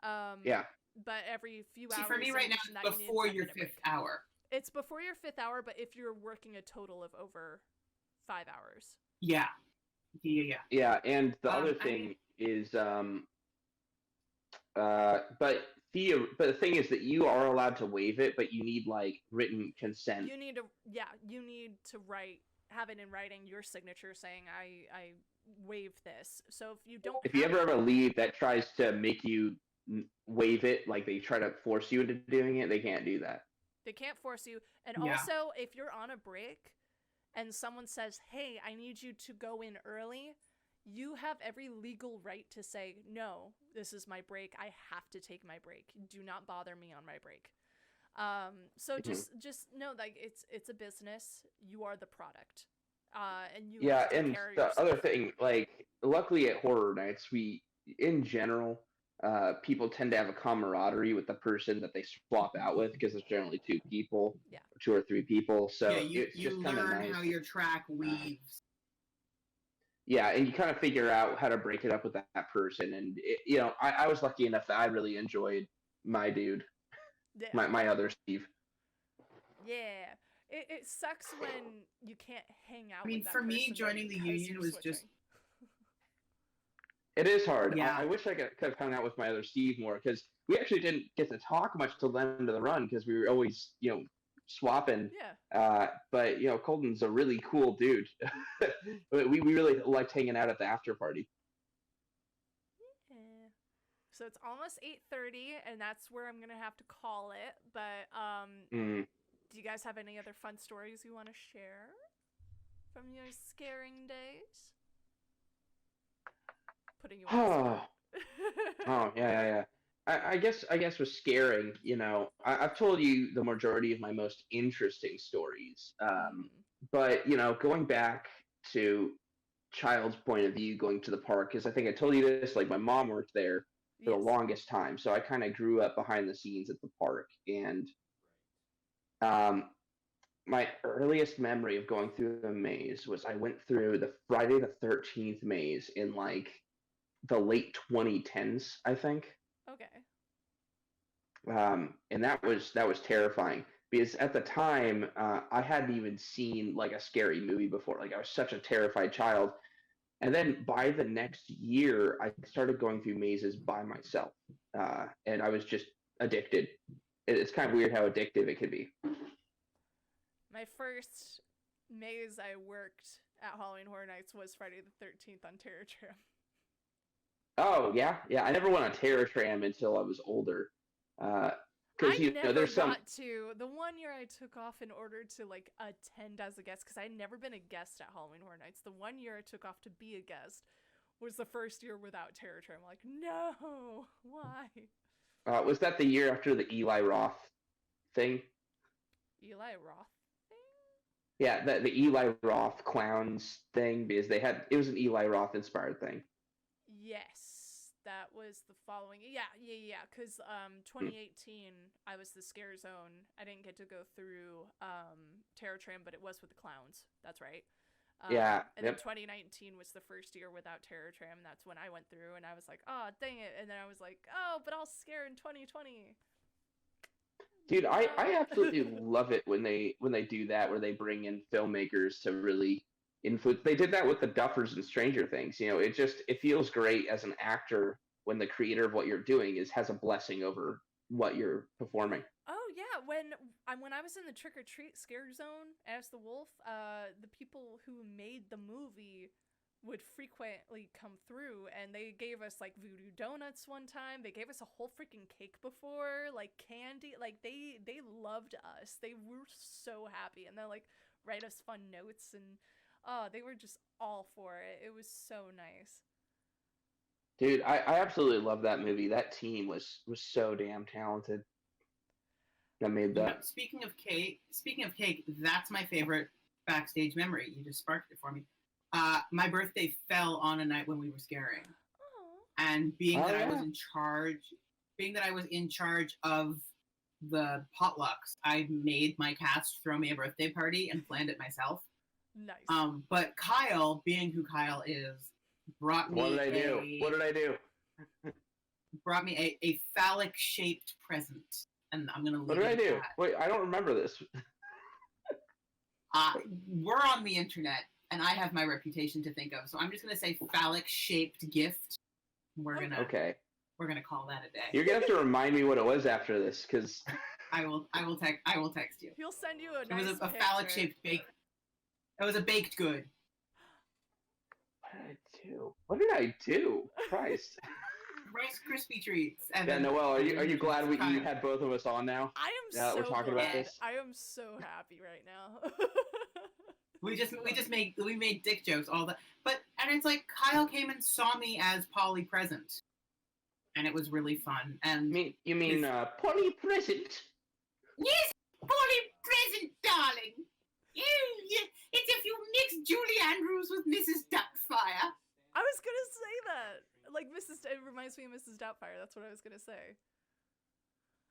Yeah. But every few See, hours, for me right now, it's before your 5th hour. It's before your 5th hour, but if you're working a total of over 5 hours. Yeah. Yeah, and the other thing is, but the thing is that you are allowed to waive it, but you need like written consent. You need to have it in writing, your signature saying I waive this. So if you don't, if you ever have a lead that tries to make you waive it, like they try to force you into doing it, they can't do that. They can't force you. And also, if you're on a break and someone says, "Hey, I need you to go in early," you have every legal right to say, "No, this is my break. I have to take my break. Do not bother me on my break." So just know, like, it's a business. You are the product. And you have to take care of yourself. Other thing, like, luckily at horror nights, in general, people tend to have a camaraderie with the person that they swap out with, because there's generally 2 people, 2 or 3 people. So it's just kind of nice. How your track weaves. Yeah, and you kind of figure out how to break it up with that person. And I was lucky enough that I really enjoyed my dude, my other Steve. Yeah. It sucks when you can't hang out. I mean, with that for me, person joining the union was just. It is hard. Yeah. I wish I could have hung out with my other Steve more, because we actually didn't get to talk much till the end of the run, because we were always, swapping. Yeah. But Colton's a really cool dude. we really liked hanging out at the after party. Yeah. So it's almost 8:30, and that's where I'm gonna have to call it. But do you guys have any other fun stories you want to share from your scaring days? Putting you on the spot. Oh yeah. I guess with scaring, I've told you the majority of my most interesting stories. But going back to child's point of view, going to the park, because I think I told you this, like, my mom worked there for the longest time, so I kind of grew up behind the scenes at the park. And my earliest memory of going through the maze was I went through the Friday the 13th maze in like the late 2010s, I think. Okay. And that was terrifying, because at the time I hadn't even seen like a scary movie before. Like, I was such a terrified child. And then by the next year, I started going through mazes by myself, and I was just addicted. It's kind of weird how addictive it could be. My first maze I worked at Halloween Horror Nights was Friday the 13th on Terror Tram. Oh yeah. I never went on Terror Tram until I was older. Because there's some. Got to the one year I took off in order to like attend as a guest, because I'd never been a guest at Halloween Horror Nights. The one year I took off to be a guest was the first year without Terror Tram. I'm like, no, why? Was that the year after the Eli Roth thing? Eli Roth thing? Yeah, the Eli Roth clowns thing, because it was an Eli Roth inspired thing. Yes, that was the following. Yeah. Because 2018, I was the Scare Zone. I didn't get to go through Terror Tram, but it was with the clowns. That's right. Yeah. And then 2019 was the first year without Terror Tram. That's when I went through, and I was like, oh, dang it. And then I was like, oh, but I'll scare in 2020. Dude, I absolutely love it when they do that, where they bring in filmmakers to really influence. They did that with the Duffers and Stranger Things. It feels great as an actor when the creator of what you're doing has a blessing over what you're performing. Oh yeah, when I was in the Trick or Treat Scare Zone as the wolf, the people who made the movie would frequently come through, and they gave us like voodoo donuts one time. They gave us a whole freaking cake before, like candy. Like they loved us. They were so happy, and they're like, write us fun notes, and oh, they were just all for it. It was so nice. Dude, I absolutely love that movie. That team was so damn talented. That made that. Speaking of cake, that's my favorite backstage memory. You just sparked it for me. My birthday fell on a night when we were scaring, and being that I was in charge of the potlucks, I made my cast throw me a birthday party and planned it myself. Nice. But Kyle, being who Kyle is, brought me What did I do? Brought me a phallic shaped present, and I'm gonna leave What did I do? that. Wait, I don't remember this. We're on the internet, and I have my reputation to think of, so I'm just gonna say phallic shaped gift. We're gonna call that a day. You're gonna have to remind me what it was after this, because I will text you. He'll send you a nice It was a picture. phallic shaped baked. It was a baked good. What did I do? Christ. Rice Krispie treats. And Yeah, Noelle, are you glad you had both of us on now? I am Now that so we're talking glad. about this? I am so happy right now. we made dick jokes all the, and it's like Kyle came and saw me as Polly Present, and it was really fun. And You mean Polly Present? Yes, Polly Present, darling. It's if you mix Julie Andrews with Mrs. Duckfire. I was gonna say that. Like it reminds me of Mrs. Doubtfire. That's what I was gonna say.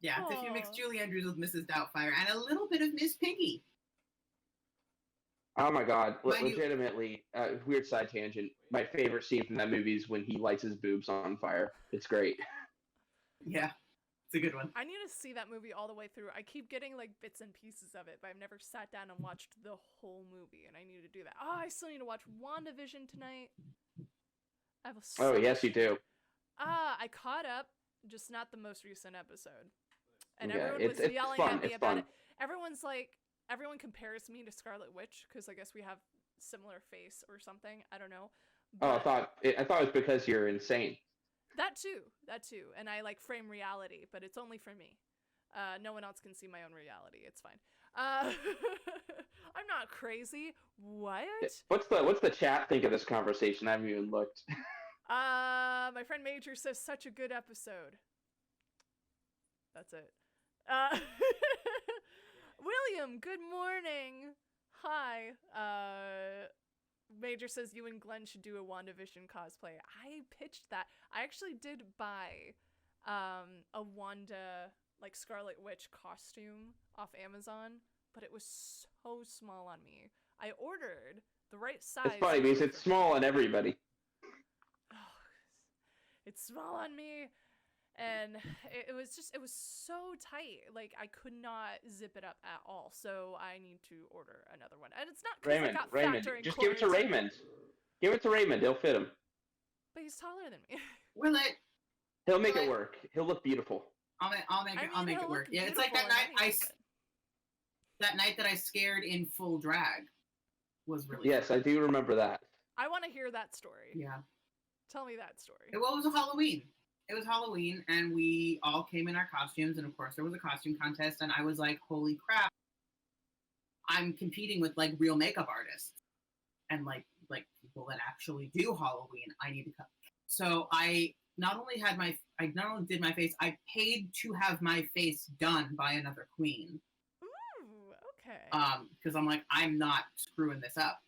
Yeah, it's if you mix Julie Andrews with Mrs. Doubtfire and a little bit of Miss Piggy. Oh my god, legitimately, weird side tangent. My favorite scene from that movie is when he lights his boobs on fire. It's great. Yeah, it's a good one. I need to see that movie all the way through. I keep getting like bits and pieces of it, but I've never sat down and watched the whole movie, and I need to do that. Oh, I still need to watch WandaVision tonight. Oh, yes, you do. I caught up, just not the most recent episode. And Yeah, everyone was yelling fun, at me it's about fun. it. Everyone compares me to Scarlet Witch because I guess we have similar face or something. I don't know. Oh, I But thought it was because you're insane. that too. And I like frame reality, but it's only for me. No one else can see my own reality. It's fine. I'm not crazy. What? What's the chat think of this conversation? I haven't even looked. My friend Major says such a good episode. That's it. William, good morning. Hi. Major says you and Glenn should do a WandaVision cosplay. I pitched that. I actually did buy a Wanda, like Scarlet Witch costume off Amazon, but it was so small on me. I ordered the right size. It's funny because it's small on everybody. It's small on me, and it was so tight. Like I could not zip it up at all. So I need to order another one. And it's not because I got Raymond, factoring just give it to cords. Raymond. Give it to Raymond. He'll fit him. But he's taller than me. Will it? He'll make it work. He'll look beautiful. I'll make it work. Yeah, it's like that night that night that I scared in full drag was really Yes, fun. I do remember that. I want to hear that story. Yeah. Tell me that story. Well, it was a Halloween. It was Halloween, and we all came in our costumes, and of course there was a costume contest, and I was like, holy crap, I'm competing with like real makeup artists and like people that actually do Halloween. I need to come. So I not only did my face, I paid to have my face done by another queen. Ooh, okay. Because I'm like, I'm not screwing this up.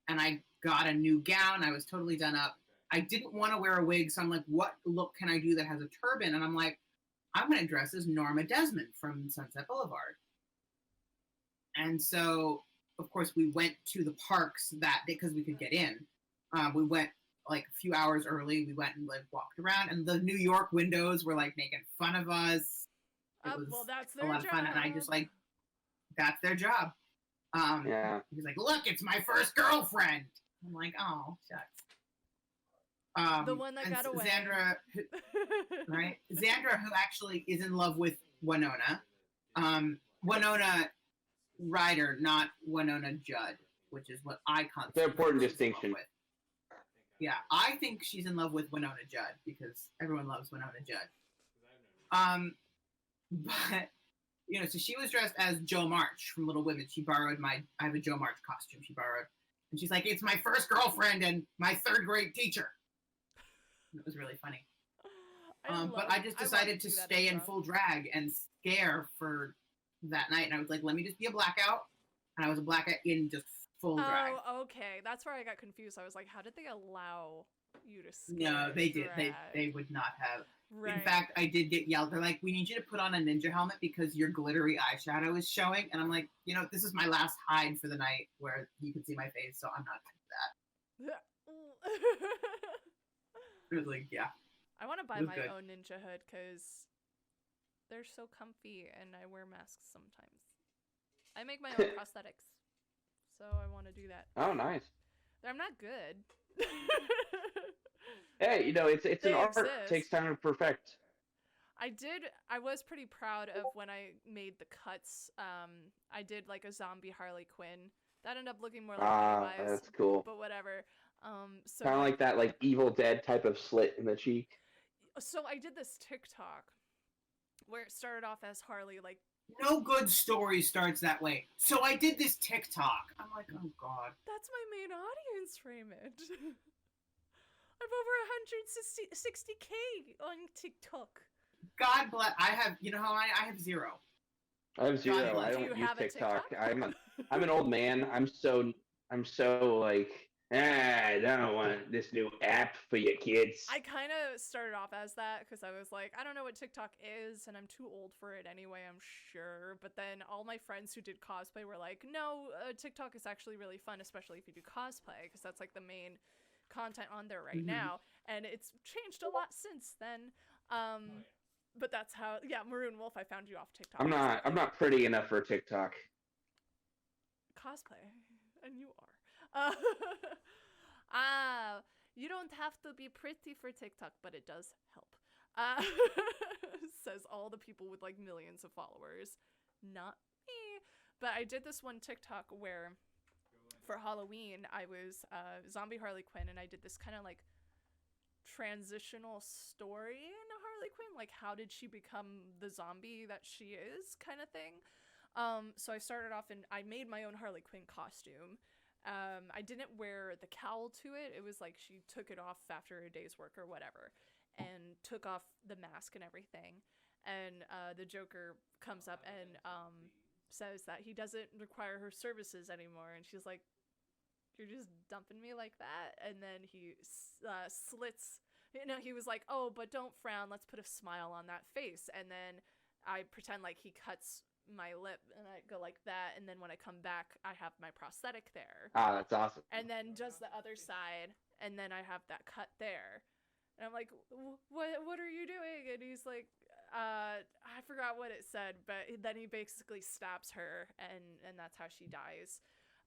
And I got a new gown. I was totally done up. I didn't want to wear a wig, so I'm like, what look can I do that has a turban? And I'm like, I'm going to dress as Norma Desmond from Sunset Boulevard. And so, of course, we went to the parks that day because we could get in. We went like a few hours early. We went and like walked around, and the New York windows were like making fun of us. It was well, that's a their lot job. of fun, and I just like, that's their job. Yeah. He's like, look, it's my first girlfriend. I'm like, oh, shucks. The one that got away. Xandra, right? Xandra, who actually is in love with Winona. Winona Ryder, not Winona Judd, which is what I consider. It's an important distinction. Yeah, I think she's in love with Winona Judd because everyone loves Winona Judd. But So she was dressed as Jo March from Little Women. She borrowed I have a Jo March costume she borrowed. And she's like, it's my first girlfriend and my third grade teacher. It was really funny. But I just decided to stay in full drag and scare for that night. And I was like, let me just be a blackout. And I was a blackout in just full drag. Oh, okay. That's where I got confused. I was like, how did they allow you to scare? No, they did. They would not have. Right. In fact, I did get yelled. They're like, we need you to put on a ninja helmet because your glittery eyeshadow is showing. And I'm like, this is my last hide for the night where you can see my face, so I'm not going to do that. It was like, yeah. I want to buy my own ninja hood because they're so comfy and I wear masks sometimes. I make my own prosthetics, so I want to do that. Oh, nice. I'm not good. Hey, it's an art. It takes time to perfect. I was pretty proud of when I made the cuts. I did like a zombie Harley Quinn. That ended up looking more like Levi's. That's cool. But whatever. So kind of like that, like Evil Dead type of slit in the cheek. So I did this TikTok where it started off as Harley, like. No good story starts that way. So I did this TikTok. I'm like, oh god. That's my main audience, Raymond. I've over 160K on TikTok. God bless. I have. You know how I have 0. I have 0. I don't use TikTok. I'm an old man. I'm so like. I don't want this new app for your kids. I kind of started off as that because I was like, I don't know what TikTok is, and I'm too old for it anyway, I'm sure. But then all my friends who did cosplay were like, no, TikTok is actually really fun, especially if you do cosplay, because that's like the main content on there right now. And it's changed a lot since then. But that's how, Maroon Wolf, I found you off TikTok. I'm not pretty enough for TikTok. Cosplay, and you are. You don't have to be pretty for TikTok, but it does help. Says all the people with like millions of followers. Not me. But I did this one TikTok where for Halloween I was zombie Harley Quinn, and I did this kind of like transitional story in Harley Quinn, like how did she become the zombie that she is kind of thing. So I started off and I made my own Harley Quinn costume. I didn't wear the cowl to it. It was like she took it off after a day's work or whatever and took off the mask and everything. And the Joker comes up and says that he doesn't require her services anymore. And she's like, you're just dumping me like that? And then he slits, he was like, oh, but don't frown. Let's put a smile on that face. And then I pretend like he cuts my lip and I go like that, and then when I come back I have my prosthetic there. That's awesome. And then just the other side, and then I have that cut there, and I'm like, what are you doing? And he's like, I forgot what it said, but then he basically stabs her, and that's how she dies.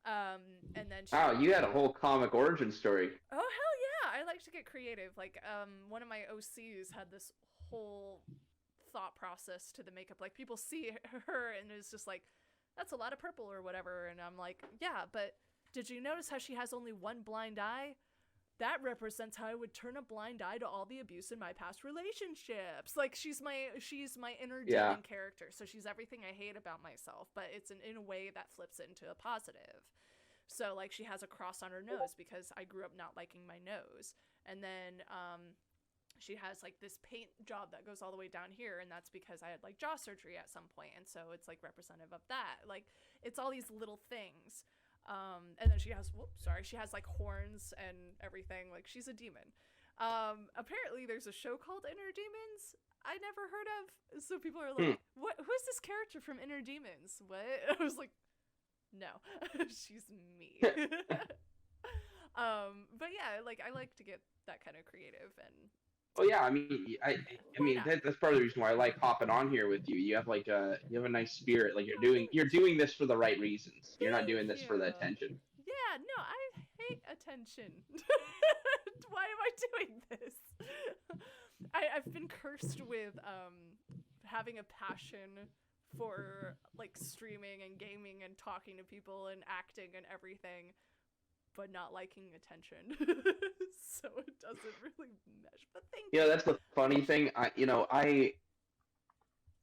And then you had a whole comic origin story. Oh hell yeah, I like to get creative. Like one of my OCs had this whole thought process to the makeup. Like people see her and it's just like, that's a lot of purple or whatever, and I'm like, yeah, but did you notice how she has only one blind eye? That represents how I would turn a blind eye to all the abuse in my past relationships. Like she's my inner demon character, so she's everything I hate about myself, but it's in a way that flips it into a positive. So like she has a cross on her nose because I grew up not liking my nose, and then she has like this paint job that goes all the way down here, and that's because I had like jaw surgery at some point, and so it's like representative of that. Like it's all these little things. And then she has like horns and everything. Like she's a demon. Apparently there's a show called Inner Demons I never heard of. So people are like, who's this character from Inner Demons? What? I was like, no, she's me. But yeah, like I like to get that kind of creative and. Well, yeah, I mean, that's part of the reason why I like hopping on here with you. You have like a nice spirit. Like you're doing this for the right reasons. You're not doing this for the attention. Yeah, no, I hate attention. Why am I doing this? I've been cursed with having a passion for like streaming and gaming and talking to people and acting and everything, but not liking attention. So it doesn't really mesh. But thank you. That's the funny thing. I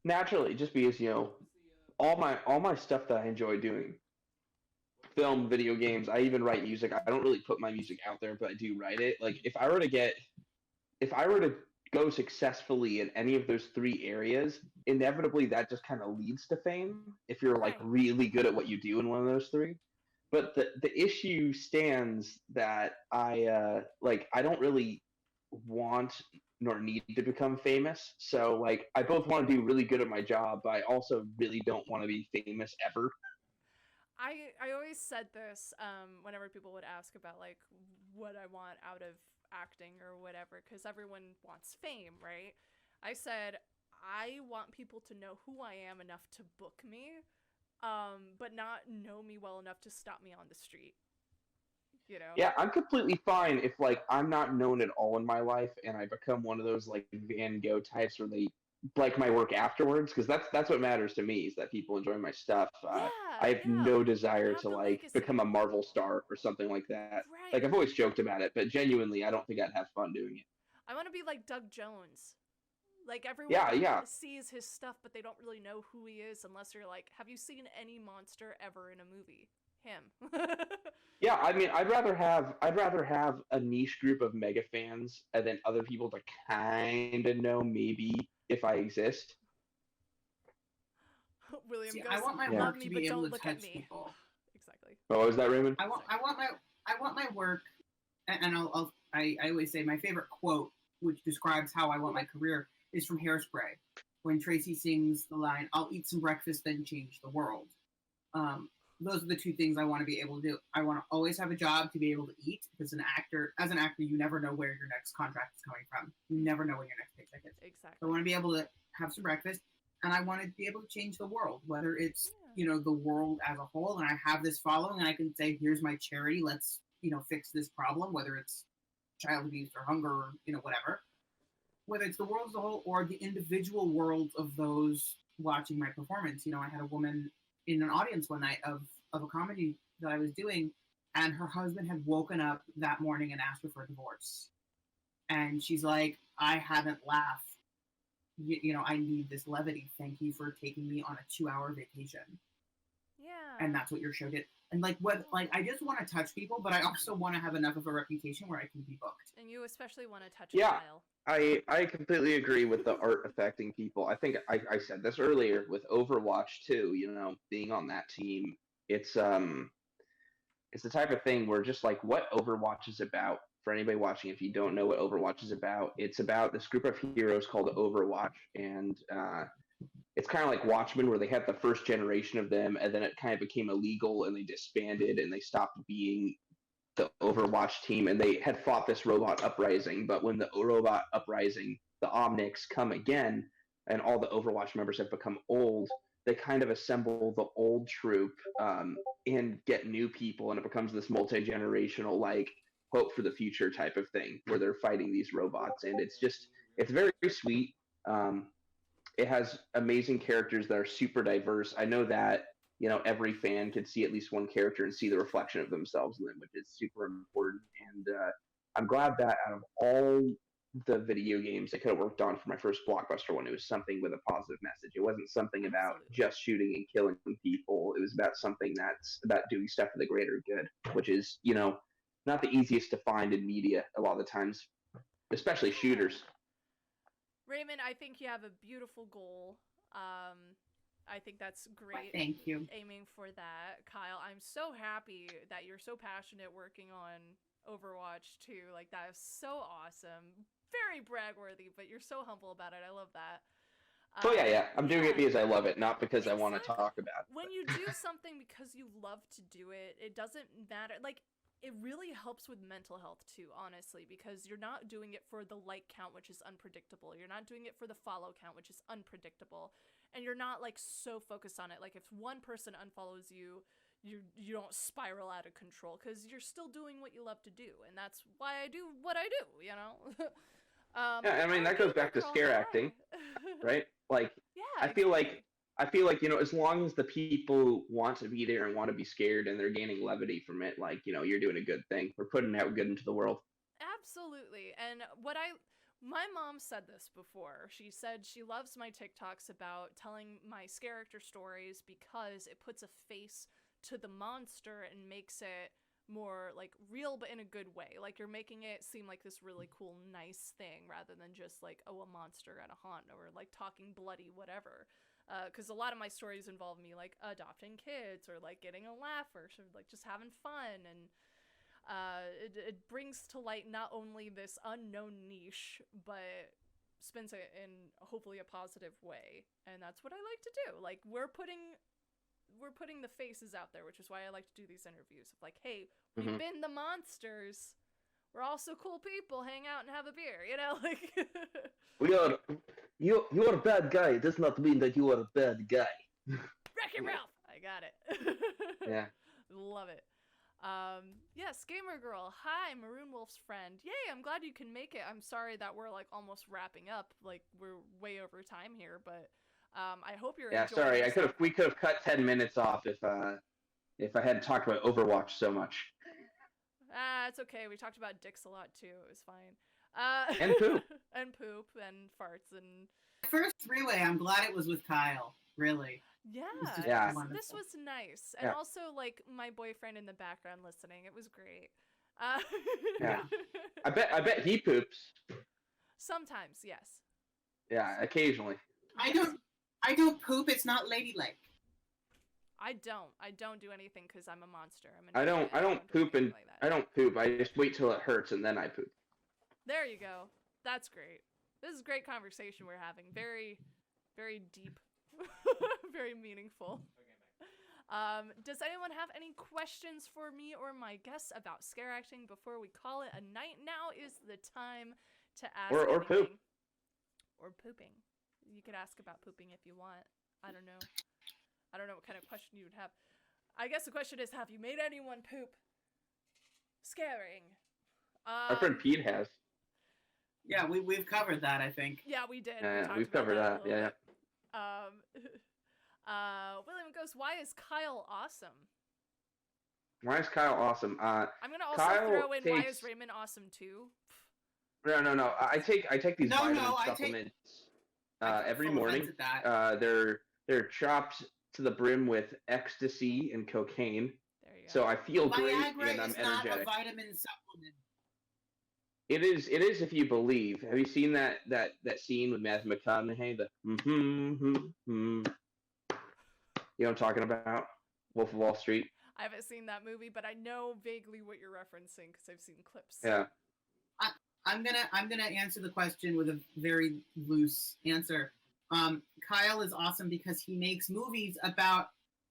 naturally, just because, all my stuff that I enjoy doing, film, video games. I even write music. I don't really put my music out there, but I do write it. Like if I were to go successfully in any of those three areas, inevitably that just kind of leads to fame if you're like Right. really good at what you do in one of those three. But the issue stands that I don't really want nor need to become famous. So like I both want to do really good at my job, but I also really don't want to be famous ever. I always said this whenever people would ask about like what I want out of acting or whatever, because everyone wants fame, right? I said I want people to know who I am enough to book me, but not know me well enough to stop me on the street. You know? Yeah, I'm completely fine if like I'm not known at all in my life and I become one of those like Van Gogh types where they like my work afterwards, because that's what matters to me is that people enjoy my stuff. I have Yeah. no desire Have to the like legacy. become a Marvel star or something like that. Right. Like I've always joked about it, but genuinely, I don't think I'd have fun doing it. I want to be like Doug Jones. Like everyone Yeah. sees his stuff, but they don't really know who he is unless you're like, have you seen any monster ever in a movie? Him. Yeah, I mean, I'd rather have a niche group of mega fans and then other people to kind of know maybe if I exist. William See, goes, I want my Yeah. love work me, to but be able don't to look at touch me. people. Exactly. Oh, was that Raymond? I want my work, and I always say my favorite quote, which describes how I want my career, is from Hairspray, when Tracy sings the line, "I'll eat some breakfast, then change the world." Those are the two things I want to be able to do. I want to always have a job to be able to eat, because as an actor, you never know where your next contract is coming from. You never know when your next paycheck is. Exactly. So I want to be able to have some breakfast, and I want to be able to change the world, whether it's Yeah. the world as a whole, and I have this following, and I can say, here's my charity, let's fix this problem, whether it's child abuse or hunger or whatever. Whether it's the world as a whole or the individual worlds of those watching my performance. I had a woman in an audience one night of a comedy that I was doing, and her husband had woken up that morning and asked her for a divorce. And she's like, I haven't laughed. I need this levity. Thank you for taking me on a 2-hour vacation. Yeah. And that's what your show did. And I just want to touch people, but I also want to have enough of a reputation where I can be booked. And you especially want to touch Yeah. Kyle. I completely agree with the art affecting people. I think I said this earlier with Overwatch too, being on that team. It's the type of thing where just like what Overwatch is about, for anybody watching, if you don't know what Overwatch is about, it's about this group of heroes called Overwatch, and it's kind of like Watchmen, where they had the first generation of them, and then it kind of became illegal, and they disbanded, and they stopped being the Overwatch team, and they had fought this robot uprising. But when the robot uprising, the Omnics come again, and all the Overwatch members have become old, they kind of assemble the old troop and get new people, and it becomes this multi-generational like hope for the future type of thing where they're fighting these robots, and it's very sweet. It has amazing characters that are super diverse. I know that every fan could see at least one character and see the reflection of themselves in them, which is super important. And I'm glad that out of all the video games I could have worked on for my first blockbuster one, it was something with a positive message. It wasn't something about just shooting and killing people. It was about something that's about doing stuff for the greater good, which is not the easiest to find in media a lot of the times, especially shooters. Raymond, I think you have a beautiful goal. I think that's great. Thank you. Aiming for that. Kyle, I'm so happy that you're so passionate working on Overwatch too. Like, that is so awesome. Very brag-worthy, but you're so humble about it. I love that. Oh, yeah. I'm doing it because I love it, not because I want to talk about it. When you do something because you love to do it, it doesn't matter. Like, it really helps with mental health too, honestly, because you're not doing it for the like count, which is unpredictable. You're not doing it for the follow count, which is unpredictable. And you're not like so focused on it. Like if one person unfollows you, you don't spiral out of control because you're still doing what you love to do. And that's why I do what I do, Yeah, I mean, that goes back to scare acting, right? Like, yeah, I feel like, as long as the people want to be there and want to be scared and they're gaining levity from it, like, you're doing a good thing. We're putting out good into the world. Absolutely. And My mom said this before. She said she loves my TikToks about telling my Scareactor stories because it puts a face to the monster and makes it more like real, but in a good way. Like you're making it seem like this really cool, nice thing rather than just like, oh, a monster at a haunt or like talking bloody whatever. Because a lot of my stories involve me like adopting kids or like getting a laugh or sort of, like just having fun, and it brings to light not only this unknown niche but spins it in hopefully a positive way, and that's what I like to do. Like we're putting the faces out there, which is why I like to do these interviews of like, hey, we've been the monsters, we're also cool people, hang out and have a beer, you know, like you're a bad guy. It does not mean that you are a bad guy. Wreck-It Ralph, I got it. Yeah. Love it. Yes, Gamer Girl, hi, Maroon Wolf's friend. Yay, I'm glad you can make it. I'm sorry that we're like almost wrapping up, like we're way over time here, but I hope you're enjoying Sorry, yourself. we could have cut 10 minutes off if I hadn't talked about Overwatch so much. It's okay. We talked about dicks a lot too. It was fine. And poop. and poop and farts and. First three-way, I'm glad it was with Kyle. Really. Yeah. Yeah. This was nice, and also like my boyfriend in the background listening. It was great. Yeah. I bet he poops. Sometimes, yes. Yeah, occasionally. I don't poop. It's not ladylike. I don't do anything because I'm a monster. I don't poop and like I don't poop. I just wait till it hurts and then I poop. There you go. That's great. This is a great conversation we're having. Very, very deep. Very meaningful. Does anyone have any questions for me or my guests about scare acting before we call it a night? Now is the time to ask. Or poop. Or pooping. You could ask about pooping if you want. I don't know. I don't know what kind of question you would have. I guess the question is, have you made anyone poop? Scaring. Our friend Pete has. Yeah, we've covered that, I think. Yeah, we did. Yeah, we've covered that. Yeah. William goes, why is Kyle awesome? Why is Kyle awesome? I'm gonna also Kyle throw in, why takes... is Raymond awesome too? No. I take these vitamin supplements every morning. They're chopped to the brim with ecstasy and cocaine. There you go. So I feel great Viagra and I'm is not energetic. a vitamin supplement. It is if you believe. Have you seen that scene with Matthew McConaughey? You know what I'm talking about? Wolf of Wall Street. I haven't seen that movie, but I know vaguely what you're referencing because I've seen clips. Yeah. I'm gonna answer the question with a very loose answer. Kyle is awesome because he makes movies about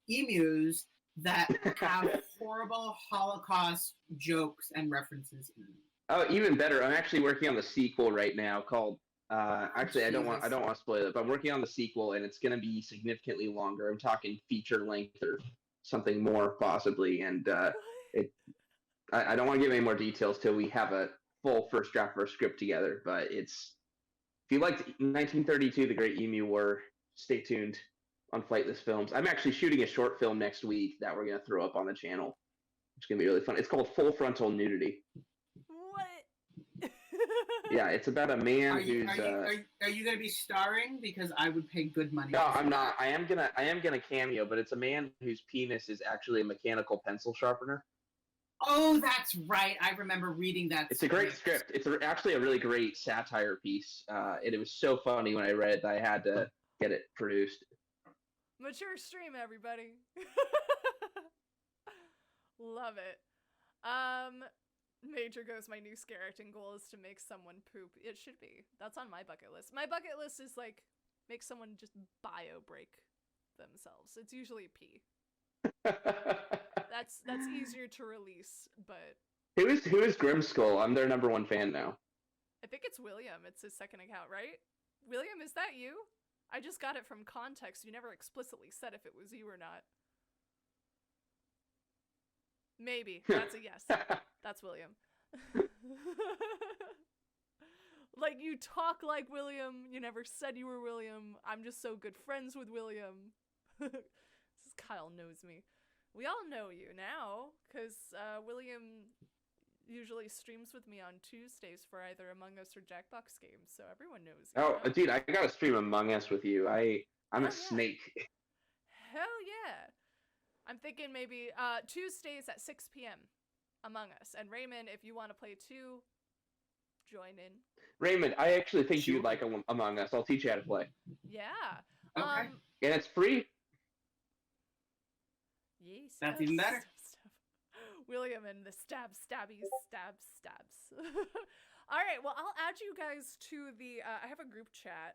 emus that have horrible Holocaust jokes and references in them. Oh, even better. I'm actually working on the sequel right now called. Actually, I don't want to spoil it, but I'm working on the sequel, and it's going to be significantly longer. I'm talking feature length or something more possibly, and I don't want to give any more details till we have a full first draft of our script together. But it's, if you liked 1932, The Great Emu War, stay tuned on Flightless Films. I'm actually shooting a short film next week that we're going to throw up on the channel. It's going to be really fun. It's called Full Frontal Nudity. What? Yeah, it's about a man who's. Are you going to be starring? Because I would pay good money. No, I'm not. I am gonna cameo, but it's a man whose penis is actually a mechanical pencil sharpener. Oh, that's right. I remember reading that. It's a great script. It's actually a really great satire piece. And it was so funny when I read it that I had to get it produced. Mature stream, everybody. Love it. Major goes, my new scare acting goal is to make someone poop. It should be. That's on my bucket list. My bucket list is like, make someone just bio break themselves. It's usually pee. That's easier to release, but Who is Grimskull? I'm their number one fan now. I think it's William. It's his second account, right? William, is that you? I just got it from context. You never explicitly said if it was you or not. Maybe. That's a yes. That's William. Like, you talk like William. You never said you were William. I'm just so good friends with William. Kyle knows me. We all know you now, because William usually streams with me on Tuesdays for either Among Us or Jackbox games, so everyone knows. Oh, dude, I gotta stream Among Us with you. I'm Hell a yeah. snake. Hell yeah. I'm thinking maybe Tuesdays at 6 p.m. Among Us. And Raymond, if you want to play too, join in. Raymond, I actually think Sure. you'd like Among Us. I'll teach you how to play. Yeah. Okay. And it's free. Yes. That's even better. William and the stabs. All right, well, I'll add you guys to the I have a group chat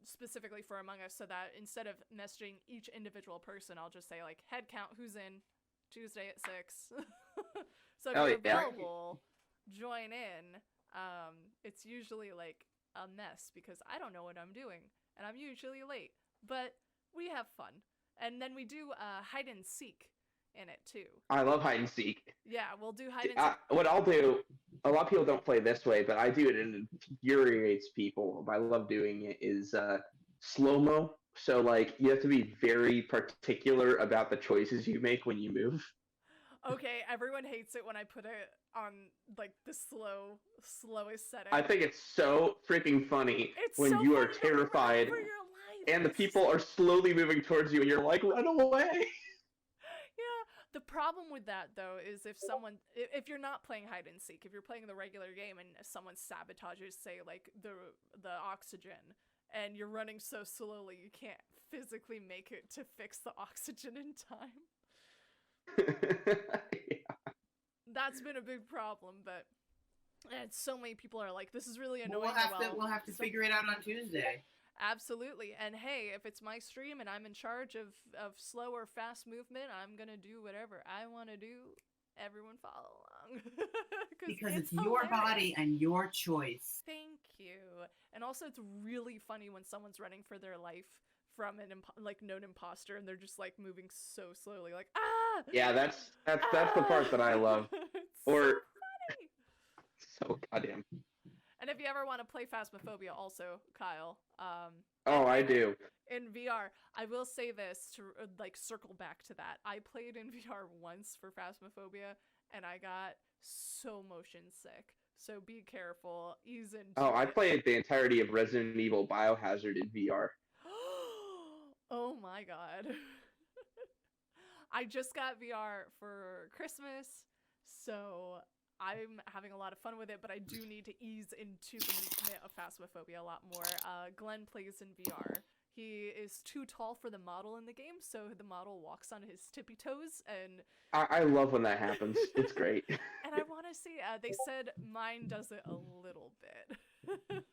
specifically for Among Us, so that instead of messaging each individual person, I'll just say like head count who's in Tuesday at 6. So if you're available, join in. It's usually like a mess because I don't know what I'm doing and I'm usually late, but we have fun. And then we do hide and seek in it too. I love hide and seek. Yeah, we'll do hide and seek. What I'll do, a lot of people don't play this way, but I do it and it infuriates people. I love doing it is slow-mo. So like you have to be very particular about the choices you make when you move. Okay, everyone hates it when I put it on like the slowest setting. I think it's so freaking funny when so you are funny to terrified run for your life. and the people are slowly moving towards you and you're like, run away. Yeah, the problem with that though is if you're not playing hide and seek, if you're playing the regular game and someone sabotages, say like the oxygen, and you're running so slowly you can't physically make it to fix the oxygen in time. Yeah. That's been a big problem, but and so many people are like, this is really annoying. We'll have to figure it out on Tuesday. Absolutely. And hey, if it's my stream and I'm in charge of slow or fast movement, I'm gonna do whatever I want to do. Everyone follow along. Because it's your body and your choice. Thank you. And also it's really funny when someone's running for their life from an known imposter and they're just like moving so slowly, like Yeah, that's the part that I love. It's so goddamn. And if you ever want to play Phasmophobia, also Kyle, I do. in VR, I will say this to like circle back to that. I played in VR once for Phasmophobia, and I got so motion sick. So be careful. Ease into I it. played the entirety of Resident Evil Biohazard in VR. Oh my god. I just got VR for Christmas, so I'm having a lot of fun with it, but I do need to ease into the movement of Phasmophobia a lot more. Glenn plays in VR. He is too tall for the model in the game, so the model walks on his tippy toes, and I love when that happens. It's great. and I want to see, they said mine does it a little bit.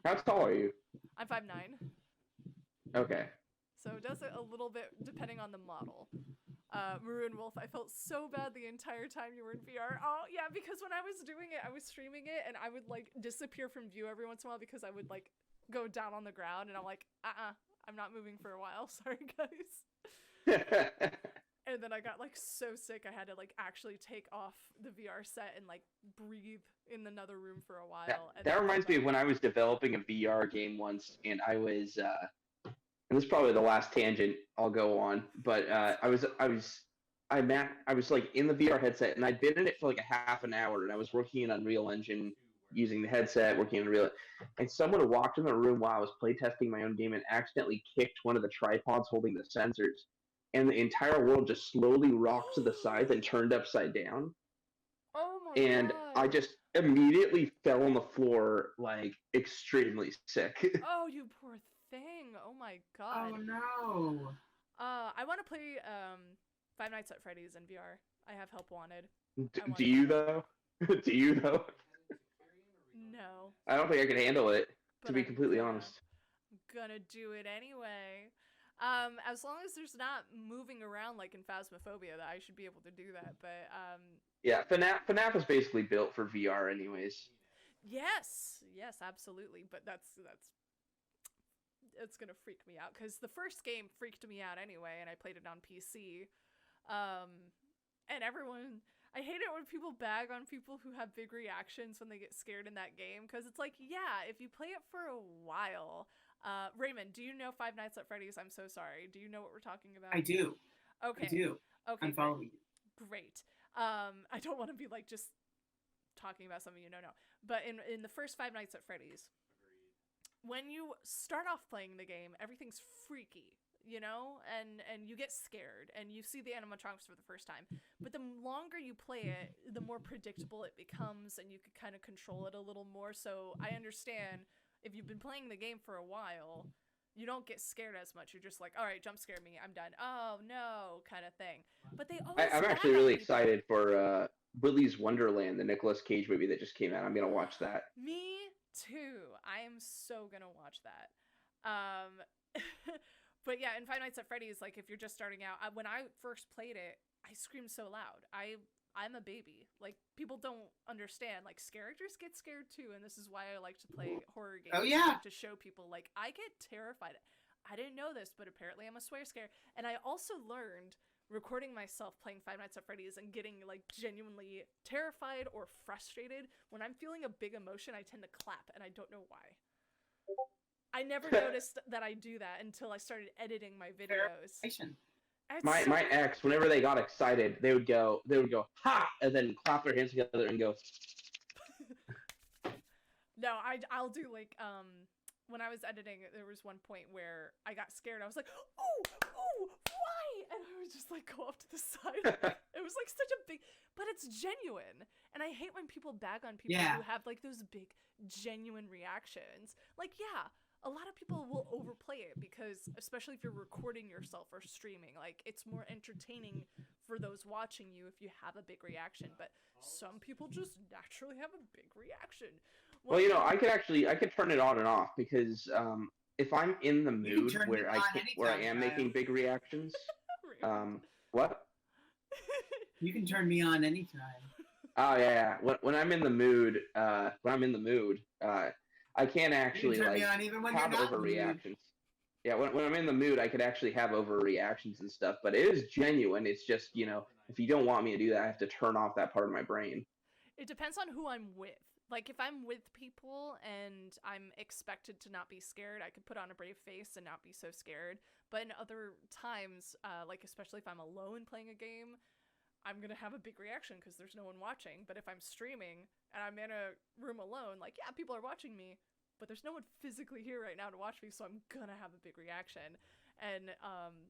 How tall are you? I'm 5'9". Okay. So it does it a little bit depending on the model. Maroon Wolf, I felt so bad the entire time you were in VR. Oh, yeah, because when I was doing it, I was streaming it, and I would, like, disappear from view every once in a while because I would, like, go down on the ground, and I'm like, I'm not moving for a while. Sorry, guys. And then I got, like, so sick, I had to, like, actually take off the VR set and, like, breathe in another room for a while. That reminds me of when I was developing a VR game once, and I was... and this is probably the last tangent I'll go on, but I was like in the VR headset, and I'd been in it for like a half an hour, and I was working in Unreal Engine using the headset, working in Unreal, and someone walked in the room while I was playtesting my own game and accidentally kicked one of the tripods holding the sensors, and the entire world just slowly rocked to the sides and turned upside down. Oh my and god. I just immediately fell on the floor, like, extremely sick. Oh, you poor thing. Oh my god. Oh no. I want to play Five Nights at Freddy's in VR. I have help wanted. Do you, though? Do you, though? No. I don't think I can handle it, But to be I'm completely honest. I'm gonna do it anyway. As long as there's not moving around like in Phasmophobia, that I should be able to do that. But Yeah, FNAF is basically built for VR anyways. yes, absolutely. But it's gonna freak me out because the first game freaked me out anyway, and I played it on PC. And I hate it when people bag on people who have big reactions when they get scared in that game, because it's like, yeah, if you play it for a while. Raymond, do you know Five Nights at Freddy's? I'm so sorry. Do you know what we're talking about? I do. Okay. I do. Okay. I'm following you. Great. I don't want to be like just talking about something you don't know. But in the first Five Nights at Freddy's, when you start off playing the game, everything's freaky, you know, and you get scared and you see the animatronics for the first time. But the longer you play it, the more predictable it becomes, and you can kind of control it a little more. So I understand if you've been playing the game for a while, you don't get scared as much. You're just like, all right, jump scare me, I'm done. Oh no, kind of thing. But they always. I'm actually really excited for Willy's Wonderland, the Nicolas Cage movie that just came out. I'm gonna watch that. Me too. I am so gonna watch that. But yeah, in Five Nights at Freddy's, like if you're just starting out, when I first played it, I screamed so loud. I'm a baby. Like people don't understand. Like Scareactors get scared too, and this is why I like to play horror games. Oh yeah. To show people like I get terrified. I didn't know this, but apparently I'm a swear scare. And I also learned recording myself playing Five Nights at Freddy's and getting like genuinely terrified or frustrated. When I'm feeling a big emotion, I tend to clap, and I don't know why. I never noticed that I do that until I started editing my videos. My ex, whenever they got excited, they would go ha, and then clap their hands together and go. No, I'll do like when I was editing, there was one point where I got scared. I was like, oh, why? And I would just like go off to the side. It was like such a big, but it's genuine. And I hate when people bag on people who have like those big genuine reactions. Like, yeah, a lot of people will overplay it because, especially if you're recording yourself or streaming, like it's more entertaining for those watching you if you have a big reaction. But some people just naturally have a big reaction. Well, you know, I could turn it on and off because if I'm in the mood where I am making big reactions, what? You can turn me on anytime. Oh yeah. When I'm in the mood, I can't actually like have overreactions. Yeah, when I'm in the mood, I could actually have overreactions and stuff. But it is genuine. It's just, you know, if you don't want me to do that, I have to turn off that part of my brain. It depends on who I'm with. Like, if I'm with people and I'm expected to not be scared, I could put on a brave face and not be so scared. But in other times, like especially if I'm alone playing a game, I'm gonna have a big reaction because there's no one watching. But if I'm streaming and I'm in a room alone, like, yeah, people are watching me, but there's no one physically here right now to watch me, so I'm gonna have a big reaction. And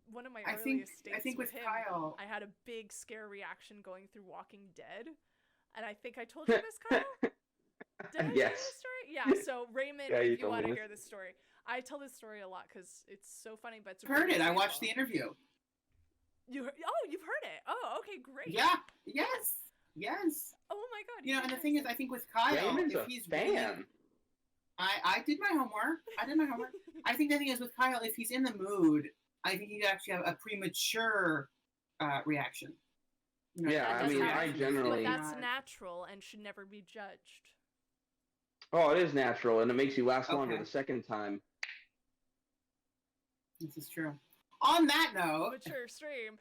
one of my earliest dates with him, Kyle, I had a big scare reaction going through Walking Dead. And I think I told you this, Kyle? Did I tell this story? Yeah, so Raymond, if you want to hear this story. I tell this story a lot because it's so funny, but it's heard it. I watched the interview. You've heard it. Oh, okay, great. Yeah, yes. Oh my god. You know, and the thing is, I think with Kyle, Raymond's if he's fan. I did my homework. I think the thing is with Kyle, if he's in the mood, I think he'd actually have a premature reaction. You know, yeah, I mean, I generally. But that's natural and should never be judged. Oh, it is natural, and it makes you last longer the second time. This is true. On that note, mature stream.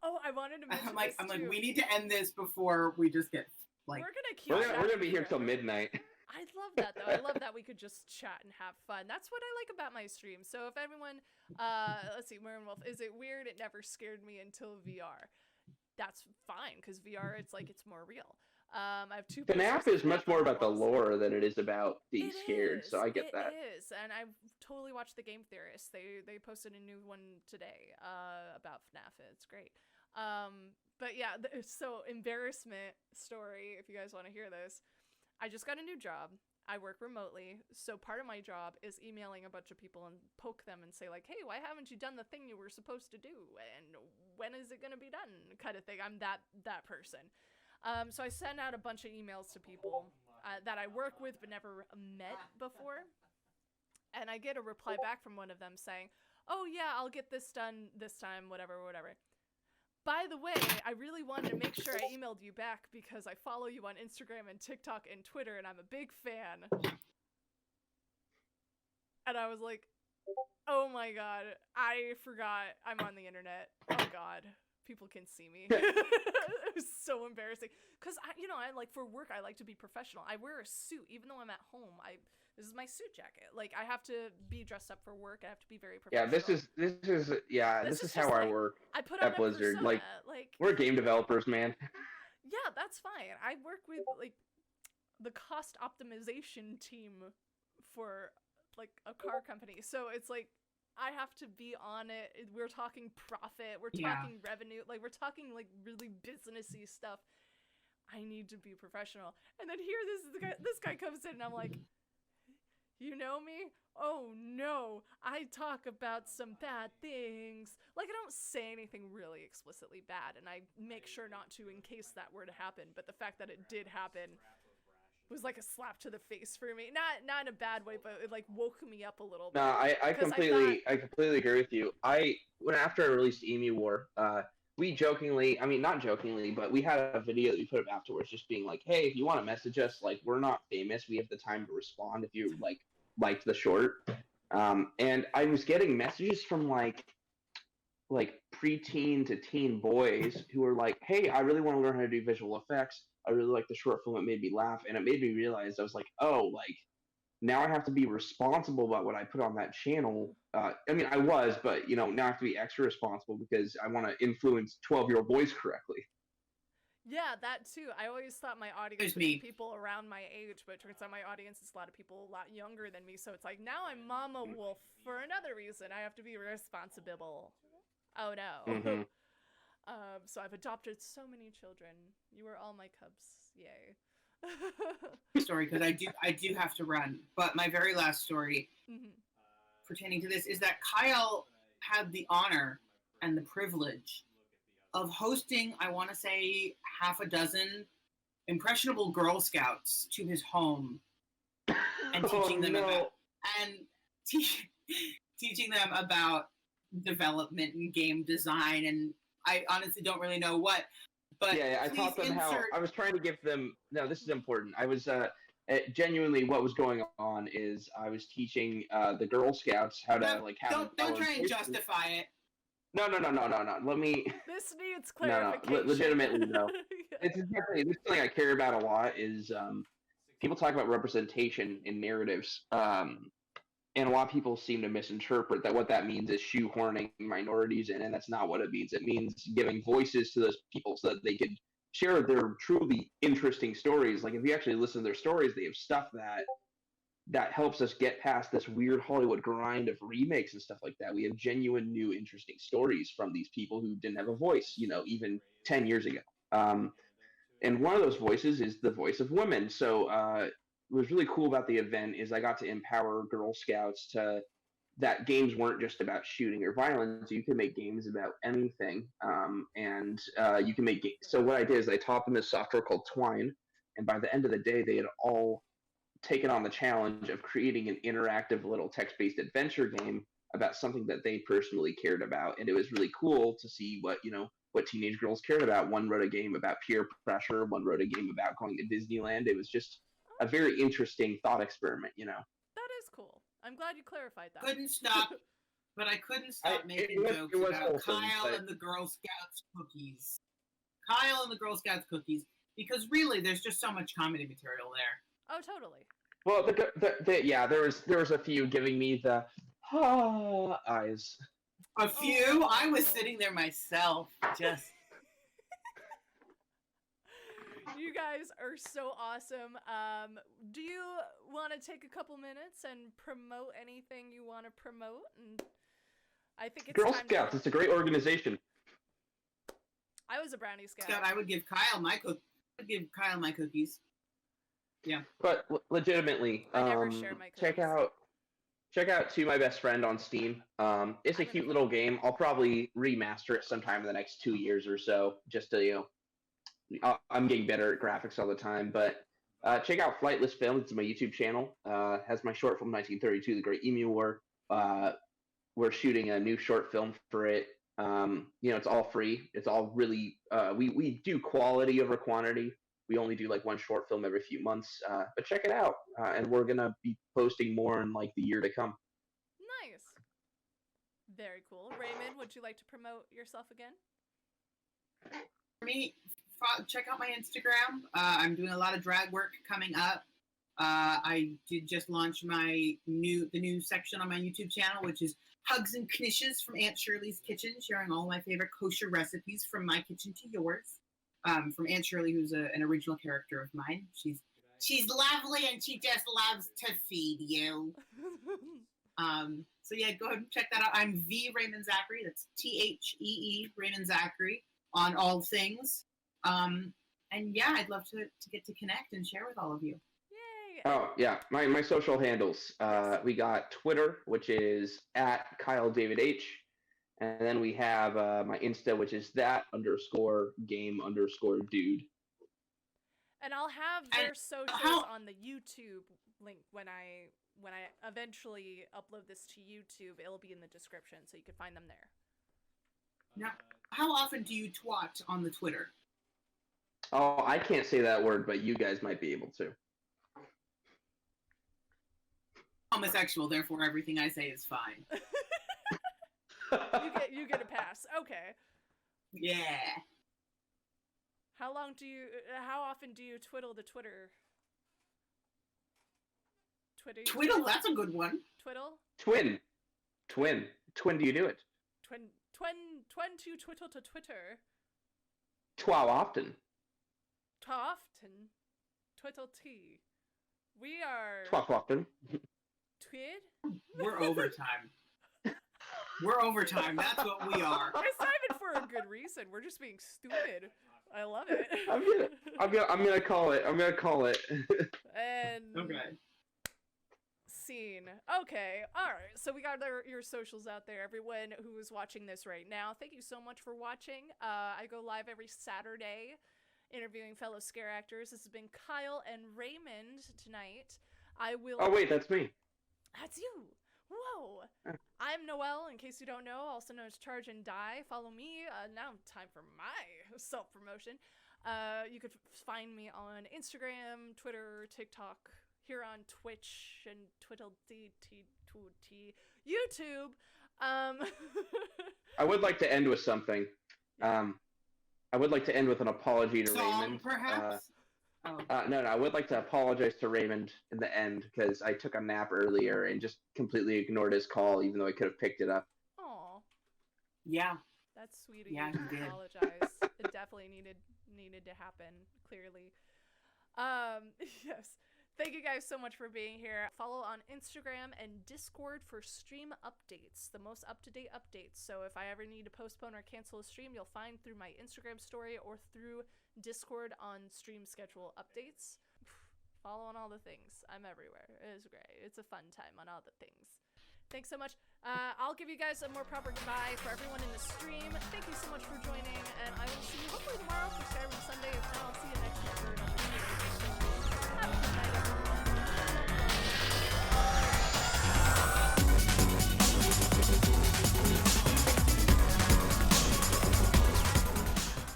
Oh, I wanted to mention. I'm like, we need to end this before we just get like. We're gonna be here till midnight. I love that though. I love that we could just chat and have fun. That's what I like about my stream. So if everyone, let's see, Marin Wolf, is it weird? It never scared me until VR. That's fine because VR, it's like it's more real. I have two. FNAF is much more about the lore than it is about being scared, so I get that. It is, and I totally watched the Game Theorists. They posted a new one today about FNAF. It's great. But yeah, so embarrassment story. If you guys want to hear this, I just got a new job. I work remotely, so part of my job is emailing a bunch of people and poke them and say like, hey, why haven't you done the thing you were supposed to do? And when is it gonna be done? Kind of thing. I'm that person. So I send out a bunch of emails to people that I work with but never met before. And I get a reply back from one of them saying, oh yeah, I'll get this done this time, whatever. By the way, I really wanted to make sure I emailed you back because I follow you on Instagram and TikTok and Twitter and I'm a big fan. And I was like, oh my god, I forgot I'm on the internet. Oh god. people can see me. It was so embarrassing because I like for work I like to be professional. I wear a suit even though I'm at home. This is my suit jacket. Like I have to be dressed up for work. I have to be very professional. Yeah, this is how I like, work I put on at a Blizzard. persona, Like we're game developers, man. Yeah, that's fine. I work with like the cost optimization team for like a car company. So it's like I have to be on it. We're talking profit. We're talking revenue. Like we're talking like really businessy stuff. I need to be professional. And then here this guy comes in and I'm like, you know me? Oh no, I talk about some bad things. Like I don't say anything really explicitly bad and I make sure not to in case that were to happen. But the fact that it did happen was like a slap to the face for me. Not in a bad way, but it like woke me up a little bit. No, I completely agree with you. After I released Emu War, we jokingly, I mean not jokingly, but we had a video that we put up afterwards, just being like, hey, if you want to message us, like we're not famous, we have the time to respond if you liked the short. And I was getting messages from like preteen to teen boys who were like, hey, I really want to learn how to do visual effects. I really like the short film. It made me laugh. And it made me realize I was like, oh, like now I have to be responsible about what I put on that channel. I mean, I was, but now I have to be extra responsible because I want to influence 12-year-old boys correctly. Yeah, that too. I always thought my audience would be people around my age, but it turns out my audience is a lot of people a lot younger than me. So it's like now I'm Mama Wolf for another reason. I have to be responsible. Oh no. Mm-hmm. So I've adopted so many children. You are all my cubs. Yay. Story, because I do have to run. But my very last story pertaining to this is that Kyle had the honor and the privilege of hosting, I want to say, half a dozen impressionable Girl Scouts to his home and teaching them teaching them about development and game design, and I honestly don't really know what. But yeah, I taught them how. I was trying to give them. No, this is important. I was genuinely what was going on is I was teaching the Girl Scouts how to have. Don't try and justify it. No. Let me. This needs clarification. No, legitimately, no. This is something I care about a lot. Is people talk about representation in narratives, and a lot of people seem to misinterpret that. What that means is shoehorning minorities in, and that's not what it means. It means giving voices to those people so that they can share their truly interesting stories. Like if you actually listen to their stories, they have stuff that helps us get past this weird Hollywood grind of remakes and stuff like that. We have genuine, new, interesting stories from these people who didn't have a voice, even 10 years ago. And one of those voices is the voice of women. So what was really cool about the event is I got to empower Girl Scouts that games weren't just about shooting or violence. You can make games about anything. And you can make games. So what I did is I taught them this software called Twine. And by the end of the day, they had all taken on the challenge of creating an interactive little text-based adventure game about something that they personally cared about. And it was really cool to see what teenage girls cared about. One wrote a game about peer pressure. One wrote a game about going to Disneyland. It was just a very interesting thought experiment, That is cool. I'm glad you clarified that. Couldn't stop making jokes about Kyle and the Girl Scouts cookies. Kyle and the Girl Scouts cookies, because really, there's just so much comedy material there. Oh, totally. Well, there was a few giving me the eyes. A few? Oh. I was sitting there myself, just. You guys are so awesome. Do you want to take a couple minutes and promote anything you want to promote? And I think it's Girl Scouts. It's a great organization. I was a brownie scout. I would give Kyle my cookies. Yeah. But legitimately, I never share my cookies. check out To My Best Friend on Steam. It's a cute little game. I'll probably remaster it sometime in the next 2 years or so, just to I'm getting better at graphics all the time. But check out Flightless Films. It's my YouTube channel. Has my short film 1932, The Great Emu War. We're shooting a new short film for it. It's all free. It's all really we do quality over quantity. We only do one short film every few months, but check it out. And we're gonna be posting more in the year to come. Nice. Very cool. Raymond, would you like to promote yourself again? For me, check out my Instagram. I'm doing a lot of drag work coming up. I did just launch the new section on my YouTube channel, which is Hugs and Knishes from Aunt Shirley's Kitchen, sharing all my favorite kosher recipes from my kitchen to yours. From Aunt Shirley, who's an original character of mine. She's lovely and she just loves to feed you. So yeah, go ahead and check that out. I'm the Raymond Zachary. That's THEE Raymond Zachary on all things. And yeah, I'd love to get to connect and share with all of you. Yay! Oh yeah, my social handles. We got Twitter, which is at Kyle David H, and then we have my Insta, which is _game_dude. And I'll have their socials on the YouTube link when I eventually upload this to YouTube. It'll be in the description, so you can find them there. Now, how often do you twat on the Twitter? Oh, I can't say that word, but you guys might be able to. Homosexual, therefore everything I say is fine. you get a pass. Okay. Yeah. How often do you twiddle the Twitter? Twiddle, that's a good one. Twiddle? Twin do you do it? Twin to twiddle to Twitter. Twa often. Often. Twiddle tea. We are... Twa often. Twid? We're overtime. We're overtime. That's what we are. It's not even for a good reason. We're just being stupid. I love it. I'm gonna call it. And Okay. Scene. Okay. All right. So we got your socials out there. Everyone who is watching this right now, thank you so much for watching. I go live every Saturday, interviewing fellow scare actors. This has been Kyle and Raymond tonight. I will. Oh wait, that's me. That's you. Whoa. I'm Noelle, in case you don't know, also known as Charge and Die. Follow me. Now time for my self-promotion. You could find me on Instagram, Twitter, TikTok, here on Twitch, and YouTube. I would like to end with something. I would like to end with an apology to Raymond. Perhaps? No, I would like to apologize to Raymond in the end because I took a nap earlier and just completely ignored his call, even though I could have picked it up. Aw. Yeah. That's sweet of Yeah, you he to did. apologize. It definitely needed to happen, clearly. Yes. Thank you guys so much for being here. Follow on Instagram and Discord for stream updates, the most up-to-date updates. So if I ever need to postpone or cancel a stream, you'll find through my Instagram story or through Discord on stream schedule updates. Follow on all the things. I'm everywhere. It is great. It's a fun time on all the things. Thanks so much. I'll give you guys a more proper goodbye for everyone in the stream. Thank you so much for joining, and I will see you hopefully tomorrow for Saturday and Sunday. If not, I'll see you next week for another story.